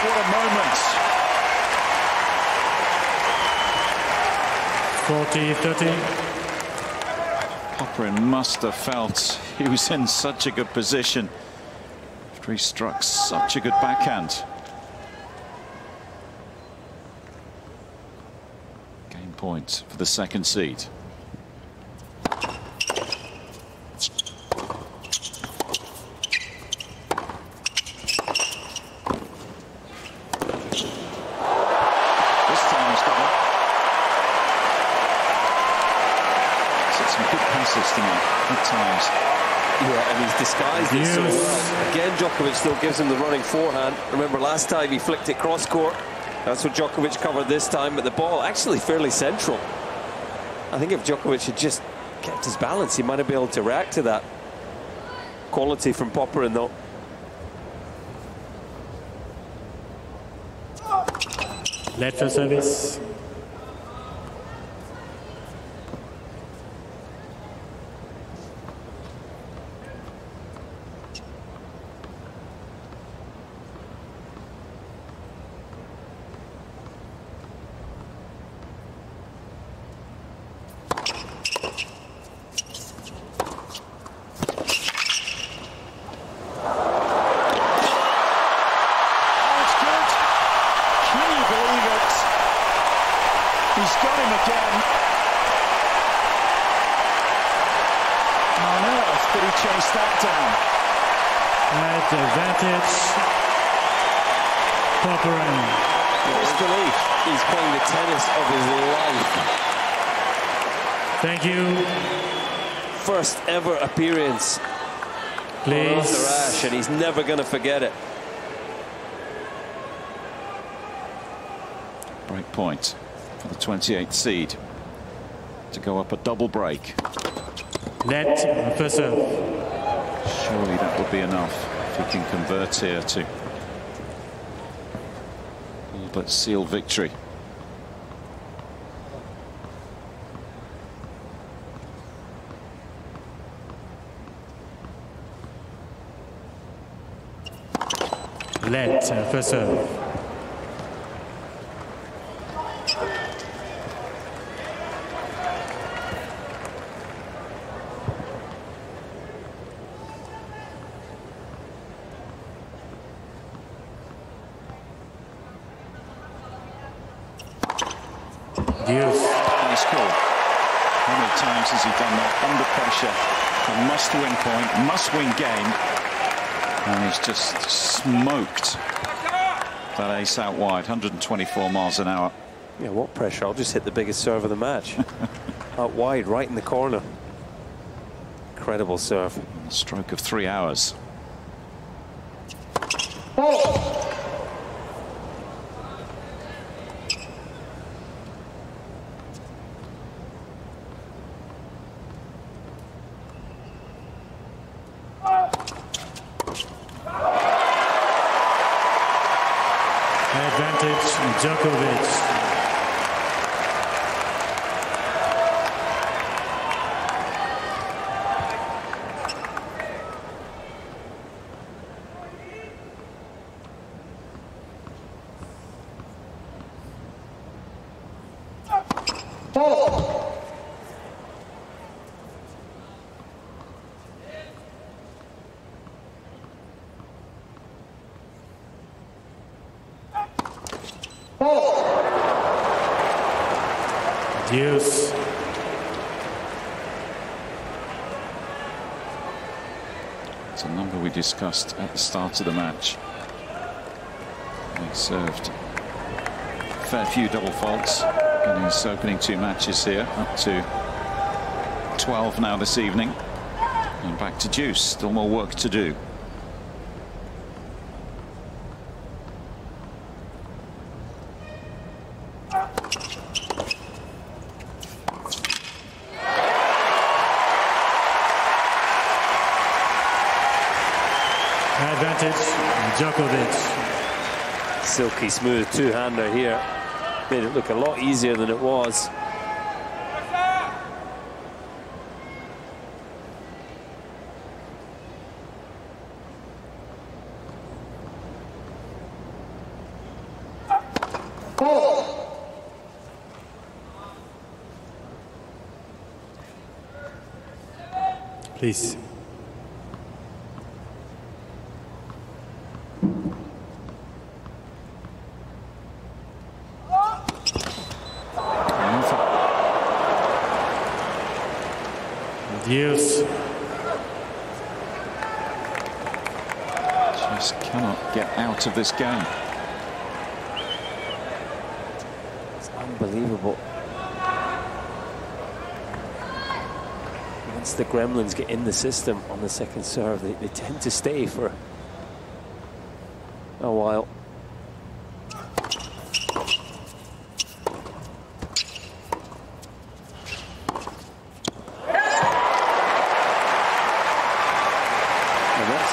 What a moment. 40-30. Popyrin must have felt he was in such a good position after he struck such a good backhand. Game point for the second seed. Yeah, and he's disguised it so well. Again, Djokovic still gives him the running forehand. Remember last time he flicked it cross court. That's what Djokovic covered this time, but the ball actually fairly central. I think if Djokovic had just kept his balance, he might have been able to react to that. Quality from Popyrin, though. Led for service. He's got him again. How on earth did he chase that down? At advantage, Popyrin. Disbelief. He's playing the tennis of his life. Thank you. First ever appearance. Please. Arthur Ashe, and he's never going to forget it. Break point for the 28th seed to go up a double break. Let for serve. Surely that would be enough if he can convert here to all but seal victory. Let for serve. Nice call. How many times has he done that under pressure? A must-win point, must-win game, and he's just smoked that ace out wide, 124 miles an hour. Yeah, what pressure? I'll just hit the biggest serve of the match. Out wide, right in the corner. Incredible serve. A stroke of 3 hours. Advantage, Djokovic. Deuce. It's a number we discussed at the start of the match. He served a fair few double faults in his opening two matches here, up to 12 now this evening. And back to deuce. Still more work to do. Advantage, Djokovic. Silky smooth two-hander here. Made it look a lot easier than it was. Please. Yes. Just cannot get out of this game. It's unbelievable. Once the Gremlins get in the system on the second serve, they tend to stay for a while.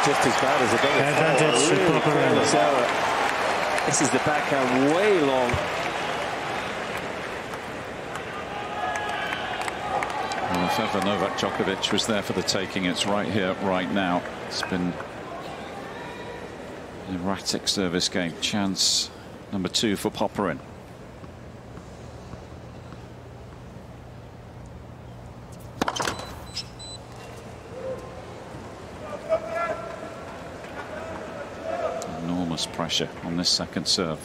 Just as bad as a double. Advantage, really careless error. This is the backhand way long. Well, if ever Novak Djokovic was there for the taking, it's right here, right now. It's been an erratic service game. Chance number 2 for Popyrin. Pressure on this second serve.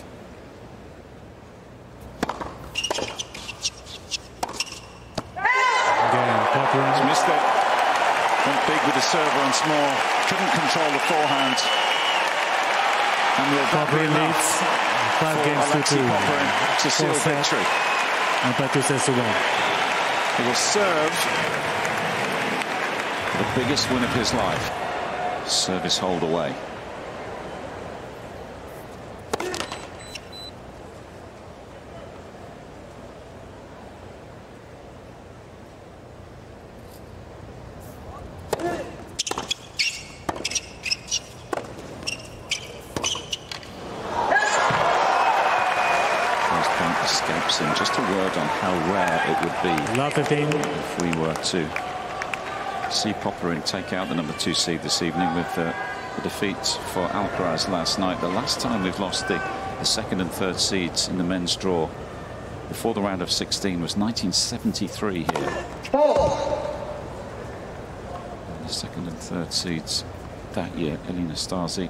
Again, He's missed it. Went big with the serve once more. Couldn't control the forehand. And will Popyrin leads 5 games to 2. Popyrin to seal victory. And Patu says to win. He will serve the biggest win of his life. Service hold away. Escapes him. Just a word on how rare it would be if we were to see Popyrin take out the number 2 seed this evening with the defeat for Alcaraz last night. The last time we've lost the second and third seeds in the men's draw before the round of 16 was 1973 here. And the second and third seeds that year, Elina Stasi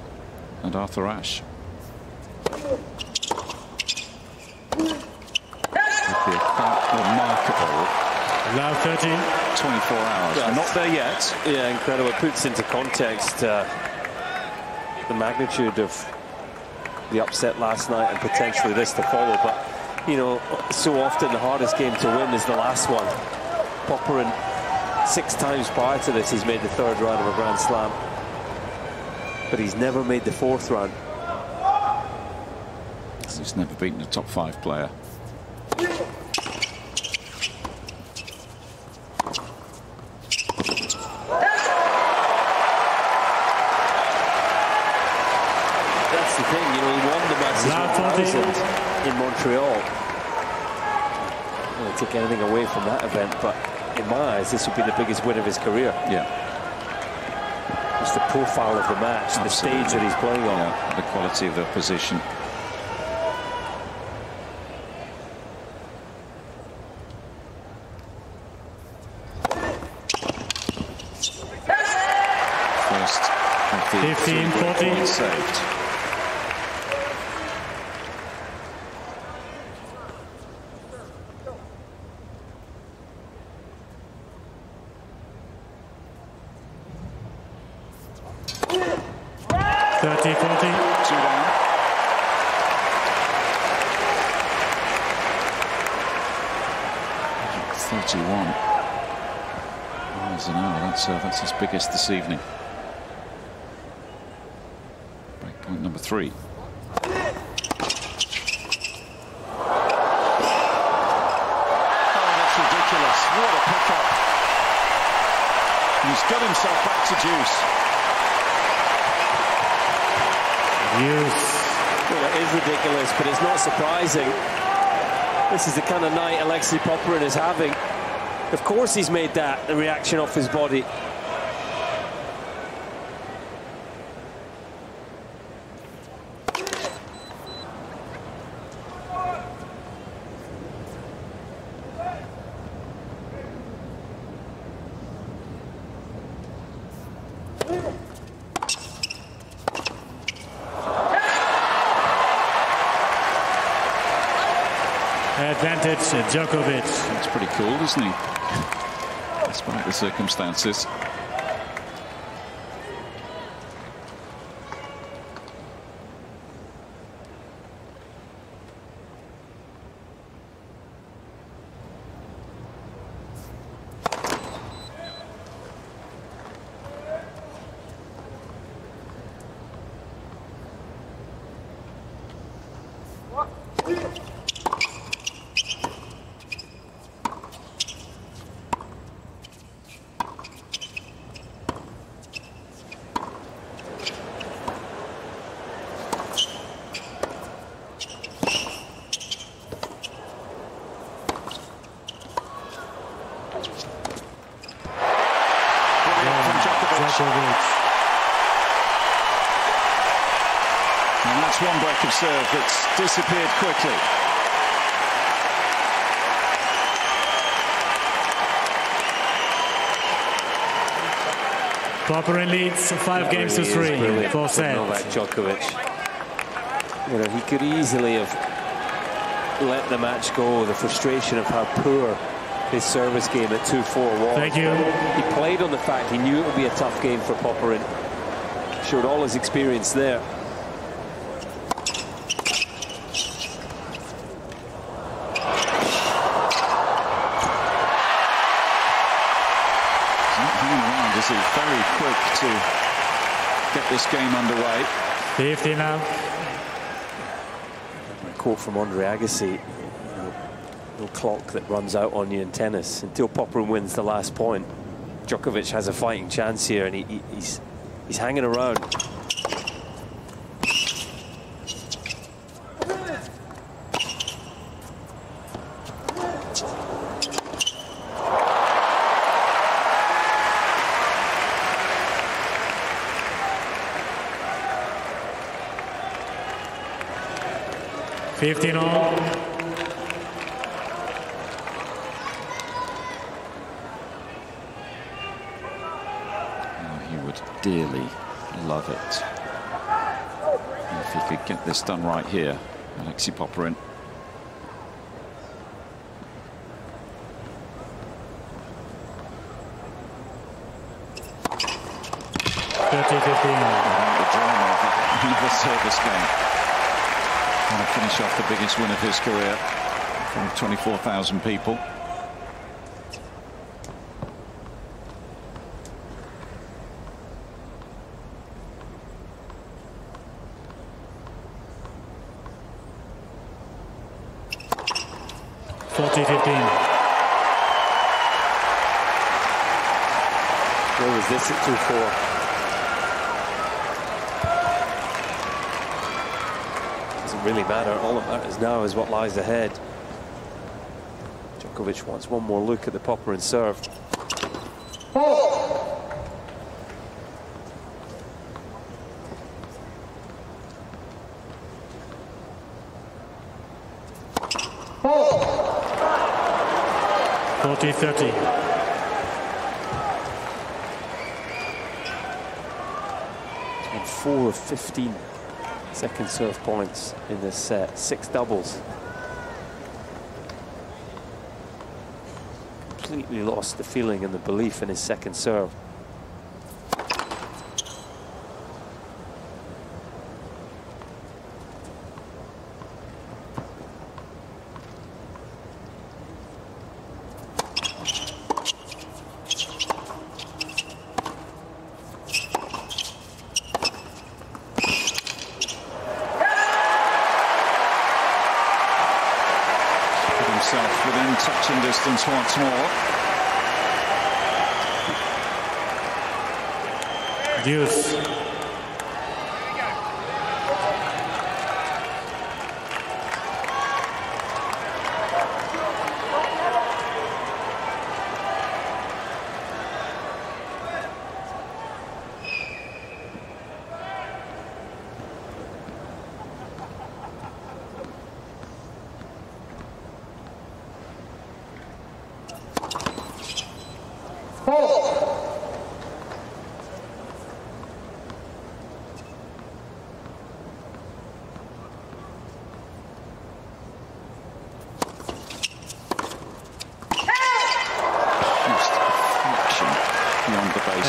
and Arthur Ashe. Remarkable. Now 30. 24 hours. We're not there yet. Yeah, incredible. It puts into context the magnitude of the upset last night and potentially this to follow. But, you know, so often the hardest game to win is the last one. Popyrin, 6 times prior to this, he's made the 3rd round of a Grand Slam. But he's never made the 4th round. He's never beaten a top 5 player. In Montreal. I don't take anything away from that event, but in my eyes, this would be the biggest win of his career. Yeah. Just the profile of the match, absolutely. The stage that he's playing on. Yeah, the quality of the opposition. First of the 15-14 saved. Miles an hour, that's his biggest this evening. Breakpoint number 3. What a pickup. He's got himself back to deuce. Well, it is ridiculous, but it's not surprising. This is the kind of night Alexei Popyrin is having. Of course he's made that, the reaction off his body. Advantage, Djokovic. That's pretty cool, isn't he? Despite the circumstances. And that's one break of serve that's disappeared quickly. Popyrin leads 5 games to 3. 4 sets. Novak Djokovic. You know, he could easily have let the match go. The frustration of how poor his service game at 2-4 was. Thank you. He played on the fact he knew it would be a tough game for Popyrin. Showed all his experience there. Is he very quick to get this game underway? 50 now. A quote from Andre Agassi: no clock that runs out on you in tennis. Until Popyrin wins the last point, Djokovic has a fighting chance here, and he's hanging around. He would dearly love it if he could get this done right here, Alexei Popyrin. The drama of another service game. Trying to finish off the biggest win of his career in front of 24,000 people. Where was this at 2-4? Doesn't really matter. All that matters now is what lies ahead. Djokovic wants one more look at the Popyrin serve. And 4 of 15 second serve points in this set. 6 doubles. Completely lost the feeling and the belief in his second serve. chance once more. Deuce.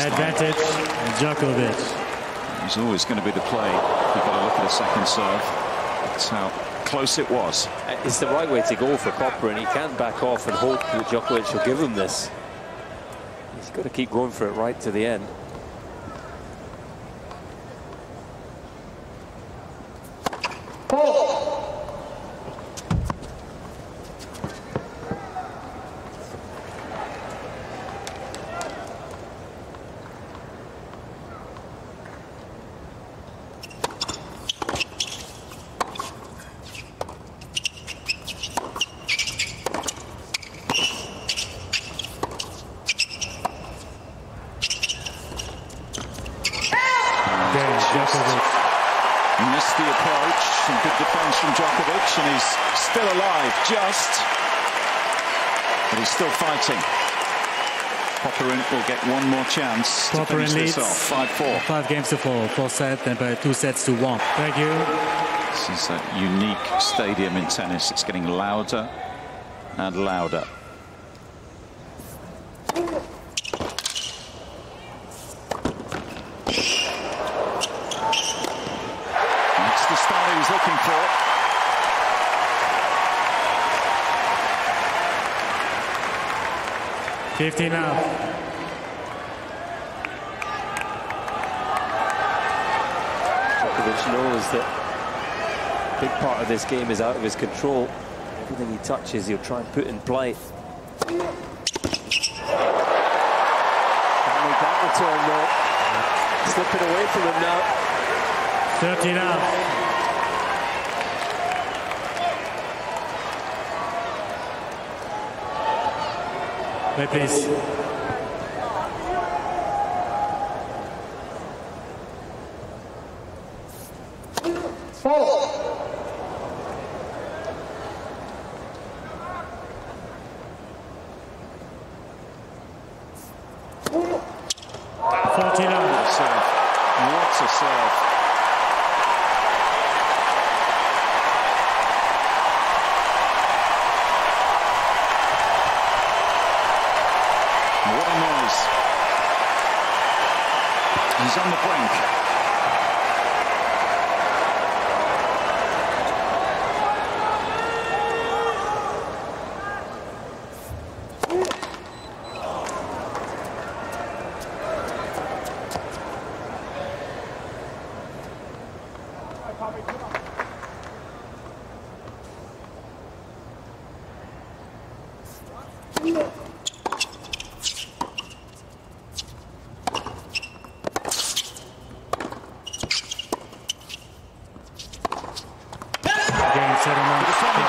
Advantage, Djokovic. It's always going to be the play. You've got to look at the second serve. That's how close it was. It's the right way to go for Popyrin. He can't back off and hope that Djokovic will give him this. He's got to keep going for it right to the end. Missed the approach, some good defense from Djokovic, and he's still alive, but he's still fighting. Popyrin will get one more chance to finish this off. 5-4. 5 games to 4 sets, and by 2 sets to 1. Thank you. This is a unique stadium in tennis. It's getting louder and louder. The start he was looking for. $50 now. Djokovic knows that a big part of this game is out of his control. Everything he touches, he'll try and put in play. Can't make that return though. Slipping away from him now. 30 now. Wait, please. What a serve. What a noise. He's on the brink.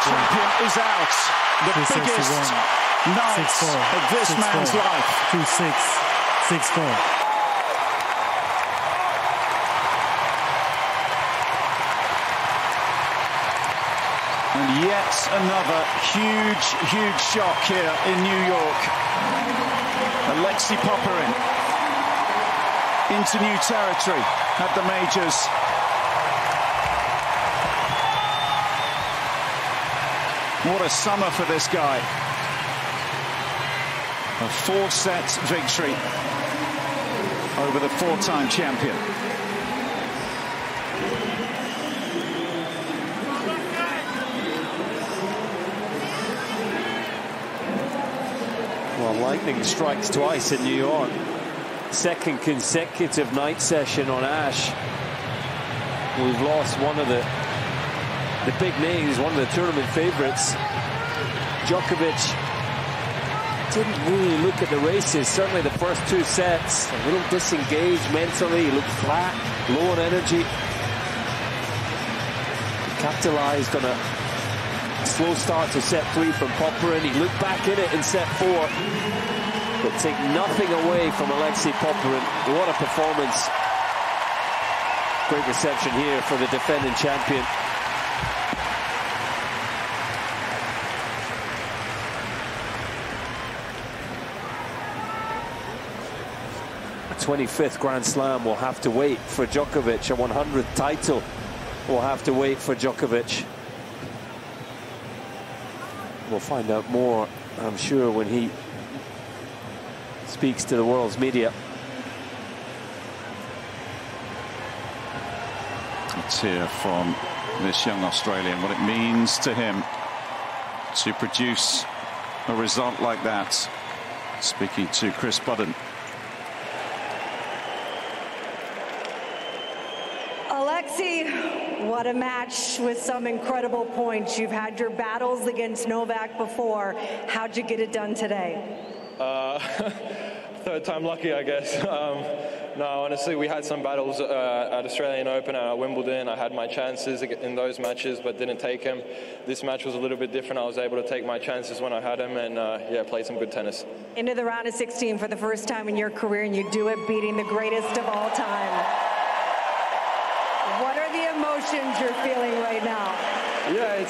Champion is out. The biggest night of this man's life. 2-6, 6-4. And yet another huge shock here in New York. Alexei Popyrin into new territory at the majors. What a summer for this guy. A 4-set victory over the 4-time champion. Well, lightning strikes twice in New York. Second consecutive night session on Ash. We've lost one of the big names, one of the tournament favorites. Djokovic didn't really look at the races. Certainly the first 2 sets, a little disengaged mentally. He looked flat, low on energy. He capitalized on a slow start to set 3 from Popyrin. He looked back in it in set 4. But take nothing away from Alexei Popyrin. What a performance. Great reception here for the defending champion. A 25th Grand Slam will have to wait for Djokovic. A 100th title will have to wait for Djokovic. We'll find out more, I'm sure, when he speaks to the world's media. Let's hear from this young Australian what it means to him to produce a result like that. Speaking to Chris Budden. Alexei, what a match with some incredible points. You've had your battles against Novak before. How'd you get it done today? Third time lucky, I guess. No, honestly, we had some battles at Australian Open and at Wimbledon. I had my chances in those matches, but didn't take them. This match was a little bit different. I was able to take my chances when I had them, and yeah, played some good tennis. Into the round of 16 for the first time in your career, and you do it beating the greatest of all time. What are the emotions you're feeling right now? Yeah,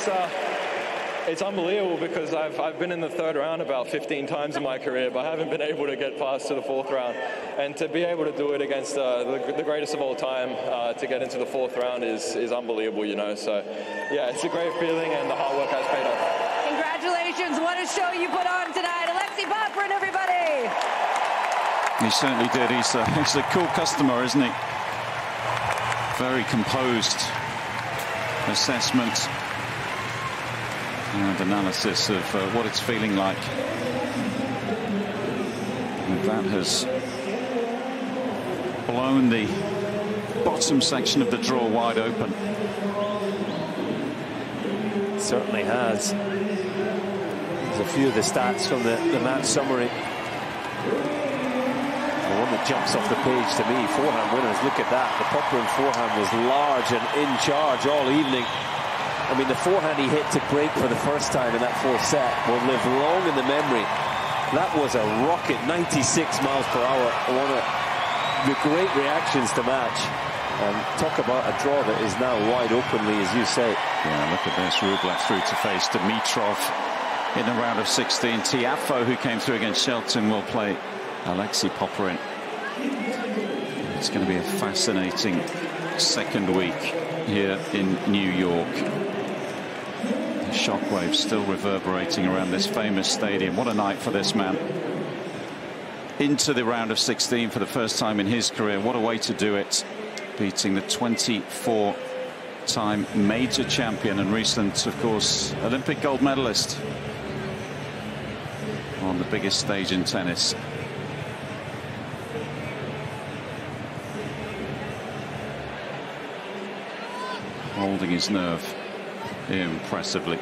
it's unbelievable because I've been in the 3rd round about 15 times in my career, but I haven't been able to get past to the 4th round. And to be able to do it against the greatest of all time, to get into the 4th round is unbelievable, you know. So, yeah, it's a great feeling, and the hard work has paid off. Congratulations. What a show you put on tonight. Alexei Popyrin, everybody. He certainly did. He's a cool customer, isn't he? Very composed assessment and analysis of what it's feeling like. And that has blown the bottom section of the draw wide open. It certainly has. There's a few of the stats from the match summary. The one that jumps off the page to me, forehand winners, look at that. The Popyrin forehand was large and in charge all evening. I mean, the forehand he hit to break for the first time in that 4th set will live long in the memory. That was a rocket, 96 miles per hour. One of the great reactions to match. And talk about a draw that is now wide openly, as you say. Yeah, look at this. Rublev through to face Dimitrov in the round of 16. Tiafoe, who came through against Shelton, will play Alexei Popyrin. It's going to be a fascinating second week here in New York. The shockwaves still reverberating around this famous stadium. What a night for this man. Into the round of 16 for the first time in his career. What a way to do it. Beating the 24-time major champion and recent, of course, Olympic gold medalist on the biggest stage in tennis. Holding his nerve impressively.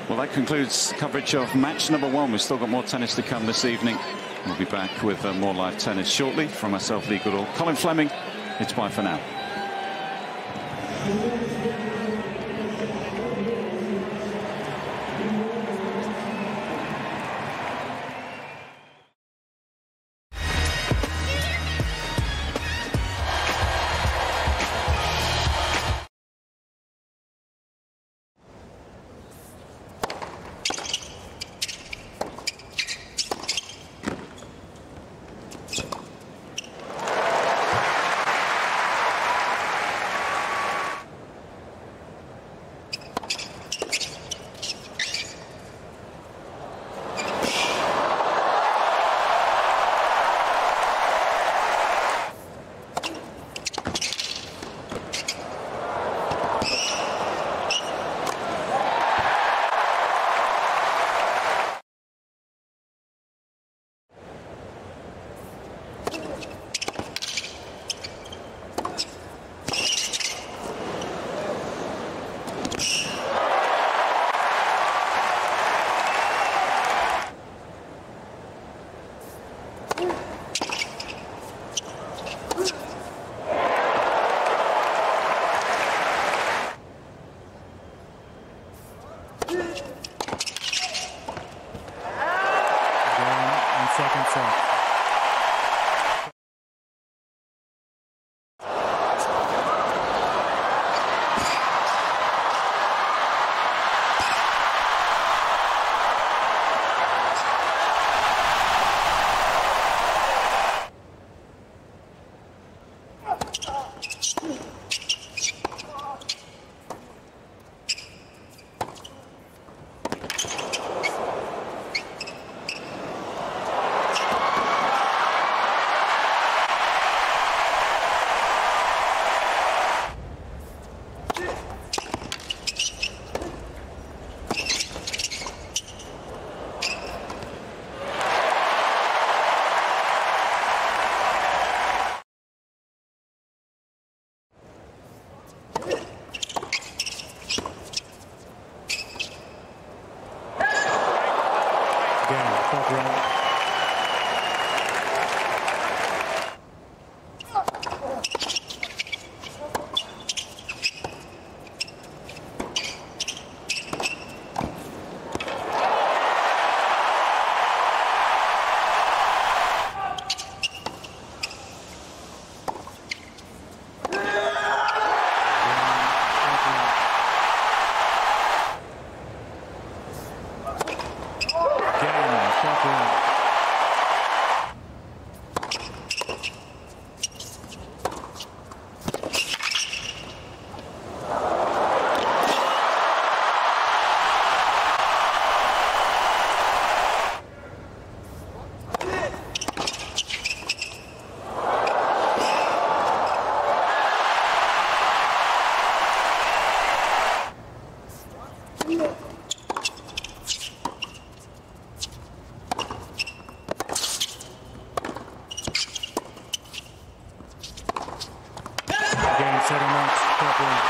Well, that concludes coverage of match number 1. We've still got more tennis to come this evening. We'll be back with more live tennis shortly. From myself, Lee Goodall, Colin Fleming, it's bye for now. match, Popyrin.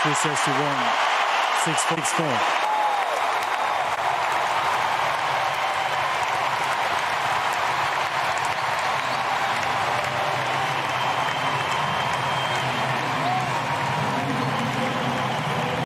3 sets to 1, 6-4.